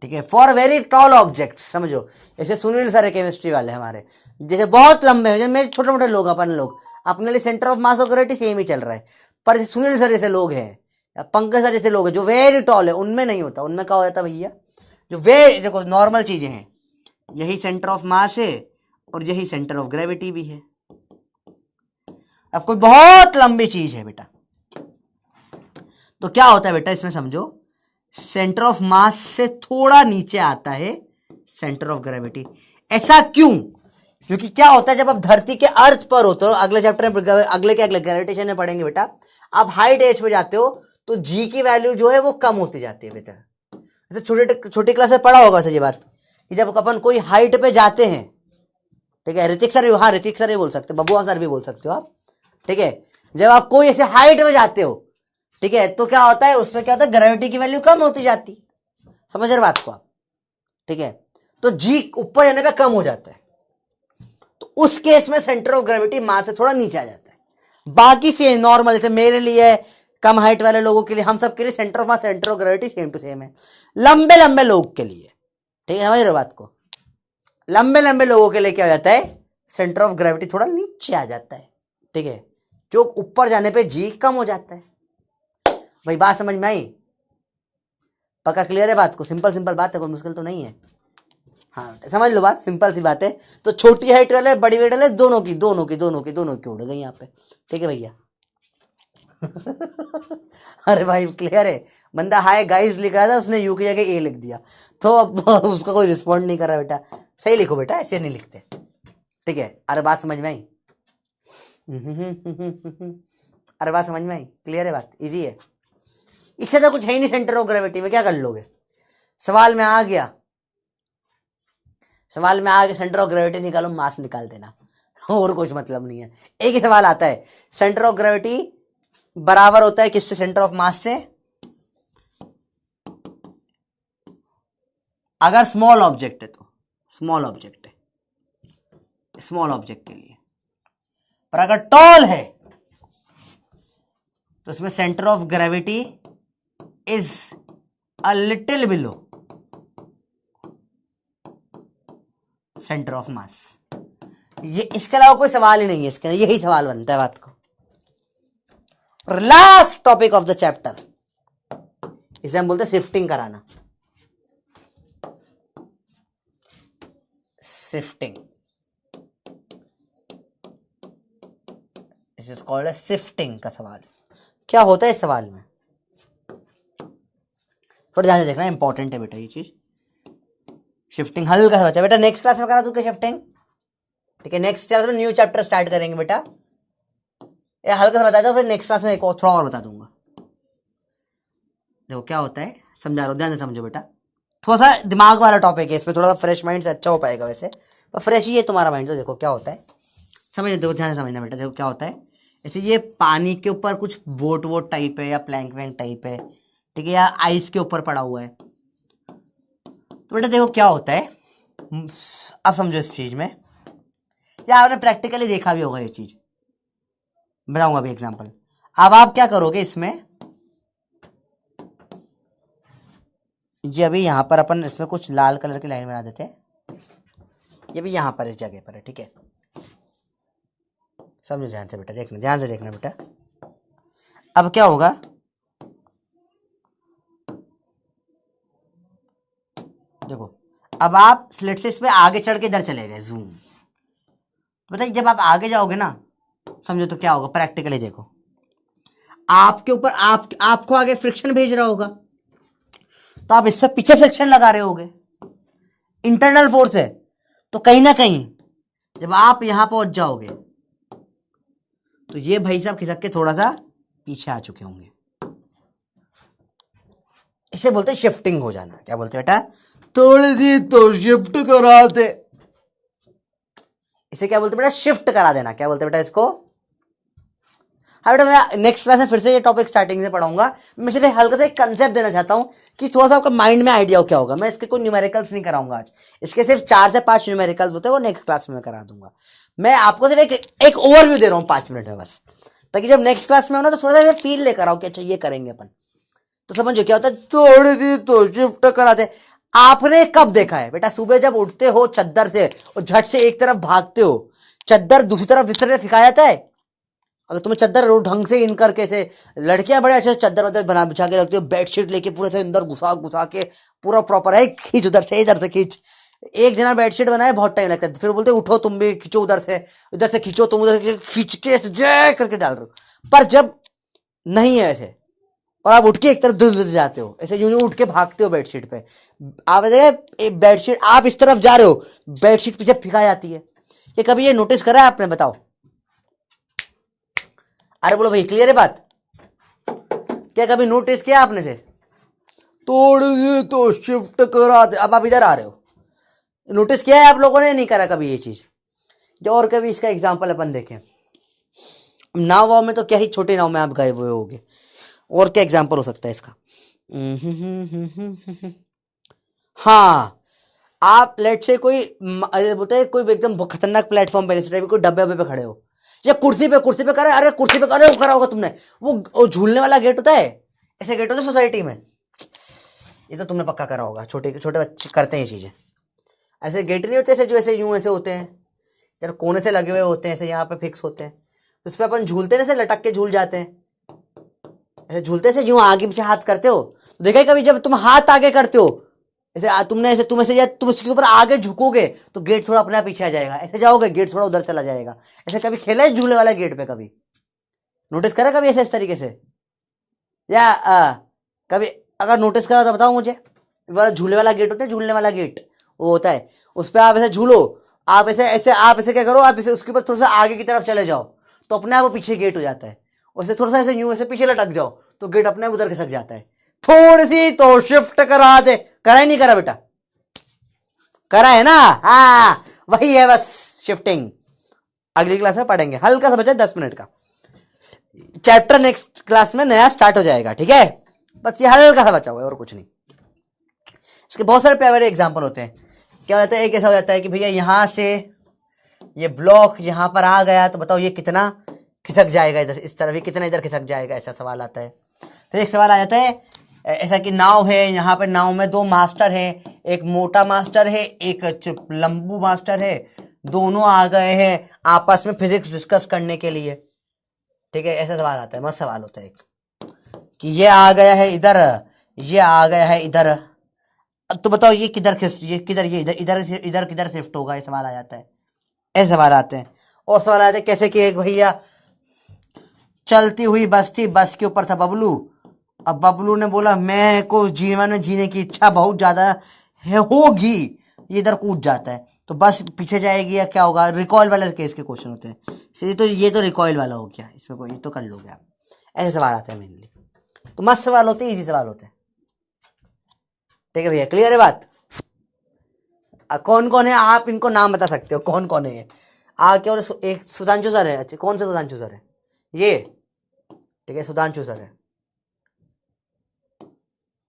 ठीक है, फॉर वेरी टॉल ऑब्जेक्ट, समझो जैसे सुनील सर है केमिस्ट्री वाले हमारे, जैसे बहुत लंबे हैं, मेरे छोटे मोटे लोग अपन लोग अपने लिए सेंटर ऑफ मास और ग्रेविटी सेम ही चल रहा है, पर जैसे सुनील सर जैसे लोग हैं या पंकज सर जैसे लोग हैं जो वेरी टॉल है, उनमें नहीं होता। उनमें क्या हो जाता भैया, जो वे देखो नॉर्मल चीजें हैं, यही सेंटर ऑफ मास है और यही सेंटर ऑफ ग्रेविटी भी है। अब कोई बहुत लंबी चीज है बेटा, तो क्या होता है बेटा इसमें समझो, सेंटर ऑफ मास से थोड़ा नीचे आता है सेंटर ऑफ ग्रेविटी। ऐसा क्यों? क्योंकि क्या होता है जब आप धरती के अर्थ पर होते हो, अगले चैप्टर में अगले ग्रेविटेशन में पढ़ेंगे बेटा, आप हाइट एज पे जाते हो तो जी की वैल्यू जो है वो कम होती जाती है बेटा। जैसे छोटी क्लास में पढ़ा होगा सर ये बात, कि जब अपन कोई हाइट पे जाते हैं, ठीक है, ऋतिक सर, हाँ ऋतिक सर भी बोल सकते हो, बबुआ सर भी बोल सकते हो आप, ठीक है, जब आप कोई ऐसे हाइट में जाते हो, ठीक है, तो क्या होता है उसमें, क्या होता है ग्रेविटी की वैल्यू कम होती जाती, समझ रहे बात को आप, ठीक है, तो जी ऊपर जाने पे कम हो जाता है, तो उस केस में सेंटर ऑफ ग्रेविटी मास से थोड़ा नीचे आ जाता है। बाकी से नॉर्मल, जैसे मेरे लिए, कम हाइट वाले लोगों के लिए, हम सब के लिए centre of mass centre of gravity same to same है। लंबे लंबे लोग के लिए, ठीक है, समझ रहे बात को, लंबे लंबे लोगों के लिए क्या हो जाता है, सेंटर ऑफ ग्रेविटी थोड़ा नीचे आ जाता है, ठीक है, जो ऊपर जाने पे जी कम हो जाता है। भाई बात समझ में आई? पक्का क्लियर है बात को? सिंपल सिंपल बात है, कोई मुश्किल तो नहीं है। हाँ समझ लो बात, सिंपल सी बात है। तो छोटी हाइट वाले बड़ी हाइट वाले दोनों की उड़ गई यहाँ पे, ठीक है भैया। अरे भाई क्लियर है, बंदा हाय गाइस लिख रहा था, उसने यू की जगह ए लिख दिया, तो अब उसका कोई रिस्पॉन्ड नहीं कर रहा। बेटा सही लिखो बेटा, ऐसे नहीं लिखते, ठीक है। अरे बात समझ में आई? अरे बात समझ में आई? क्लियर है बात? इजी है, इससे तो कुछ है ही नहीं। सेंटर ऑफ ग्रेविटी में क्या कर लोगे, सवाल में आ गया सेंटर ऑफ ग्रेविटी निकालो, मास निकाल देना, और कुछ मतलब नहीं है। एक ही सवाल आता है, सेंटर ऑफ ग्रेविटी बराबर होता है किससे, सेंटर ऑफ मास से, अगर स्मॉल ऑब्जेक्ट है तो, स्मॉल ऑब्जेक्ट है, स्मॉल ऑब्जेक्ट के लिए, पर अगर टॉल है तो इसमें centre of gravity is a little below centre of मास। ये इसके अलावा कोई सवाल ही नहीं है, इसके यही सवाल बनता है बात को। और last topic of the chapter, इसे हम बोलते हैं शिफ्टिंग कराना। शिफ्टिंग इज कॉल्ड है शिफ्टिंग का सवाल। क्या होता है इस सवाल में, थोड़ा ध्यान से देखना, इंपॉर्टेंट है बेटा ये चीज। शिफ्टिंग हल्का सा बच्चा, बेटा नेक्स्ट क्लास में करा दूं क्या शिफ्टिंग, ठीक है, नेक्स्ट क्लास में न्यू चैप्टर स्टार्ट करेंगे बेटा, ये हल्का सा बता दो, फिर नेक्स्ट क्लास में एक और थोड़ा और बता दूंगा। देखो क्या होता है, समझा रहा हूं, ध्यान से समझो बेटा, थोड़ा सा दिमाग वाला टॉपिक है, इसमें थोड़ा सा फ्रेश माइंड से अच्छा हो पाएगा। वैसे पर फ्रेश ही है तुम्हारा माइंड, तो देखो क्या होता है, समझ देखो ध्यान से समझना बेटा। देखो क्या होता है, जैसे ये पानी के ऊपर कुछ बोट वोट टाइप है या प्लैंक वैंक टाइप है, ठीक है, या आइस के ऊपर पड़ा हुआ है, तो बेटा देखो क्या होता है, अब समझो इस चीज में, या आपने प्रैक्टिकली देखा भी होगा ये चीज, बताऊंगा अभी एग्जांपल। अब आप क्या करोगे इसमें, ये अभी यहां पर अपन इसमें कुछ लाल कलर की लाइन बना देते हैं, ये भी यहां पर इस जगह पर है, ठीक है, समझो ध्यान से बेटा, देखना ध्यान से देखना बेटा। अब क्या होगा, देखो अब आप स्लेट से इसमें आगे चढ़ के इधर चले गए, जूम। बताइए जब आप आगे जाओगे ना, समझो तो क्या होगा, प्रैक्टिकली देखो, आपके ऊपर आपको आगे फ्रिक्शन भेज रहा होगा, तो आप इस पर पीछे फ्रिक्शन लगा रहे होगे, इंटरनल फोर्स है, तो कहीं ना कहीं जब आप यहां पहुंच जाओगे तो ये भाई साहब खिसक के थोड़ा सा पीछे आ चुके होंगे। इसे बोलते हैं शिफ्टिंग हो जाना। क्या बोलते हैं बेटा, थोड़ी सी तो शिफ्ट करा दे, इसे क्या बोलते हैं बेटा, शिफ्ट करा देना। क्या बोलते हैं बेटा इसको? हाँ बेटा, मैं नेक्स्ट क्लास में फिर से ये टॉपिक स्टार्टिंग से पढ़ाऊंगा। मैं सिर्फ हल्का सा एक कंसेप्ट देना चाहता हूं कि थोड़ा सा आपका माइंड में आइडिया हो क्या होगा। मैं इसके कोई न्यूमेरिकल्स नहीं कराऊंगा आज, इसके सिर्फ 4 से 5 न्यूमेरिकल्स होते हैं, वो नेक्स्ट क्लास में करा दूंगा। मैं आपको सिर्फ एक ओवरव्यू दे रहा हूँ 5 मिनट में बस, ताकि जब नेक्स्ट क्लास में हो ना तो थोड़ा सा फील लेकर आओ कि अच्छा ये करेंगे अपन, तो समझो क्या होता है, थोड़ी सी तो शिफ्ट कराते। आपने कब देखा है बेटा, सुबह जब उठते हो चद्दर से और झट से एक तरफ भागते हो, चद्दर दूसरी तरफ बिस्तर से सिखाया जाता है? अगर तुम्हें चद्दर ढंग से इन करके से, लड़कियां बड़े अच्छे चद्दर वद्दर बना बिछा के रखती हो, बेडशीट लेके पूरे से अंदर घुसा घुसा के पूरा प्रॉपर है, खींच उधर से इधर से खींच। एक जना बेडशीट बनाए बहुत टाइम लगता है, फिर बोलते उठो तुम भी खींचो उधर से खींचो, तुम उधर से खींच के जय करके डाल रहे हो। पर जब नहीं है ऐसे और आप उठ के एक तरफ धुल जाते हो, ऐसे यूं यूं उठ के भागते हो बेडशीट पे, आप बेडशीट आप इस तरफ जा रहे हो, बेडशीट पीछे फिका जाती है। ये कभी ये नोटिस करा है आपने, बताओ? अरे बोलो भाई, क्लियर है बात? क्या कभी नोटिस किया आपने से? थोड़ी तो शिफ्ट करा दे, अब आप इधर आ रहे हो, नोटिस किया है आप लोगों ने? नहीं करा कभी ये चीज? जो और कभी इसका एग्जांपल अपन देखें, नाव वाव में तो क्या ही, छोटे नाव में आप गए हुए होगे, और क्या एग्जांपल हो सकता है इसका? हाँ, आप लेट से कोई बोलते हैं कोई एकदम खतरनाक प्लेटफॉर्म पे, कोई डब्बे पे खड़े हो, या कुर्सी पे करे, अरे कुर्सी पे करे खड़ा होगा तुमने, वो झूलने वाला गेट होता है, ऐसे गेट होता है सोसाइटी में, ये तो तुमने पक्का करा होगा, छोटे छोटे बच्चे करते हैं ये चीजें। ऐसे गेट नहीं होते ऐसे, जो ऐसे यूं ऐसे होते हैं यार, कोने से लगे हुए होते हैं, ऐसे यहाँ पे फिक्स होते हैं, तो इस पर अपन झूलते हैं, ऐसे लटक के झूल जाते हैं, ऐसे झूलते ऐसे यूं आगे पीछे हाथ करते हो, तो देखा कभी जब तुम हाथ आगे करते हो ऐसे, तुम ऐसे या तुम उसके ऊपर आगे झुकोगे तो गेट थोड़ा अपने आप पीछे आ जाएगा, ऐसे जाओगे गेट थोड़ा उधर चला जाएगा। ऐसे कभी खेला है झूले वाला गेट पे? कभी नोटिस करा कभी ऐसे इस तरीके से? या कभी अगर नोटिस करा तो बताओ मुझे। वाला झूले वाला गेट होता है, झूलने वाला गेट वो होता है, उस पर आप ऐसे झूलो, आप आप ऐसे क्या करो, आप इसे उसके ऊपर थोड़ा सा आगे की तरफ चले जाओ तो अपने आप वो पीछे गेट हो जाता है, और थोड़ा सा ऐसे यूं ऐसे पीछे लटक जाओ तो गेट अपने आप उधर खिसक जाता है। थोड़ी सी तो शिफ्ट करा दे, करा ही नहीं करा बेटा? करा है ना? हाँ वही है बस शिफ्टिंग। अगली क्लास में पढ़ेंगे, हल्का सा बचा 10 मिनट का चैप्टर, नेक्स्ट क्लास में नया स्टार्ट हो जाएगा, ठीक है? बस ये हल्का सा बचा हुआ है और कुछ नहीं। इसके बहुत सारे प्यारे एग्जाम्पल होते हैं। क्या होता है, एक ऐसा हो जाता है कि भैया यहां से ये ब्लॉक यहां पर आ गया तो बताओ ये कितना खिसक जाएगा इधर, इस तरफ ये कितना इधर खिसक जाएगा, ऐसा सवाल आता है। फिर एक सवाल आ जाता है ऐसा कि नाव है, यहाँ पर नाव में 2 मास्टर हैं, एक मोटा मास्टर है एक लंबू मास्टर है, दोनों आ गए हैं आपस में फिजिक्स डिस्कस करने के लिए, ठीक है? ऐसा सवाल आता है, मस्त सवाल होता है एक, कि ये आ गया है इधर, ये आ गया है इधर, तो बताओ ये किधर ये किधर, ये इधर इधर इधर किधर शिफ्ट होगा, ये सवाल आ जाता है। ऐसे सवाल आते हैं। और सवाल आते हैं कैसे कि एक भैया चलती हुई बस थी, बस के ऊपर था बबलू, अब बबलू ने बोला मैं को जीवन में जीने की इच्छा बहुत ज्यादा है होगी, ये इधर कूद जाता है तो बस पीछे जाएगी या क्या होगा? रिकॉइल वाले केस के क्वेश्चन होते हैं, सीधे तो ये तो रिकॉइल वाला हो गया, इसमें कोई तो कर लोगे आप। ऐसे सवाल आते हैं मेनली, तो मस्त सवाल होते हैं, इजी सवाल होते हैं, ठीक है भैया? क्लियर है बात? कौन कौन है आप इनको नाम बता सकते हो, कौन कौन है? क्या एक सुधांशु सर है, अच्छा कौन से सुधांशु सर है ये? ठीक है सुधांशु सर है।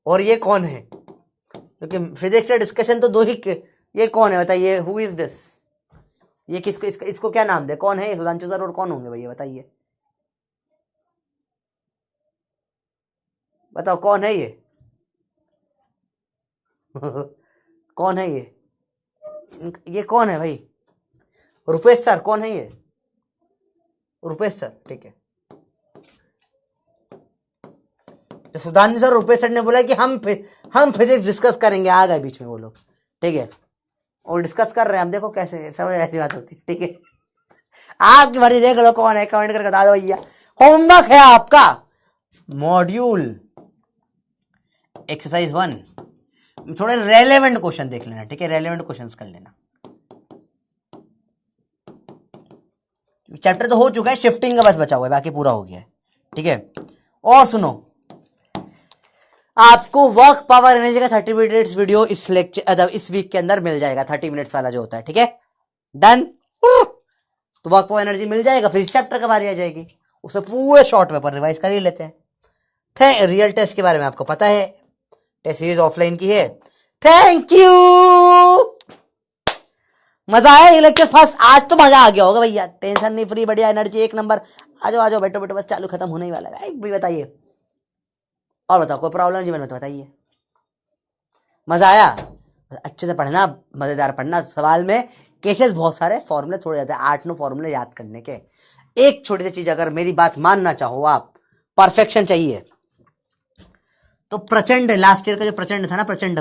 और ये कौन है? क्योंकि फिजिक्स का डिस्कशन तो 2 ही, ये कौन है बताइए? Who is this? ये किसको इसको क्या नाम दे? कौन है ये सुधांशु सर? और कौन होंगे भैया बताइए, बताओ कौन है ये? कौन है ये कौन है भाई? रुपेश सर कौन है ये? रुपेश सर, ठीक है। तो सुधांशु सर रुपेश सर ने बोला कि हम फिजिक्स डिस्कस करेंगे, आ गए बीच में वो लोग, ठीक है? और डिस्कस कर रहे हैं हम, देखो कैसे सब ऐसी बात होती है, ठीक है? आपकी मर्जी, देख लो कौन है, कमेंट करके बता दो भैया। होमवर्क है आपका, मॉड्यूल एक्सरसाइज 1, थोड़े रेलेवेंट क्वेश्चन देख लेना, ठीक है? रेलेवेंट क्वेश्चंस कर लेना। चैप्टर तो हो चुका है, शिफ्टिंग का बस बचा हुआ है, बाकी पूरा हो गया है, ठीक है? और सुनो, आपको वर्क पावर एनर्जी का 30 मिनट्स वीडियो इस लेक्चर इस वीक के अंदर मिल जाएगा, 30 मिनट्स वाला जो होता है, ठीक है? डन। तो वर्क पावर एनर्जी मिल जाएगा, फिर इस चैप्टर का बारी आ जाएगी, उसे पूरे शॉर्ट पेपर रिवाइज कर ही लेते हैं। रियल टेस्ट के बारे में आपको पता है, टेस्ट सीरीज ऑफलाइन की है। थैंक यू, मजा आया ये लेक्चर फर्स्ट, आज तो मजा आ गया होगा भैया, टेंशन नहीं, फ्री, बढ़िया एनर्जी, एक नंबर। आ जाओ बैठो बैठो, बस चालू खत्म होने ही वाला है भाई, बताइए और बताओ कोई प्रॉब्लम जीवन में तो बताइए। मजा आया? अच्छे से पढ़ना, मजेदार पढ़ना। सवाल में केसेस बहुत सारे, फॉर्मूले थोड़े जाते हैं, 8-9 फॉर्मूले याद करने के। एक छोटी सी चीज, अगर मेरी बात मानना चाहो आप, परफेक्शन चाहिए तो प्रचंड, लास्ट ईयर का जो प्रचंड था ना, प्रचंड,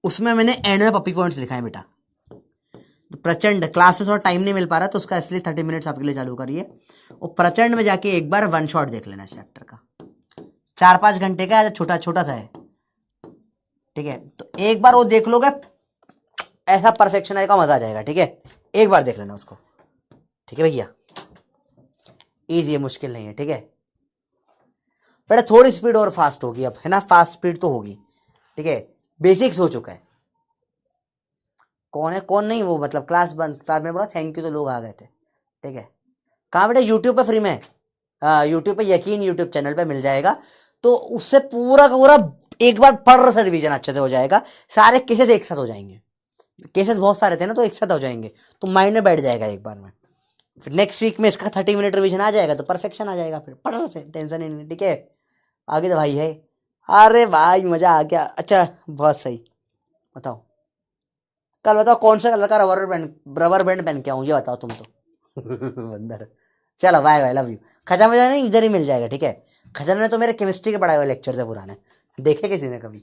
उसमें मैंने एंड में पप्पी पॉइंट्स लिखा है बेटा। तो प्रचंड क्लास में थोड़ा टाइम नहीं मिल पा रहा, तो उसका इसलिए 30 मिनट्स आपके लिए चालू करिए। और प्रचंड में जाके एक बार वन शॉट देख लेना चैप्टर का, 4-5 घंटे का, छोटा छोटा सा है, ठीक है। तो एक बार वो देख लोगे, ऐसा परफेक्शन आएगा, मजा आ जाएगा, ठीक है। एक बार देख लेना उसको, ठीक है भैया। इजी है, मुश्किल नहीं है, ठीक है। बेटा थोड़ी स्पीड और फास्ट होगी अब, है ना, फास्ट स्पीड तो होगी, ठीक है। बेसिक्स हो चुका है। कौन है कौन नहीं, वो मतलब क्लास बंद, क्लास में बोला थैंक यू तो लोग आ गए थे, ठीक है। कहाँ बेटा? यूट्यूब पे फ्री में, यूट्यूब पे यकीन, यूट्यूब चैनल पे मिल जाएगा। तो उससे पूरा का पूरा एक बार पढ़ से रिवीजन अच्छे से हो जाएगा, सारे केसेस एक साथ हो जाएंगे। केसेस बहुत सारे थे ना, तो एक साथ हो जाएंगे, तो माइंड में बैठ जाएगा एक बार में। फिर नेक्स्ट वीक में इसका 30 मिनट रिवीजन आ जाएगा, तो परफेक्शन आ जाएगा, फिर पढ़ से टेंशन ही नहीं, ठीक है। आगे तो भाई है। अरे भाई मजा आ गया। अच्छा बहुत सही, बताओ कल बताओ कौन सा कलर का रबर बैंड पहन के आऊँ, ये बताओ तुम तो। बंदर। चलो बाय बाय, लव यू। खजाना मजा नहीं इधर ही मिल जाएगा, ठीक है। खजाना ने तो मेरे केमिस्ट्री के पढ़ाए हुए लेक्चर से पुराने देखे किसी ने कभी।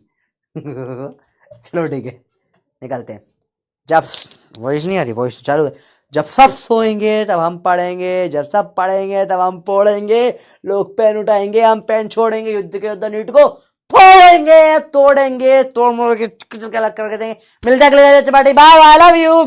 चलो ठीक है, निकलते हैं। जब वॉइस नहीं आ रही, वॉइस चालू है। जब सब सोएंगे तब हम पढ़ेंगे, जब सब पढ़ेंगे तब हम पढ़ेंगे। लोग पेन उठाएंगे, हम पेन छोड़ेंगे, युद्ध के युद्ध नीट को फोड़ेंगे, तोड़ेंगे, तोड़ मोड़ के अलग करके देंगे। मिलते अगले बाय बाय, लव यू।